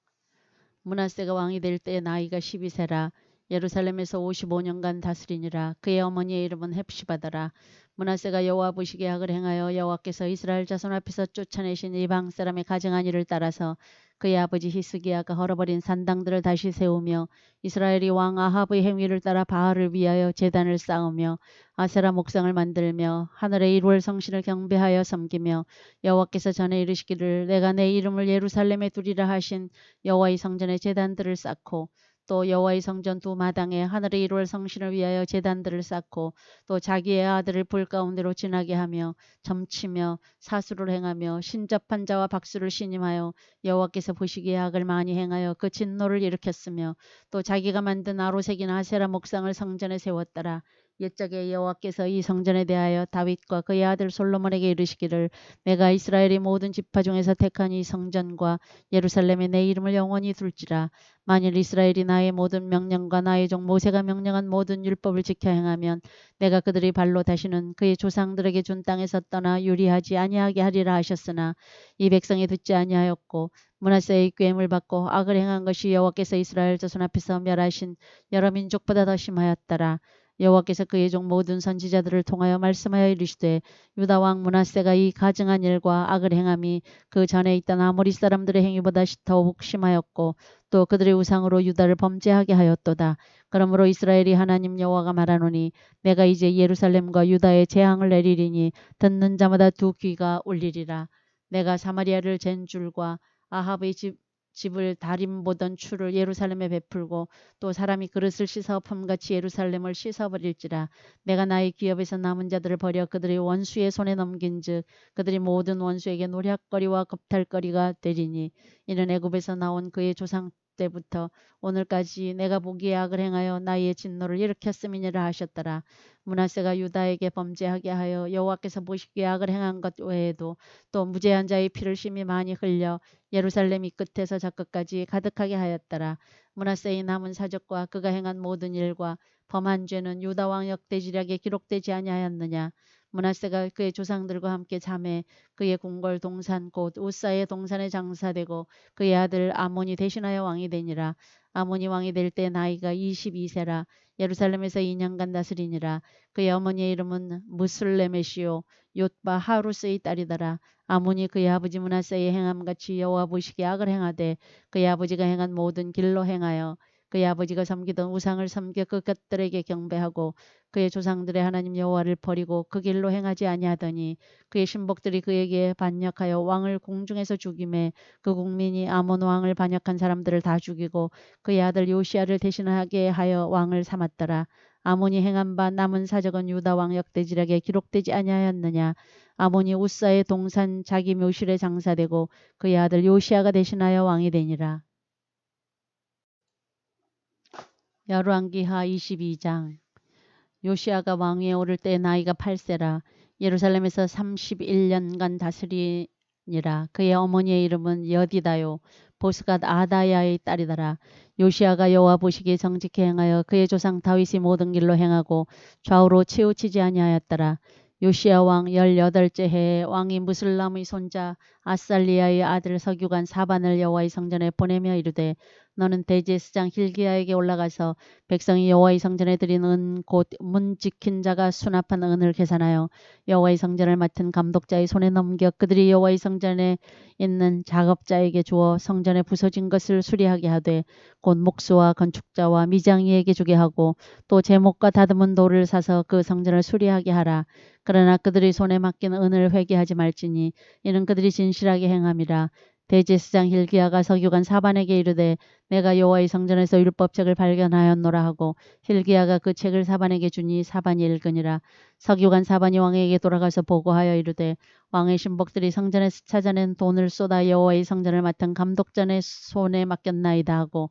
므낫세가 왕이 될 때 나이가 12세라. 예루살렘에서 55년간 다스리니라. 그의 어머니의 이름은 헵시바더라. 므낫세가 여호와 보시기에 악을 행하여 여호와께서 이스라엘 자손 앞에서 쫓아내신 이방 사람의 가증한 일을 따라서 그의 아버지 히스기야가 헐어버린 산당들을 다시 세우며 이스라엘이 왕 아합의 행위를 따라 바알을 위하여 제단을 쌓으며 아세라 목상을 만들며 하늘의 1월 성신을 경배하여 섬기며 여호와께서 전에 이르시기를 내가 내 이름을 예루살렘에 두리라 하신 여호와의 성전에 제단들을 쌓고 또 여호와의 성전 두 마당에 하늘의 1월 성신을 위하여 제단들을 쌓고 또 자기의 아들을 불 가운데로 지나게 하며 점치며 사수를 행하며 신접한 자와 박수를 신임하여 여호와께서 보시기에 악을 많이 행하여 그 진노를 일으켰으며 또 자기가 만든 아로색인 아세라 목상을 성전에 세웠더라. 옛적에 여호와께서 이 성전에 대하여 다윗과 그의 아들 솔로몬에게 이르시기를 내가 이스라엘의 모든 지파 중에서 택한 이 성전과 예루살렘에 내 이름을 영원히 둘지라. 만일 이스라엘이 나의 모든 명령과 나의 종 모세가 명령한 모든 율법을 지켜 행하면 내가 그들의 발로 다시는 그의 조상들에게 준 땅에서 떠나 유리하지 아니하게 하리라 하셨으나 이 백성이 듣지 아니하였고 므낫세의 꾀임을 받고 악을 행한 것이 여호와께서 이스라엘 자손 앞에서 멸하신 여러 민족보다 더 심하였더라. 여호와께서 그의 종 모든 선지자들을 통하여 말씀하여 이르시되 유다 왕 므낫세가 이 가증한 일과 악을 행함이 그 전에 있던 아모리 사람들의 행위보다 더욱 심하였고 또 그들의 우상으로 유다를 범죄하게 하였도다. 그러므로 이스라엘이 하나님 여호와가 말하노니 내가 이제 예루살렘과 유다에 재앙을 내리리니 듣는 자마다 두 귀가 울리리라. 내가 사마리아를 잰 줄과 아합의 집을 다림 보던 추를 예루살렘에 베풀고 또 사람이 그릇을 씻어 품같이 예루살렘을 씻어버릴지라. 내가 나의 기업에서 남은 자들을 버려 그들의 원수의 손에 넘긴즉 그들이 모든 원수에게 노략거리와 겁탈거리가 되리니 이는 애굽에서 나온 그의 조상 때부터 오늘까지 내가 보기에 악을 행하여 나의 진노를 일으켰음이니라 하셨더라. 므낫세가 유다에게 범죄하게 하여 여호와께서 보시기에 악을 행한 것 외에도 또 무죄한 자의 피를 심히 많이 흘려 예루살렘이 끝에서 저 끝까지 가득하게 하였더라. 므낫세의 남은 사적과 그가 행한 모든 일과 범한 죄는 유다 왕 역대지략에 기록되지 아니하였느냐. 므낫세가 그의 조상들과 함께 잠에 그의 궁궐 동산 곧 우사의 동산에 장사되고 그의 아들 아몬이 대신하여 왕이 되니라. 아몬이 왕이 될 때 나이가 22세라. 예루살렘에서 2년간 다스리니라. 그의 어머니의 이름은 무슬레메시오 욤바 하루스의 딸이더라. 아몬이 그의 아버지 므낫세의 행함같이 여호와 보시기에 악을 행하되 그의 아버지가 행한 모든 길로 행하여 그의 아버지가 섬기던 우상을 섬겨 그 것들에게 경배하고 그의 조상들의 하나님 여호와를 버리고 그 길로 행하지 아니하더니 그의 신복들이 그에게 반역하여 왕을 공중에서 죽임에 그 국민이 아몬 왕을 반역한 사람들을 다 죽이고 그의 아들 요시야를 대신하게 하여 왕을 삼았더라. 아몬이 행한 바 남은 사적은 유다 왕 역대지략에 기록되지 아니하였느냐. 아몬이 우사의 동산 자기 묘실에 장사되고 그의 아들 요시야가 대신하여 왕이 되니라. 열왕기하 22장. 요시야가 왕위에 오를 때 나이가 8세라. 예루살렘에서 31년간 다스리니라. 그의 어머니의 이름은 여디다요 보스갓 아다야의 딸이더라. 요시야가 여호와 보시기에 정직히 행하여 그의 조상 다윗이 모든 길로 행하고 좌우로 치우치지 아니하였더라. 요시야 왕 18째 해에 왕이 무슬람의 손자 아살리아의 아들 서기관 사반을 여호와의 성전에 보내며 이르되 너는 대제사장 hil기야에게 올라가서 백성이 여호와의 성전에 드린 은 곧 문 지킨 자가 수납한 은을 계산하여 여호와의 성전을 맡은 감독자의 손에 넘겨 그들이 여호와의 성전에 있는 작업자에게 주어 성전에 부서진 것을 수리하게 하되 곧 목수와 건축자와 미장이에게 주게 하고 또 제목과 다듬은 돌을 사서 그 성전을 수리하게 하라. 그러나 그들의 손에 맡긴 은을 회개하지 말지니 이는 그들이 진실하게 행함이라. 대제사장 hil기야가 서기관 사반에게 이르되 내가 여호와의 성전에서 율법책을 발견하였노라 하고 hil기야가 그 책을 사반에게 주니 사반이 읽으니라. 서기관 사반이 왕에게 돌아가서 보고하여 이르되 왕의 신복들이 성전에서 찾아낸 돈을 쏟아 여호와의 성전을 맡은 감독전의 손에 맡겼나이다 하고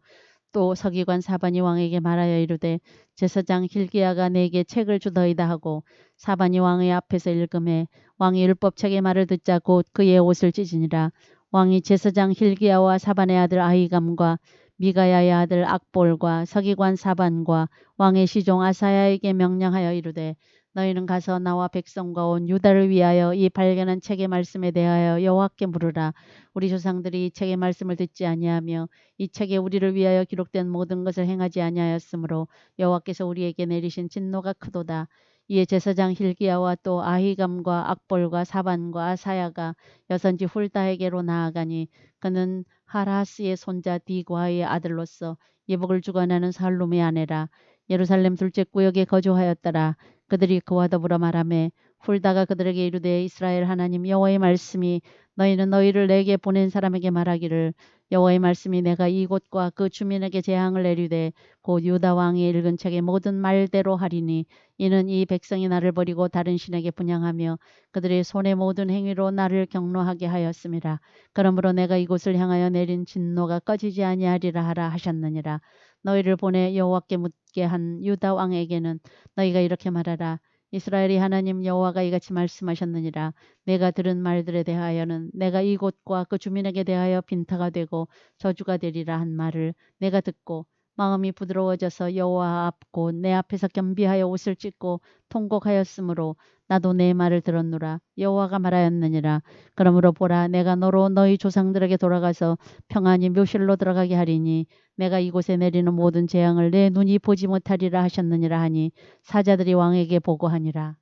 또 서기관 사반이 왕에게 말하여 이르되 제사장 hil기야가 내게 책을 주더이다 하고 사반이 왕의 앞에서 읽음에 왕이 율법책의 말을 듣자 곧 그의 옷을 찢으니라. 왕이 제사장 hil기야와 사반의 아들 아히감과 미가야의 아들 악볼과 서기관 사반과 왕의 시종 아사야에게 명령하여 이르되 너희는 가서 나와 백성과 온 유다를 위하여 이 발견한 책의 말씀에 대하여 여호와께 물으라. 우리 조상들이 이 책의 말씀을 듣지 아니하며 이 책에 우리를 위하여 기록된 모든 것을 행하지 아니하였으므로 여호와께서 우리에게 내리신 진노가 크도다. 이에 제사장 hil기야와 또 아히감과 악볼과 사반과 아사야가 여선지 훌다에게로 나아가니 그는 하라스의 손자 디과의 아들로서 예복을 주관하는 살룸의 아내라. 예루살렘 둘째 구역에 거주하였더라. 그들이 그와 더불어 말하매 훌다가 그들에게 이르되 이스라엘 하나님 여호와의 말씀이 너희는 너희를 내게 보낸 사람에게 말하기를 여호와의 말씀이 내가 이곳과 그 주민에게 재앙을 내리되 곧 유다 왕이 읽은 책의 모든 말대로 하리니 이는 이 백성이 나를 버리고 다른 신에게 분향하며 그들의 손의 모든 행위로 나를 경노하게 하였음이라. 그러므로 내가 이곳을 향하여 내린 진노가 꺼지지 아니하리라 하라 하셨느니라. 너희를 보내 여호와께 묻게 한 유다 왕에게는 너희가 이렇게 말하라. 이스라엘이 하나님 여호와가 이같이 말씀하셨느니라. 내가 들은 말들에 대하여는 내가 이곳과 그 주민에게 대하여 빈타가 되고 저주가 되리라 한 말을 내가 듣고 마음이 부드러워져서 여호와 앞고 내 앞에서 겸비하여 옷을 찢고 통곡하였으므로 나도 내 말을 들었노라. 여호와가 말하였느니라. 그러므로 보라, 내가 너로 너희 조상들에게 돌아가서 평안히 묘실로 들어가게 하리니 내가 이곳에 내리는 모든 재앙을 내 눈이 보지 못하리라 하셨느니라 하니 사자들이 왕에게 보고하니라.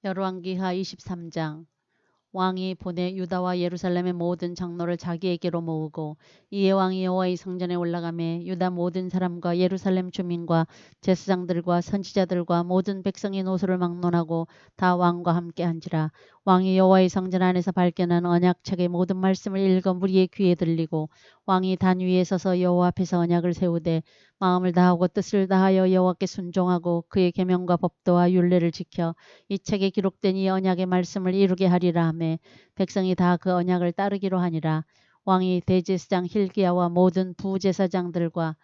열왕기하 23장. 왕이 보내 유다와 예루살렘의 모든 장로를 자기에게로 모으고 이에 왕이 여호와의 성전에 올라가매 유다 모든 사람과 예루살렘 주민과 제사장들과 선지자들과 모든 백성이 노소를 막론하고 다 왕과 함께 한지라. 왕이 여호와의 성전 안에서 발견한 언약책의 모든 말씀을 읽어 무리의 귀에 들리고 왕이 단 위에 서서 여호와 앞에서 언약을 세우되 마음을 다하고 뜻을 다하여 여호와께 순종하고 그의 계명과 법도와 율례를 지켜 이 책에 기록된 이 언약의 말씀을 이루게 하리라 하매 백성이 다 그 언약을 따르기로 하니라. 왕이 대제사장 힐기야와 모든 부제사장들과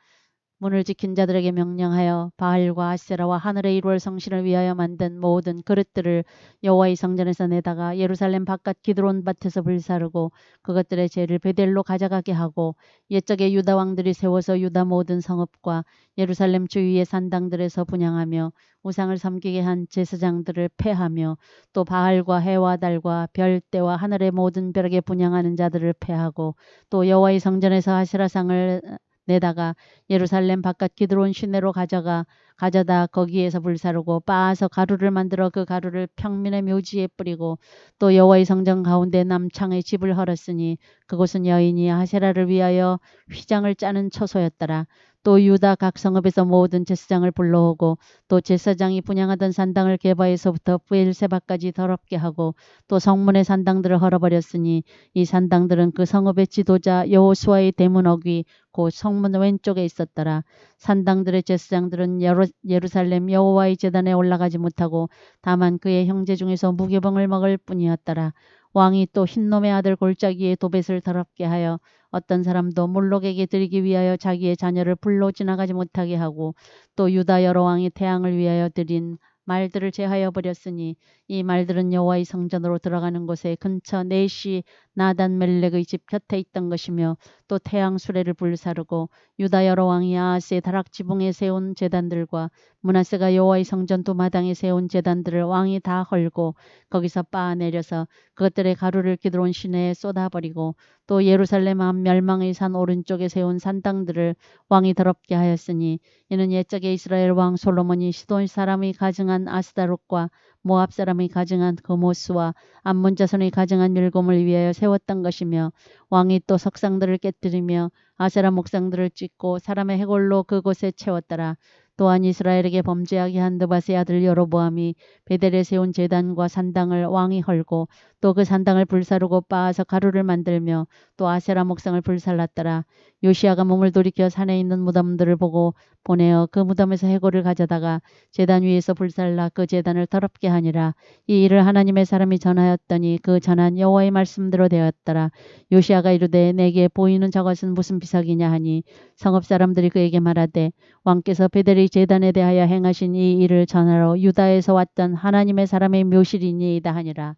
문을 지킨 자들에게 명령하여 바알과 아세라와 하늘의 일월 성신을 위하여 만든 모든 그릇들을 여호와의 성전에서 내다가 예루살렘 바깥 기드론 밭에서 불사르고 그것들의 죄를 베델로 가져가게 하고 옛적에 유다 왕들이 세워서 유다 모든 성읍과 예루살렘 주위의 산당들에서 분향하며 우상을 섬기게 한 제사장들을 패하며 또 바알과 해와 달과 별대와 하늘의 모든 벽에 분향하는 자들을 패하고 또 여호와의 성전에서 아세라상을 내다가 예루살렘 바깥 기드론 시내로 가져다 거기에서 불사르고 빻아서 가루를 만들어 그 가루를 평민의 묘지에 뿌리고 또 여호와의 성전 가운데 남창에 집을 헐었으니 그곳은 여인이 아세라를 위하여 휘장을 짜는 처소였더라. 또 유다 각 성읍에서 모든 제사장을 불러오고 또 제사장이 분향하던 산당을 게바에서부터 브엘세바까지 더럽게 하고 또 성문의 산당들을 헐어버렸으니 이 산당들은 그 성읍의 지도자 여호수아의 대문 어귀 곧 성문 왼쪽에 있었더라. 산당들의 제사장들은 예루살렘 여호와의 제단에 올라가지 못하고 다만 그의 형제 중에서 무교병을 먹을 뿐이었더라. 왕이 또 흰놈의 아들 골짜기에 도벳을 더럽게 하여 어떤 사람도 몰록에게 드리기 위하여 자기의 자녀를 불로 지나가지 못하게 하고 또 유다 여러 왕이 태양을 위하여 드린 말들을 제하여 버렸으니 이 말들은 여호와의 성전으로 들어가는 곳에 근처 네시 나단 멜렉의 집 곁에 있던 것이며 또 태양 수레를 불사르고 유다 여러 왕이 아하스의 다락 지붕에 세운 제단들과 므낫세가 여호와의 성전 도마당에 세운 제단들을 왕이 다 헐고 거기서 빻아내려서 그것들의 가루를 기드론 시내에 쏟아버리고 또 예루살렘 앞 멸망의 산 오른쪽에 세운 산당들을 왕이 더럽게 하였으니 이는 옛적에 이스라엘 왕 솔로몬이 시돈 사람이 가증한 아스다롯과 모압 사람이 가증한 그모스와 암몬 자손이 가증한 율곰을 위하여 세웠던 것이며 왕이 또 석상들을 깨뜨리며 아세라 목상들을 찢고 사람의 해골로 그곳에 채웠더라. 또한 이스라엘에게 범죄하게 한 느밧의 아들 여로보암이 베델에 세운 제단과 산당을 왕이 헐고 또 그 산당을 불사르고 빻아서 가루를 만들며 또 아세라 목상을 불살랐더라. 요시아가 몸을 돌이켜 산에 있는 무덤들을 보고 보내어 그 무덤에서 해골을 가져다가 제단 위에서 불살라 그 제단을 더럽게 하니라. 이 일을 하나님의 사람이 전하였더니 그 전한 여호와의 말씀대로 되었더라. 요시아가 이르되 내게 보이는 저것은 무슨 비석이냐 하니 성읍 사람들이 그에게 말하되 왕께서 베델의 제단에 대하여 행하신 이 일을 전하러 유다에서 왔던 하나님의 사람의 묘실이니이다 하니라.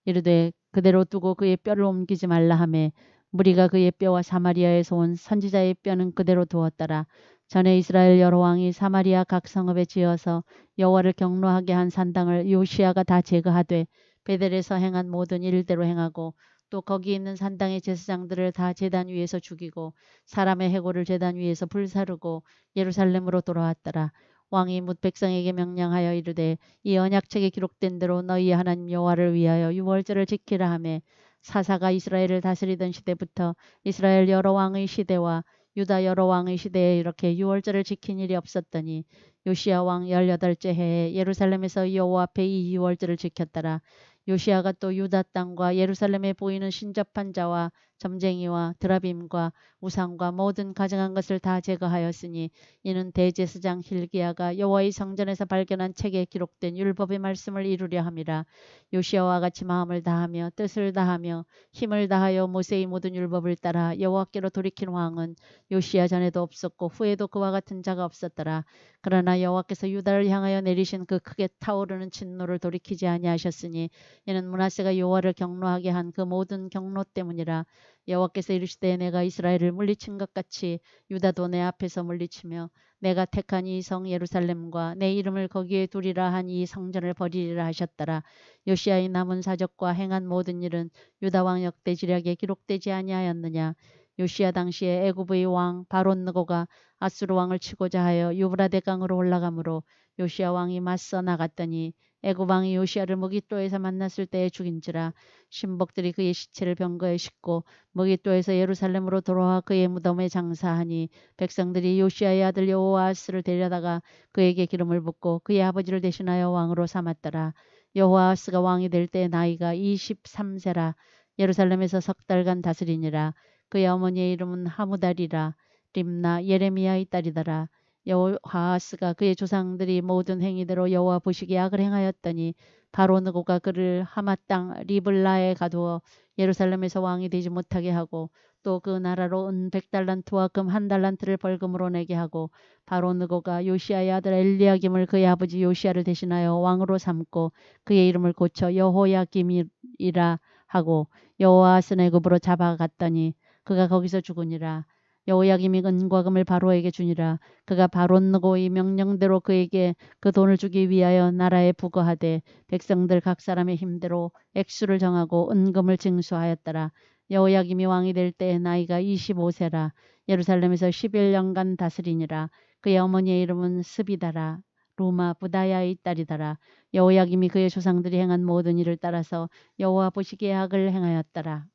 이르되 그대로 두고 그의 뼈를 옮기지 말라 하매 무리가 그의 뼈와 사마리아에서 온 선지자의 뼈는 그대로 두었더라. 전에 이스라엘 여러 왕이 사마리아 각 성읍에 지어서 여호와를 경노하게 한 산당을 요시아가 다 제거하되 베델에서 행한 모든 일대로 행하고 또 거기 있는 산당의 제사장들을 다 제단 위에서 죽이고 사람의 해골을 제단 위에서 불사르고 예루살렘으로 돌아왔더라. 왕이 뭇 백성에게 명령하여 이르되 이 언약책에 기록된 대로 너희 하나님 여호와를 위하여 유월절을 지키라 하매 사사가 이스라엘을 다스리던 시대부터 이스라엘 여러 왕의 시대와 유다 여러 왕의 시대에 이렇게 유월절을 지킨 일이 없었더니 요시야 왕 18째 해에 예루살렘에서 여호와 앞에 이 유월절을 지켰더라. 요시야가 또 유다 땅과 예루살렘에 보이는 신접한 자와 점쟁이와 드라빔과 우상과 모든 가증한 것을 다 제거하였으니 이는 대제사장 힐기야가 여호와의 성전에서 발견한 책에 기록된 율법의 말씀을 이루려 함이라. 요시야와 같이 마음을 다하며 뜻을 다하며 힘을 다하여 모세의 모든 율법을 따라 여호와께로 돌이킨 왕은 요시야 전에도 없었고 후에도 그와 같은 자가 없었더라. 그러나 여호와께서 유다를 향하여 내리신 그 크게 타오르는 진노를 돌이키지 아니하셨으니 이는 므낫세가 여호와를 경노하게 한 그 모든 경노 때문이라. 여호와께서 이르시되 내가 이스라엘을 물리친 것 같이 유다도 내 앞에서 물리치며 내가 택한 이 성 예루살렘과 내 이름을 거기에 두리라 한 이 성전을 버리리라 하셨더라. 요시야의 남은 사적과 행한 모든 일은 유다 왕 역대지략에 기록되지 아니하였느냐. 요시야 당시에 애굽의 왕 바론 느고가 아수르 왕을 치고자 하여 유브라데 강으로 올라가므로 요시야 왕이 맞서 나갔더니 애굽 왕이 요시야를 무깃도에서 만났을 때에 죽인지라. 신복들이 그의 시체를 병거에 싣고 무깃도에서 예루살렘으로 돌아와 그의 무덤에 장사하니 백성들이 요시야의 아들 여호아스를 데려다가 그에게 기름을 붓고 그의 아버지를 대신하여 왕으로 삼았더라. 여호아스가 왕이 될 때 나이가 23세라. 예루살렘에서 석 달간 다스리니라. 그의 어머니의 이름은 하무달이라. 림나 예레미야의 딸이더라. 여호아스가 그의 조상들이 모든 행위대로 여호와 보시기에 악을 행하였더니 바로 느고가 그를 하마 땅 리블라에 가두어 예루살렘에서 왕이 되지 못하게 하고 또 그 나라로 은 100달란트와 금 1달란트를 벌금으로 내게 하고 바로 느고가 요시야의 아들 엘리야김을 그의 아버지 요시야를 대신하여 왕으로 삼고 그의 이름을 고쳐 여호야김이라 하고 여호아스는 애굽으로 잡아갔더니 그가 거기서 죽으니라. 여호야김이 은과 금을 바로에게 주니라. 그가 바로 느고의 명령대로 그에게 그 돈을 주기 위하여 나라에 부거하되 백성들 각 사람의 힘대로 액수를 정하고 은금을 징수하였더라. 여호야김이 왕이 될 때에 나이가 25세라. 예루살렘에서 11년간 다스리니라. 그의 어머니의 이름은 스비다라. 루마 부다야의 딸이더라. 여호야김이 그의 조상들이 행한 모든 일을 따라서 여호와 보시기에 악을 행하였더라.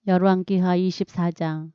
열왕기하 24장.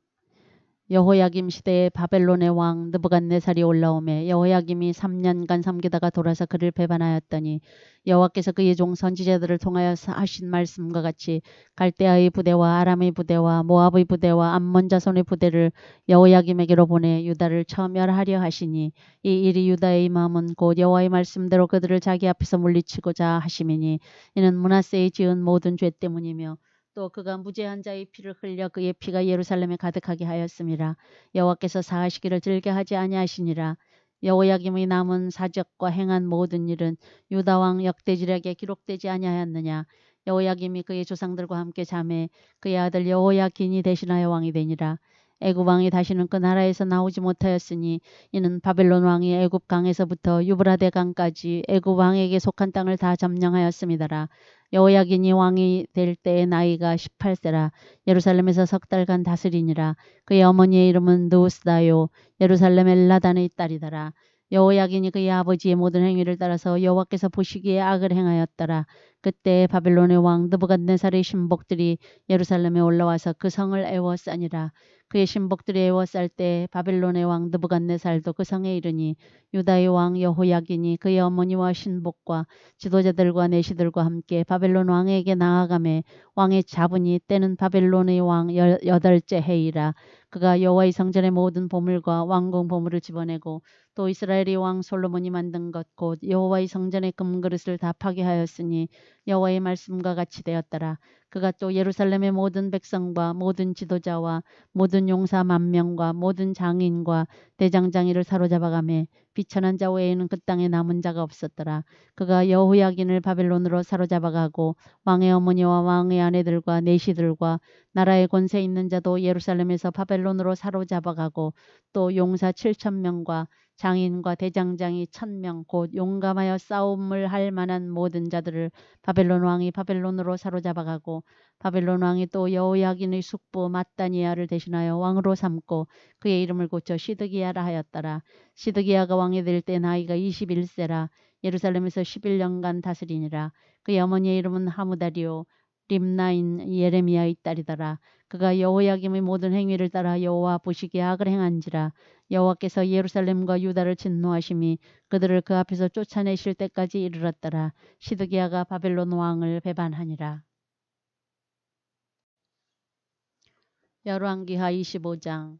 여호야김 시대에 바벨론의 왕 느부갓네살이 올라오매 여호야김이 3년간 섬기다가 돌아서 그를 배반하였더니 여호와께서 그의 종 선지자들을 통하여 하신 말씀과 같이 갈대아의 부대와 아람의 부대와 모압의 부대와 암몬 자손의 부대를 여호야김에게로 보내 유다를 처멸하려 하시니 이 일이 유다의 마음은 곧 여호와의 말씀대로 그들을 자기 앞에서 물리치고자 하심이니 이는 므낫세의 지은 모든 죄 때문이며 또 그가 무죄한 자의 피를 흘려 그의 피가 예루살렘에 가득하게 하였음이라. 여호와께서 사하시기를 즐겨하지 아니하시니라. 여호야김의 남은 사적과 행한 모든 일은 유다 왕 역대지략에 기록되지 아니하였느냐. 여호야김이 그의 조상들과 함께 잠에 그의 아들 여호야긴이 대신하여 왕이 되니라. 애굽 왕이 다시는 그 나라에서 나오지 못하였으니 이는 바벨론 왕이 애굽 강에서부터 유브라데 강까지 애굽 왕에게 속한 땅을 다 점령하였음이더라. 여호야긴이 왕이 될 때의 나이가 18세라. 예루살렘에서 석 달간 다스리니라. 그의 어머니의 이름은 느우스다요 예루살렘 엘라단의 딸이더라. 여호야긴이 그의 아버지의 모든 행위를 따라서 여호와께서 보시기에 악을 행하였더라. 그때 바벨론의 왕 느부갓네살의 신복들이 예루살렘에 올라와서 그 성을 애워싸니라. 그의 신복들이 애워쌀 때 바벨론의 왕 느부갓네살도 그 성에 이르니 유다의 왕 여호야긴이 그의 어머니와 신복과 지도자들과 내시들과 함께 바벨론 왕에게 나아가매 왕의 자분이 때는 바벨론의 왕 8째 해이라. 그가 여호와의 성전의 모든 보물과 왕궁 보물을 집어내고 또 이스라엘의 왕 솔로몬이 만든 것 곧 여호와의 성전의 금그릇을 다 파괴하였으니 여호와의 말씀과 같이 되었더라. 그가 또 예루살렘의 모든 백성과 모든 지도자와 모든 용사 10,000명과 모든 장인과 대장장이를 사로잡아가매 비천한 자 외에는 그 땅에 남은 자가 없었더라. 그가 여호야긴을 바벨론으로 사로잡아가고 왕의 어머니와 왕의 아내들과 내시들과 나라의 권세 있는 자도 예루살렘에서 바벨론으로 사로잡아가고 또 용사 7,000명과 장인과 대장장이 1,000명 곧 용감하여 싸움을 할 만한 모든 자들을 바벨론 왕이 바벨론으로 사로잡아가고 바벨론 왕이 또 여호야긴의 숙부 mat다니아를 대신하여 왕으로 삼고 그의 이름을 고쳐 시드기야라 하였더라. 시드기야가 왕이 될 때 나이가 21세라. 예루살렘에서 11년간 다스리니라. 그의 어머니의 이름은 하무다리오 림나인 예레미야의 딸이더라. 그가 여호야김의 모든 행위를 따라 여호와 보시기에 악을 행한지라. 여호와께서 예루살렘과 유다를 진노하심이 그들을 그 앞에서 쫓아내실 때까지 이르렀더라. 시드기야가 바벨론 왕을 배반하니라. 열왕기하 25장.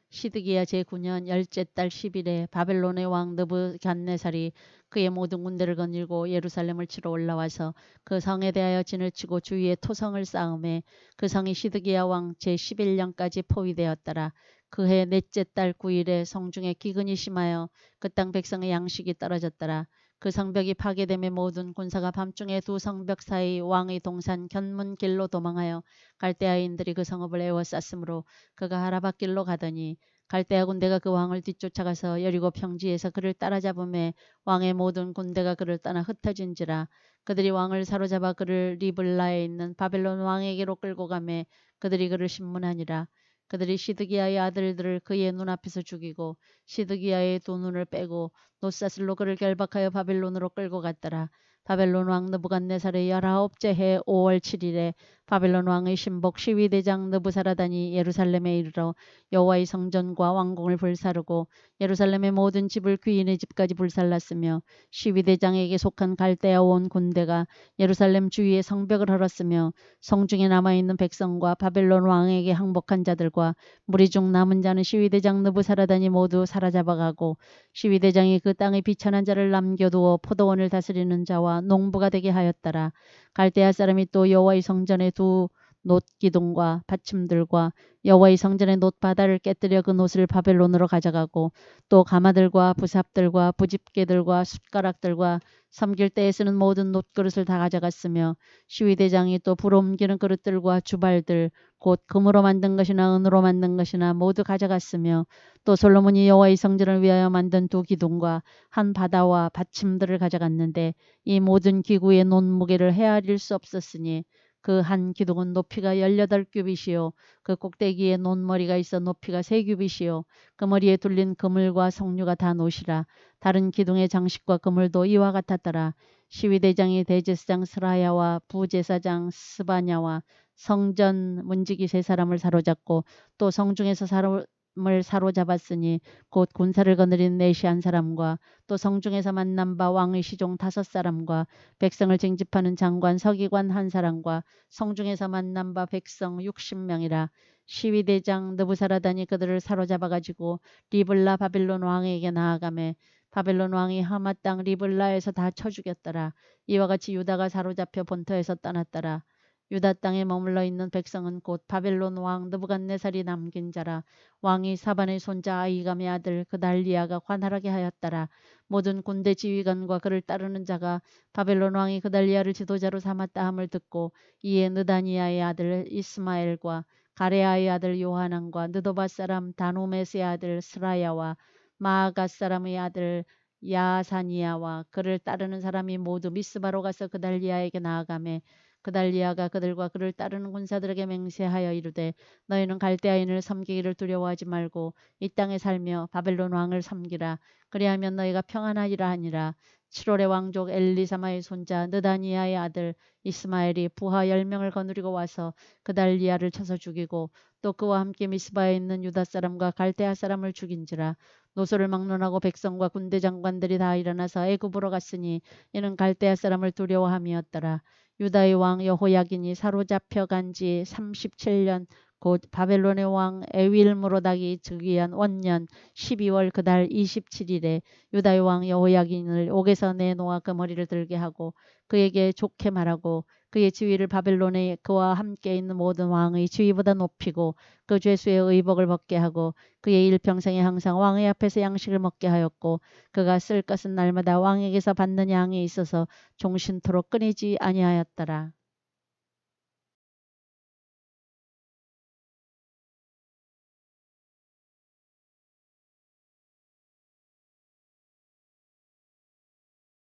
시드기야 제9년 열째 달 10일에 바벨론의 왕 느부갓네살이 그의 모든 군대를 거닐고 예루살렘을 치러 올라와서 그 성에 대하여 진을 치고 주위에 토성을 쌓음에 그 성이 시드기야 왕 제11년까지 포위되었더라. 그해 넷째 달 9일에 성중에 기근이 심하여 그 땅 백성의 양식이 떨어졌더라. 그 성벽이 파괴됨에 모든 군사가 밤중에 두 성벽 사이 왕의 동산 견문길로 도망하여 갈대아인들이 그 성읍을 에워쌌으므로 그가 하라밧길로 가더니 갈대아 군대가 그 왕을 뒤쫓아가서 여리고 평지에서 그를 따라잡음에 왕의 모든 군대가 그를 떠나 흩어진지라. 그들이 왕을 사로잡아 그를 리블라에 있는 바벨론 왕에게로 끌고 가매 그들이 그를 신문하니라. 그들이 시드기야의 아들들을 그의 눈앞에서 죽이고 시드기야의 두 눈을 빼고 노사슬로 그를 결박하여 바벨론으로 끌고 갔더라. 바벨론 왕 느부갓네살의 19째 해 5월 7일에 바벨론 왕의 신복 시위대장 느부사라단이 예루살렘에 이르러 여호와의 성전과 왕궁을 불사르고 예루살렘의 모든 집을 귀인의 집까지 불살랐으며 시위대장에게 속한 갈대아 온 군대가 예루살렘 주위의 성벽을 헐었으며 성중에 남아있는 백성과 바벨론 왕에게 항복한 자들과 무리 중 남은 자는 시위대장 느부사라단이 모두 사로잡아가고 시위대장이 그 땅의 비천한 자를 남겨두어 포도원을 다스리는 자와 농부가 되게 하였더라. 갈대아 사람이 또 여호와의 성전의 두 놋기둥과 받침들과 여호와의 성전의 놋바다를 깨뜨려 그 놋을 바벨론으로 가져가고 또 가마들과 부삽들과 부집게들과 숟가락들과 섬길 때에 쓰는 모든 놋그릇을 다 가져갔으며 시위대장이 또 불 옮기는 그릇들과 주발들 곧 금으로 만든 것이나 은으로 만든 것이나 모두 가져갔으며 또 솔로몬이 여호와의 성전을 위하여 만든 두 기둥과 한 바다와 받침들을 가져갔는데 이 모든 기구의 놋 무게를 헤아릴 수 없었으니 그 한 기둥은 높이가 18규빗이요 그 꼭대기에 놋머리가 있어 높이가 3규빗이요 그 머리에 둘린 그물과 석류가 다 놋이라. 다른 기둥의 장식과 그물도 이와 같았더라. 시위대장이 대제사장 스라야와 부제사장 스바냐와 성전 문지기 3사람을 사로잡고 또 성중에서 사람을 사로잡았으니 곧 군사를 거느린 내시 1사람과 또 성중에서 만난 바 왕의 시종 5사람과 백성을 징집하는 장관 서기관 1사람과 성중에서 만난 바 백성 60명이라. 시위대장 느부사라단이 그들을 사로잡아가지고 리블라 바벨론 왕에게 나아가매 바벨론 왕이 하마 땅 리블라에서 다 쳐 죽였더라. 이와 같이 유다가 사로잡혀 본토에서 떠났더라. 유다 땅에 머물러 있는 백성은 곧 바벨론 왕 느부갓네살이 남긴 자라. 왕이 사반의 손자 아이감의 아들 그달리아가 관할하게 하였더라. 모든 군대 지휘관과 그를 따르는 자가 바벨론 왕이 그달리아를 지도자로 삼았다 함을 듣고 이에 느다니아의 아들 이스마엘과 가레아의 아들 요하난과 느도바 사람 다누메스의 아들 스라야와 마아갓 사람의 아들 야사니아와 그를 따르는 사람이 모두 미스바로 가서 그달리아에게 나아가매 그달리아가 그들과 그를 따르는 군사들에게 맹세하여 이르되 너희는 갈대아인을 섬기기를 두려워하지 말고 이 땅에 살며 바벨론 왕을 섬기라. 그리하면 너희가 평안하리라 하니라. 7월의 왕족 엘리사마의 손자 느다니아의 아들 이스마엘이 부하 10명을 거느리고 와서 그달리아를 쳐서 죽이고 또 그와 함께 미스바에 있는 유다 사람과 갈대아 사람을 죽인지라. 노소를 막론하고 백성과 군대 장관들이 다 일어나서 애굽으로 갔으니 이는 갈대아 사람을 두려워함이었더라. 유다의 왕 여호야긴이 사로잡혀 간 지 37년 곧 바벨론의 왕 에윌므로닥이 즉위한 원년 12월 그달 27일에 유다의 왕 여호야긴을 옥에서 내놓아 그 머리를 들게 하고 그에게 좋게 말하고 그의 지위를 바벨론에 그와 함께 있는 모든 왕의 지위보다 높이고 그 죄수의 의복을 벗게 하고 그의 일평생에 항상 왕의 앞에서 양식을 먹게 하였고 그가 쓸 것은 날마다 왕에게서 받는 양이 있어서 종신토록 끊이지 아니하였더라.